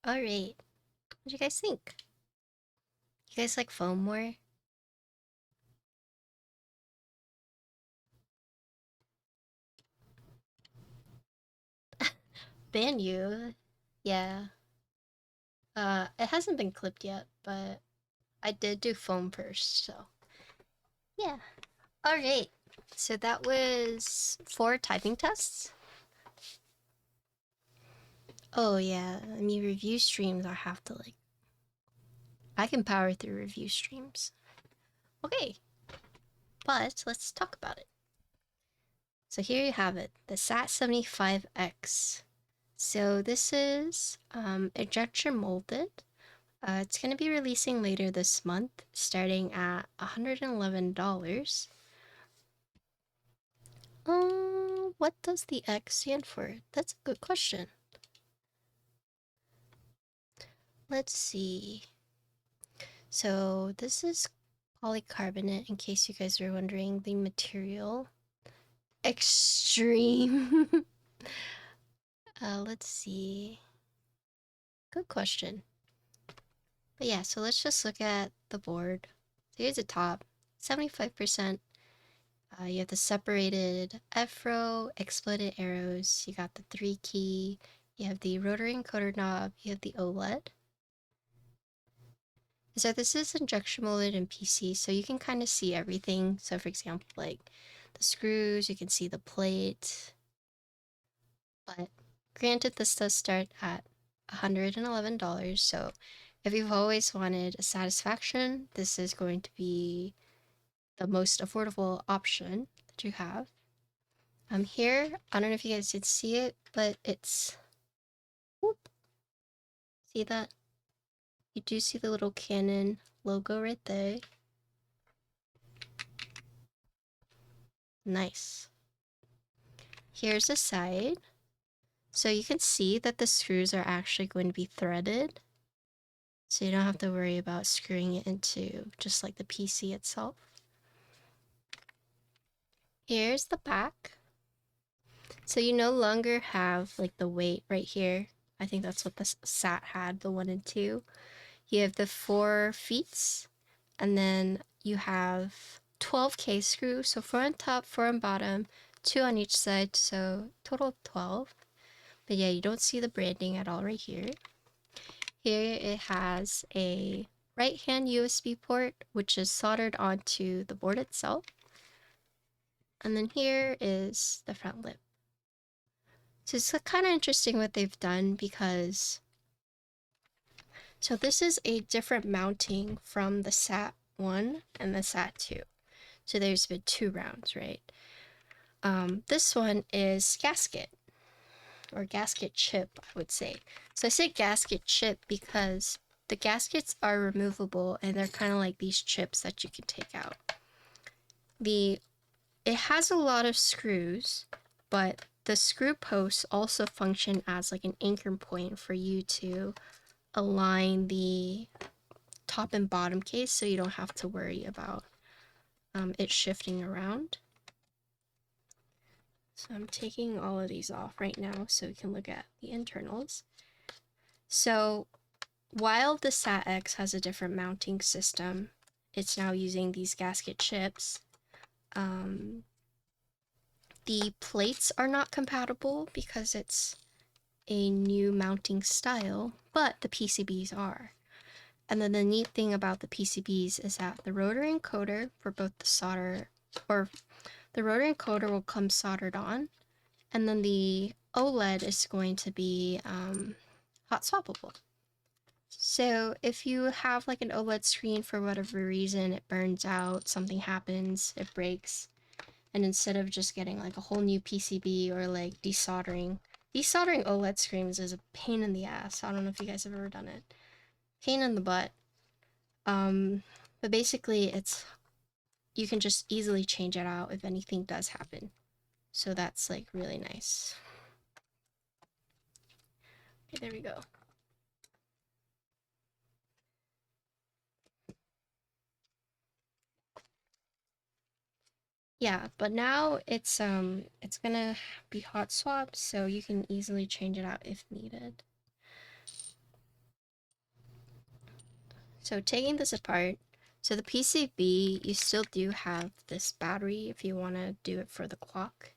Alright, what do you guys think? You guys like foam more? Ban you? Yeah. It hasn't been clipped yet, but I did do foam first, so. Yeah. Alright, so that was 4 typing tests. Oh yeah, I mean review streams I have to like... I can power through review streams. Okay, but let's talk about it. So here you have it, the Sat75x. So this is injection molded. It's going to be releasing later this month, starting at $111. What does the X stand for? That's a good question. Let's see. So this is polycarbonate, in case you guys are wondering, the material. Extreme. Let's see. Good question. But yeah, so let's just look at the board. So here's the top, 75%. You have the separated F-row, exploded arrows, you got the 3 key, you have the rotary encoder knob, you have the OLED. So this is injection molded in PC, so you can kind of see everything. So for example, like the screws, you can see the plate. But granted, this does start at $111, so if you've always wanted a satisfaction, this is going to be the most affordable option that you have. Here, I don't know if you guys did see it, but it's, whoop, see that? You do see the little Canon logo right there. Nice. Here's the side. So you can see that the screws are actually going to be threaded. So you don't have to worry about screwing it into just like the PC itself. Here's the back. So you no longer have like the weight right here. I think that's what the Sat had, the 1 and 2. You have the 4 feet, and then you have 12 K screws. So 4 on top, 4 on bottom, 2 on each side, so total of 12. But yeah, you don't see the branding at all right here. Here it has a right-hand USB port, which is soldered onto the board itself. And then here is the front lip. So it's kind of interesting what they've done because, so this is a different mounting from the Sat 1 and the Sat 2. So there's been 2 rounds, right? This one is gasket, or gasket chip, I would say. So I say gasket chip because the gaskets are removable and they're kind of like these chips that you can take out. It has a lot of screws, but the screw posts also function as like an anchor point for you to align the top and bottom case so you don't have to worry about it shifting around. So I'm taking all of these off right now so we can look at the internals. So while the Sat-X has a different mounting system, it's now using these gasket chips. The plates are not compatible because it's a new mounting style, but the PCBs are. And then the neat thing about the PCBs is that the rotary encoder for both the solder, or the rotary encoder will come soldered on, and then the OLED is going to be hot swappable. So if you have like an OLED screen for whatever reason, it burns out, something happens, it breaks, and instead of just getting like a whole new PCB or like desoldering OLED screens is a pain in the ass. I don't know if you guys have ever done it. Pain in the butt. But basically you can just easily change it out if anything does happen. So that's like really nice. Okay, there we go. Yeah, but now it's gonna be hot swapped, so you can easily change it out if needed. So taking this apart, so the PCB, you still do have this battery if you want to do it for the clock.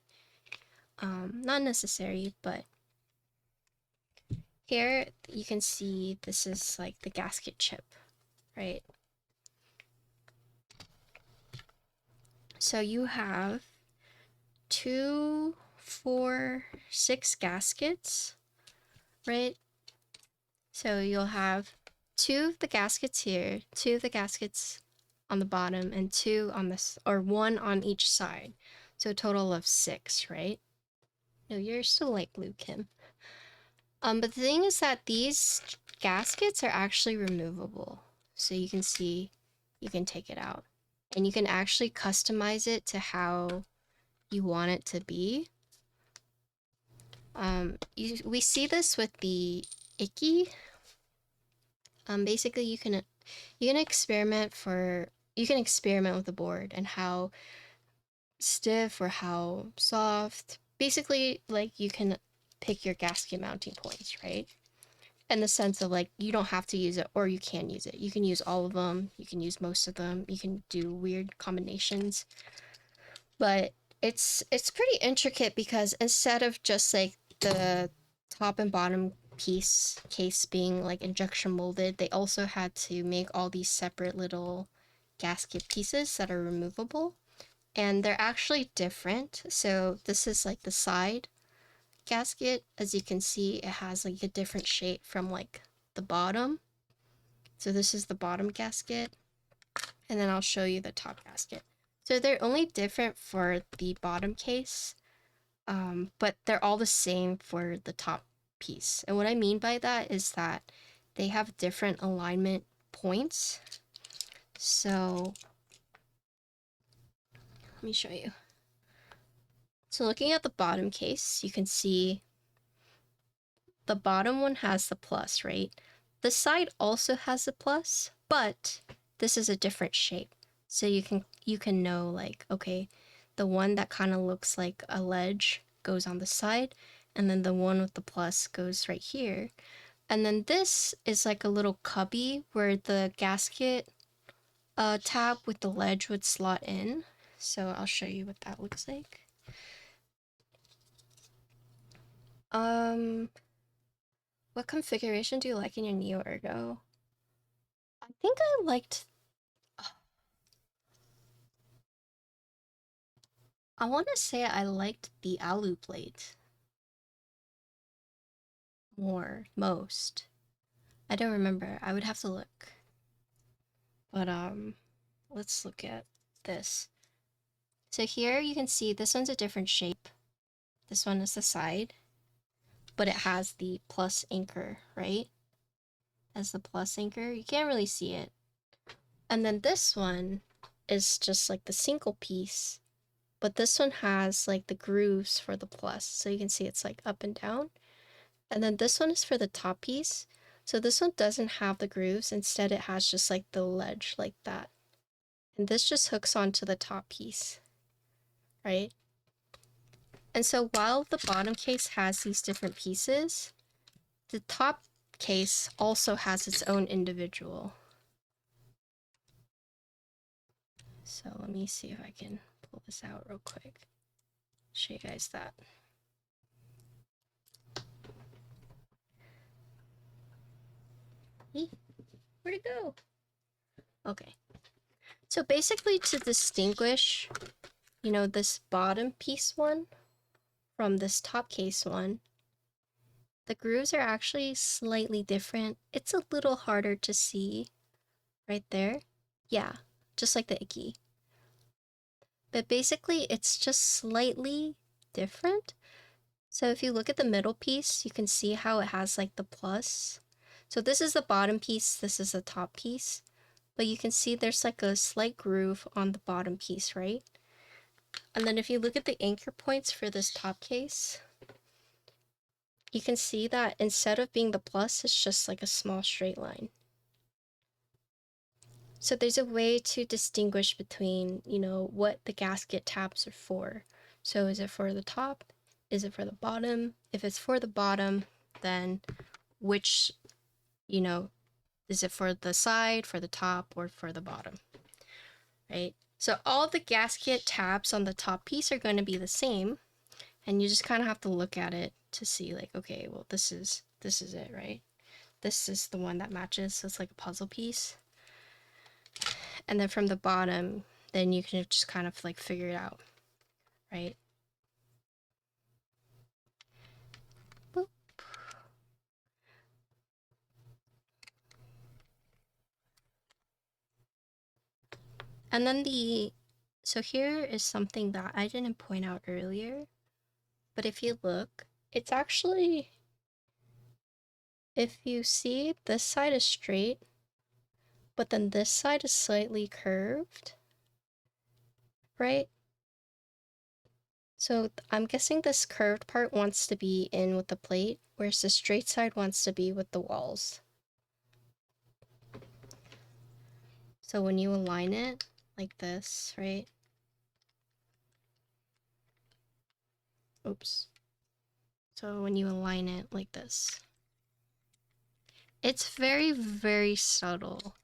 Not necessary, but here you can see this is like the gasket chip, right? So you have 2, 4, 6 gaskets, right? So you'll have 2 of the gaskets here, 2 of the gaskets on the bottom, and 2 on this, or 1 on each side. So a total of 6, right? No, you're still light blue, Kim. But the thing is that these gaskets are actually removable. So you can see, you can take it out. And you can actually customize it to how you want it to be. We see this with the Icky. Basically you can experiment with the board and how stiff or how soft. Basically, like, you can pick your gasket mounting points, right? In the sense of like, you don't have to use it, or you can use it. You can use all of them, you can use most of them, you can do weird combinations. But it's pretty intricate because instead of just like the top and bottom case being like injection molded, they also had to make all these separate little gasket pieces that are removable, and they're actually different. So this is like the side, gasket, as you can see, it has like a different shape from like the bottom. So this is the bottom gasket, and then I'll show you the top gasket. So they're only different for the bottom case, but they're all the same for the top piece. And what I mean by that is that they have different alignment points. So let me show you. So looking at the bottom case, you can see the bottom one has the plus, right? The side also has the plus, but this is a different shape. So you can know like, okay, the one that kind of looks like a ledge goes on the side, and then the one with the plus goes right here. And then this is like a little cubby where the gasket tab with the ledge would slot in. So I'll show you what that looks like. What configuration do you like in your Neo Ergo? I think I liked... I want to say I liked the alu plate most. I don't remember. I would have to look. But let's look at this. So here you can see this one's a different shape. This one is the side, but it has the plus anchor, right? As the plus anchor, you can't really see it. And then this one is just like the single piece, but this one has like the grooves for the plus. So you can see it's like up and down. And then this one is for the top piece. So this one doesn't have the grooves. Instead, it has just like the ledge like that. And this just hooks onto the top piece, right? And so while the bottom case has these different pieces, the top case also has its own individual. So let me see if I can pull this out real quick. Show you guys that. Where'd it go? Okay. So basically to distinguish, you know, this bottom piece one from this top case one, the grooves are actually slightly different. It's a little harder to see right there. Yeah, just like the icky. But basically it's just slightly different. So if you look at the middle piece, you can see how it has like the plus. So this is the bottom piece, this is the top piece. But you can see there's like a slight groove on the bottom piece, right? And then if you look at the anchor points for this top case, you can see that instead of being the plus, it's just like a small straight line. So there's a way to distinguish between, you know, what the gasket tabs are for. So is it for the top? Is it for the bottom? If it's for the bottom, then which, you know, is it for the side, for the top, or for the bottom, right? So all the gasket tabs on the top piece are going to be the same, and you just kind of have to look at it to see like, okay, well, this is it, right? This is the one that matches, so it's like a puzzle piece. And then from the bottom, then you can just kind of like figure it out, right? Boop. And then so here is something that I didn't point out earlier, but if you look, it's actually, if you see, this side is straight, but then this side is slightly curved, right? So I'm guessing this curved part wants to be in with the plate, whereas the straight side wants to be with the walls. So when you align it like this, right? Oops. So when you align it like this, it's very, very subtle.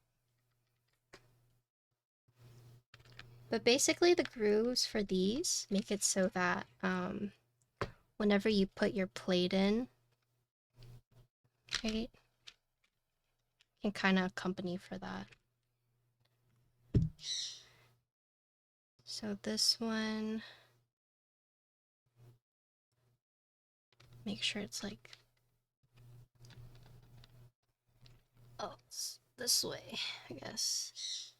But basically the grooves for these make it so that whenever you put your plate in, right, can kind of accompany for that. So this one, make sure it's like, oh, it's this way, I guess.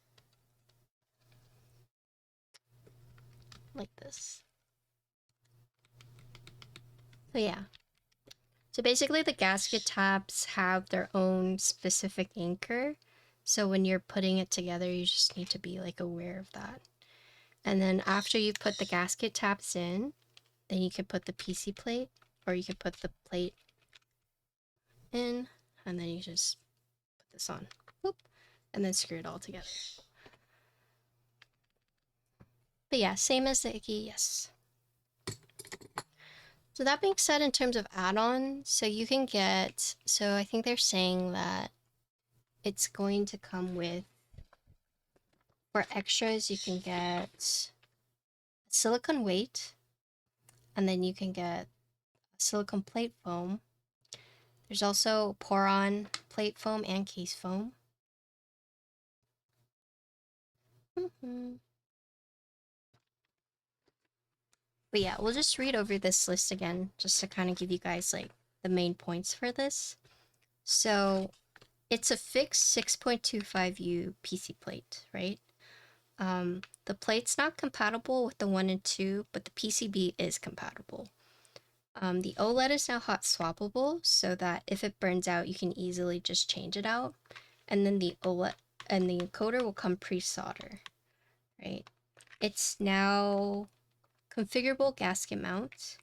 Like this. So yeah. So basically the gasket tabs have their own specific anchor. So when you're putting it together, you just need to be like aware of that. And then after you put the gasket tabs in, then you can put the PC plate, or you can put the plate in, and then you just put this on. Whoop, and then screw it all together. But yeah, same as the Icky, yes. So that being said, in terms of add-on, so you can get, so I think they're saying that it's going to come with, for extras, you can get silicone weight, and then you can get silicone plate foam. There's also pour-on plate foam and case foam. But yeah, we'll just read over this list again, just to kind of give you guys like the main points for this. So it's a fixed 6.25U PC plate, right? The plate's not compatible with the 1 and 2, but the PCB is compatible. The OLED is now hot swappable, so that if it burns out, you can easily just change it out. And then the OLED and the encoder will come pre-solder, right? It's now configurable gasket mount.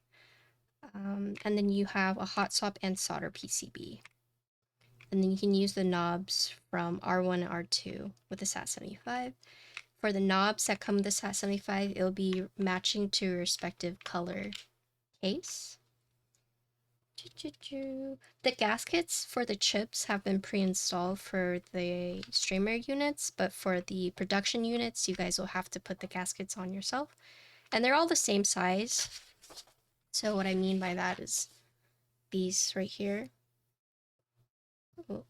And then you have a hot swap and solder PCB. And then you can use the knobs from R1 and R2 with the Sat75. For the knobs that come with the Sat75, it'll be matching to your respective color case. The gaskets for the chips have been pre-installed for the streamer units, but for the production units, you guys will have to put the gaskets on yourself. And they're all the same size. So what I mean by that is these right here. Oh,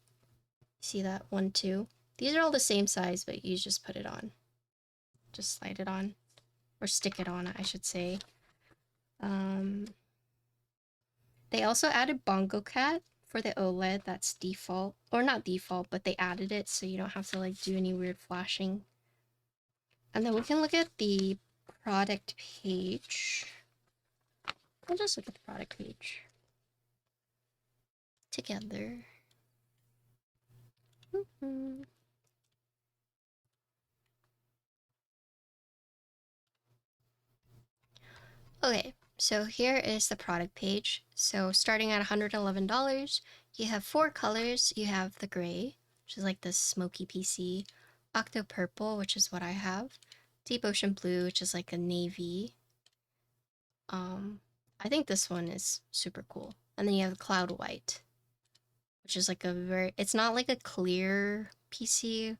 see that? 1, 2. These are all the same size, but you just put it on. Just slide it on. Or stick it on, I should say. They also added Bongo Cat for the OLED. That's default. Or not default, but they added it so you don't have to like do any weird flashing. And then we can look at the product page. We'll just look at the product page together. Okay, so here is the product page. So starting at $111, you have 4 colors. You have the gray, which is like the smoky PC, Octo Purple, which is what I have, Deep Ocean Blue, which is like a navy. I think this one is super cool. And then you have Cloud White, which is like a very, it's not like a clear PC.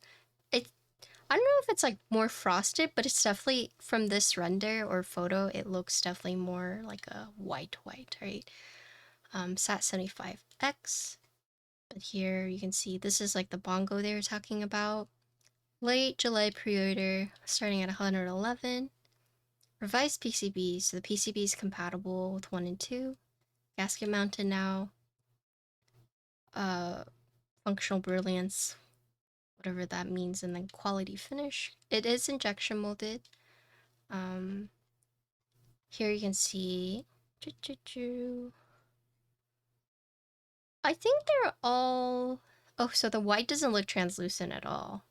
I don't know if it's like more frosted, but it's definitely from this render or photo, it looks definitely more like a white, right? Sat75x. But here you can see this is like the bongo they were talking about. Late July pre-order starting at 111. Revised PCB, so the PCB is compatible with 1 and 2. Gasket mounted now. Functional brilliance, whatever that means, and then quality finish. It is injection molded. Here you can see. I think they're all. Oh, so the white doesn't look translucent at all.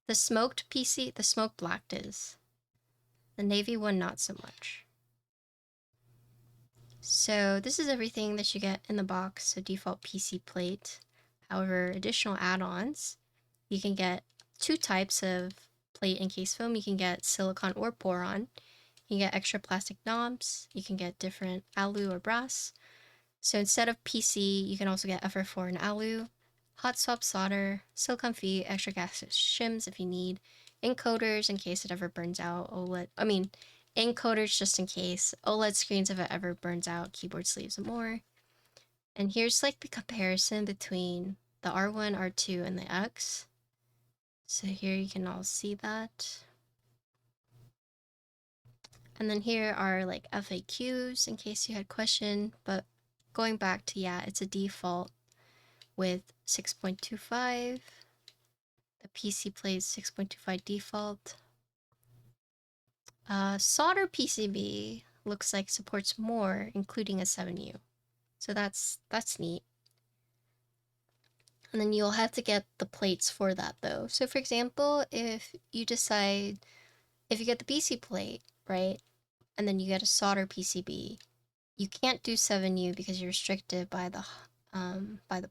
The smoked PC, the smoked black is. The navy one, not so much. So this is everything that you get in the box. So default PC plate. However, additional add-ons, you can get 2 types of plate and case foam. You can get silicone or pour-on. You can get extra plastic knobs. You can get different alu or brass. So instead of PC, you can also get FR4 and alu, hot swap solder, silicone feet, extra gas shims if you need, encoders in case it ever burns out, encoders just in case, OLED screens if it ever burns out, keyboard sleeves and more. And here's like the comparison between the R1, R2, and the X. So here you can all see that. And then here are like FAQs in case you had question, but going back to, yeah, it's a default with 6.25. The PC plays 6.25 default. Solder PCB looks like supports more, including a 7U. So that's neat. And then you'll have to get the plates for that though. So for example, if you get the PC plate, right, and then you get a solder PCB, you can't do 7U because you're restricted by the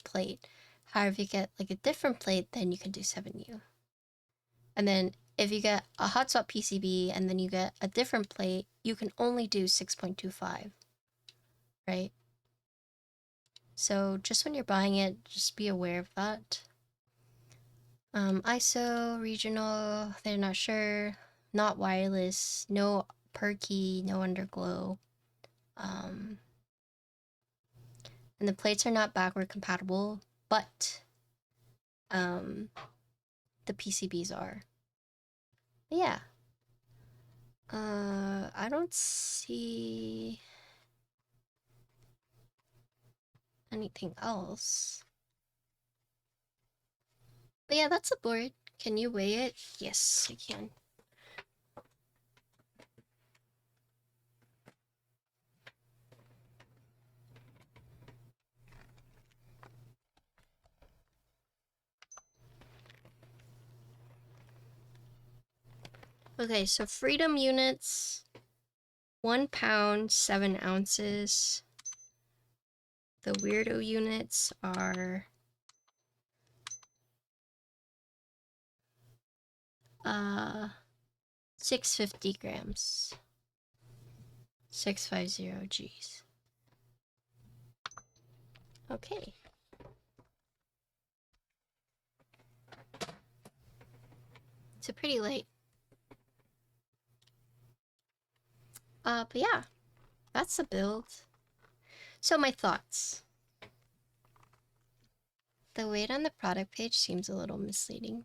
plate. However, if you get like a different plate, then you can do 7U. And then if you get a hot swap PCB and then you get a different plate, you can only do 6.25, right? So just when you're buying it, just be aware of that. ISO, regional, they're not sure. Not wireless, no perky, no underglow. And the plates are not backward compatible, but the PCBs are. But yeah. I don't see anything else. But yeah, that's a board. Can you weigh it? Yes, I can. Okay, so Freedom units, 1 pound, 7 ounces. The Weirdo units are 650 grams. 650 G's. Okay. So pretty light. But yeah, that's the build. So my thoughts. The weight on the product page seems a little misleading.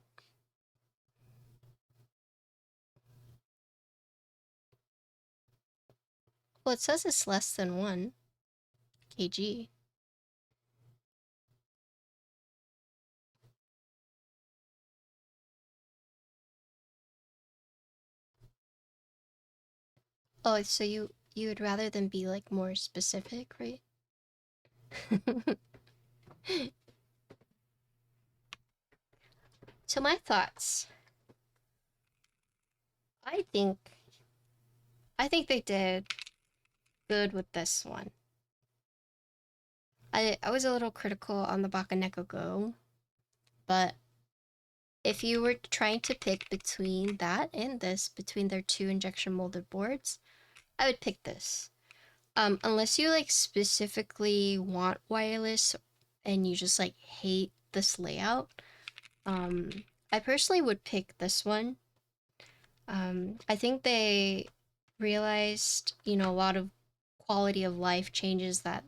Well, it says it's less than 1 kg. Oh, so you would rather than be like more specific, right? So my thoughts. I think they did good with this one. I was a little critical on the Bakaneko Go, but if you were trying to pick between that and this, between their 2 injection molded boards, I would pick this. Unless you like specifically want wireless and you just like hate this layout, I personally would pick this one. I think they realized, you know, a lot of quality of life changes that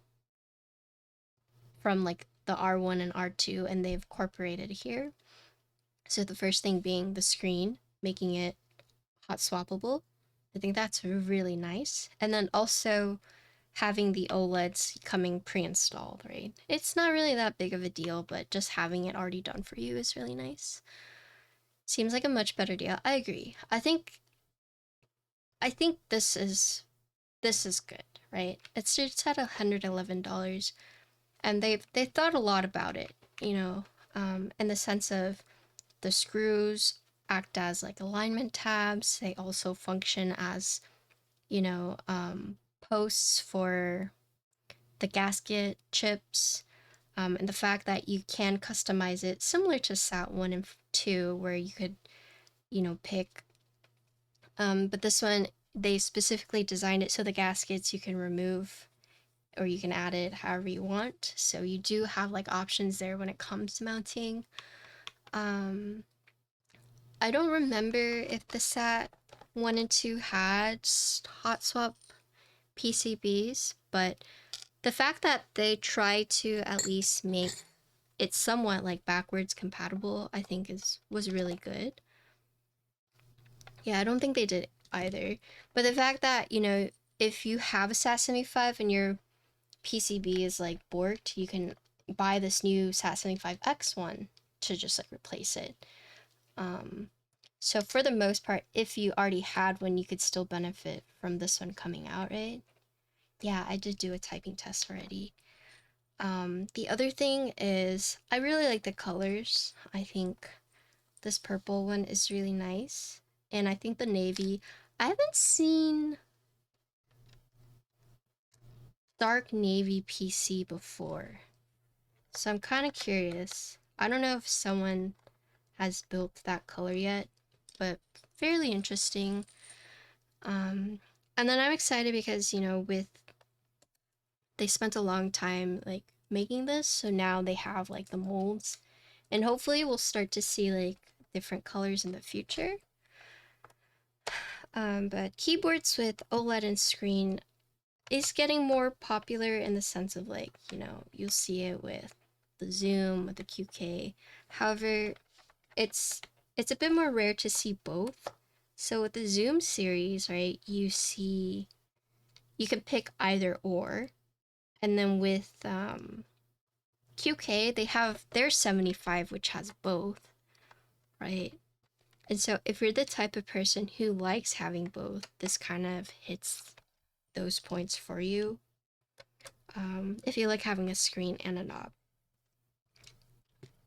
from like the R1 and R2, and they've incorporated here. So the first thing being the screen, making it hot swappable. I think that's really nice. And then also having the OLEDs coming pre-installed, right? It's not really that big of a deal, but just having it already done for you is really nice. Seems like a much better deal. I agree. I think this is good, right? It's at $111, and they thought a lot about it, you know, in the sense of the screws act as like alignment tabs. They also function as, you know, posts for the gasket chips, and the fact that you can customize it similar to Sat1 and 2, where you could, you know, pick. But this one, they specifically designed it so the gaskets you can remove or you can add it however you want. So you do have like options there when it comes to mounting. I don't remember if the Sat 1 and 2 had hot swap PCBs, but the fact that they try to at least make it somewhat like backwards compatible, I think was really good. Yeah, I don't think they did either. But the fact that, you know, if you have a Sat75 and you're PCB is like borked, you can buy this new Sat75x one to just like replace it. So for the most part, if you already had one, you could still benefit from this one coming out, right? Yeah, I did do a typing test already. The other thing is I really like the colors. I think this purple one is really nice. And I think the navy, I haven't seen dark navy PC before. So I'm kind of curious. I don't know if someone has built that color yet, but fairly interesting. And then I'm excited because, you know, they spent a long time like making this, so now they have like the molds, and hopefully we'll start to see like different colors in the future. But keyboards with OLED and screen is getting more popular in the sense of like, you know, you'll see it with the Zoom, with the QK. However, it's a bit more rare to see both. So with the Zoom series, right, you can pick either or. And then with QK, they have their 75, which has both, right? And so if you're the type of person who likes having both, this kind of hits those points for you. If you like having a screen and a knob.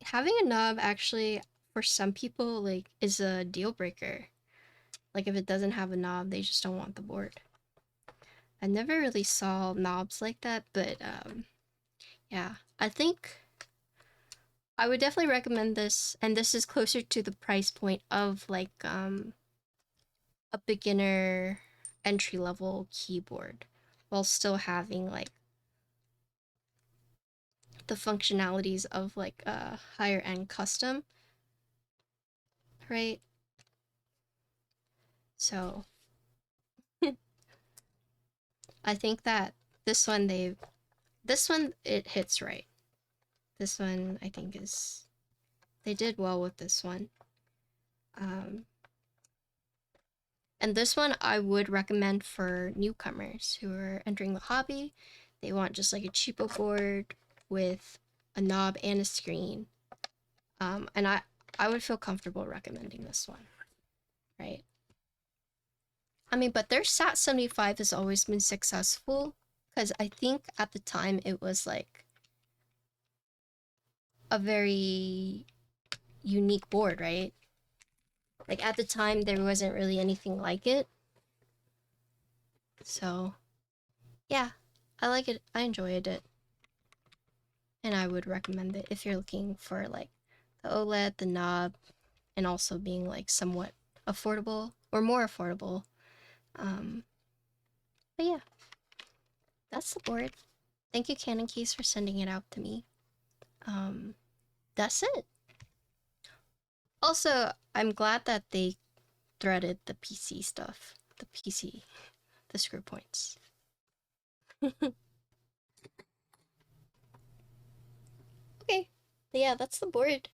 Having a knob actually, for some people, like, is a deal breaker. Like, if it doesn't have a knob, they just don't want the board. I never really saw knobs like that, but yeah, I think I would definitely recommend this, and this is closer to the price point of like a beginner entry-level keyboard, while still having like the functionalities of like a higher end custom, right? So I think that this one it hits right. This one I think they did well with this one. And this one I would recommend for newcomers who are entering the hobby. They want just like a cheapo board with a knob and a screen. And I would feel comfortable recommending this one, right? I mean, but their Sat75 has always been successful, because I think at the time it was like a very unique board, right? Like at the time there wasn't really anything like it. So yeah, I like it. I enjoyed it. And I would recommend it if you're looking for like the OLED, the knob, and also being like somewhat affordable or more affordable. But yeah, that's the board. Thank you, Canon Keys, for sending it out to me. That's it. Also, I'm glad that they threaded the PC stuff. The screw points. Okay, yeah, that's the board.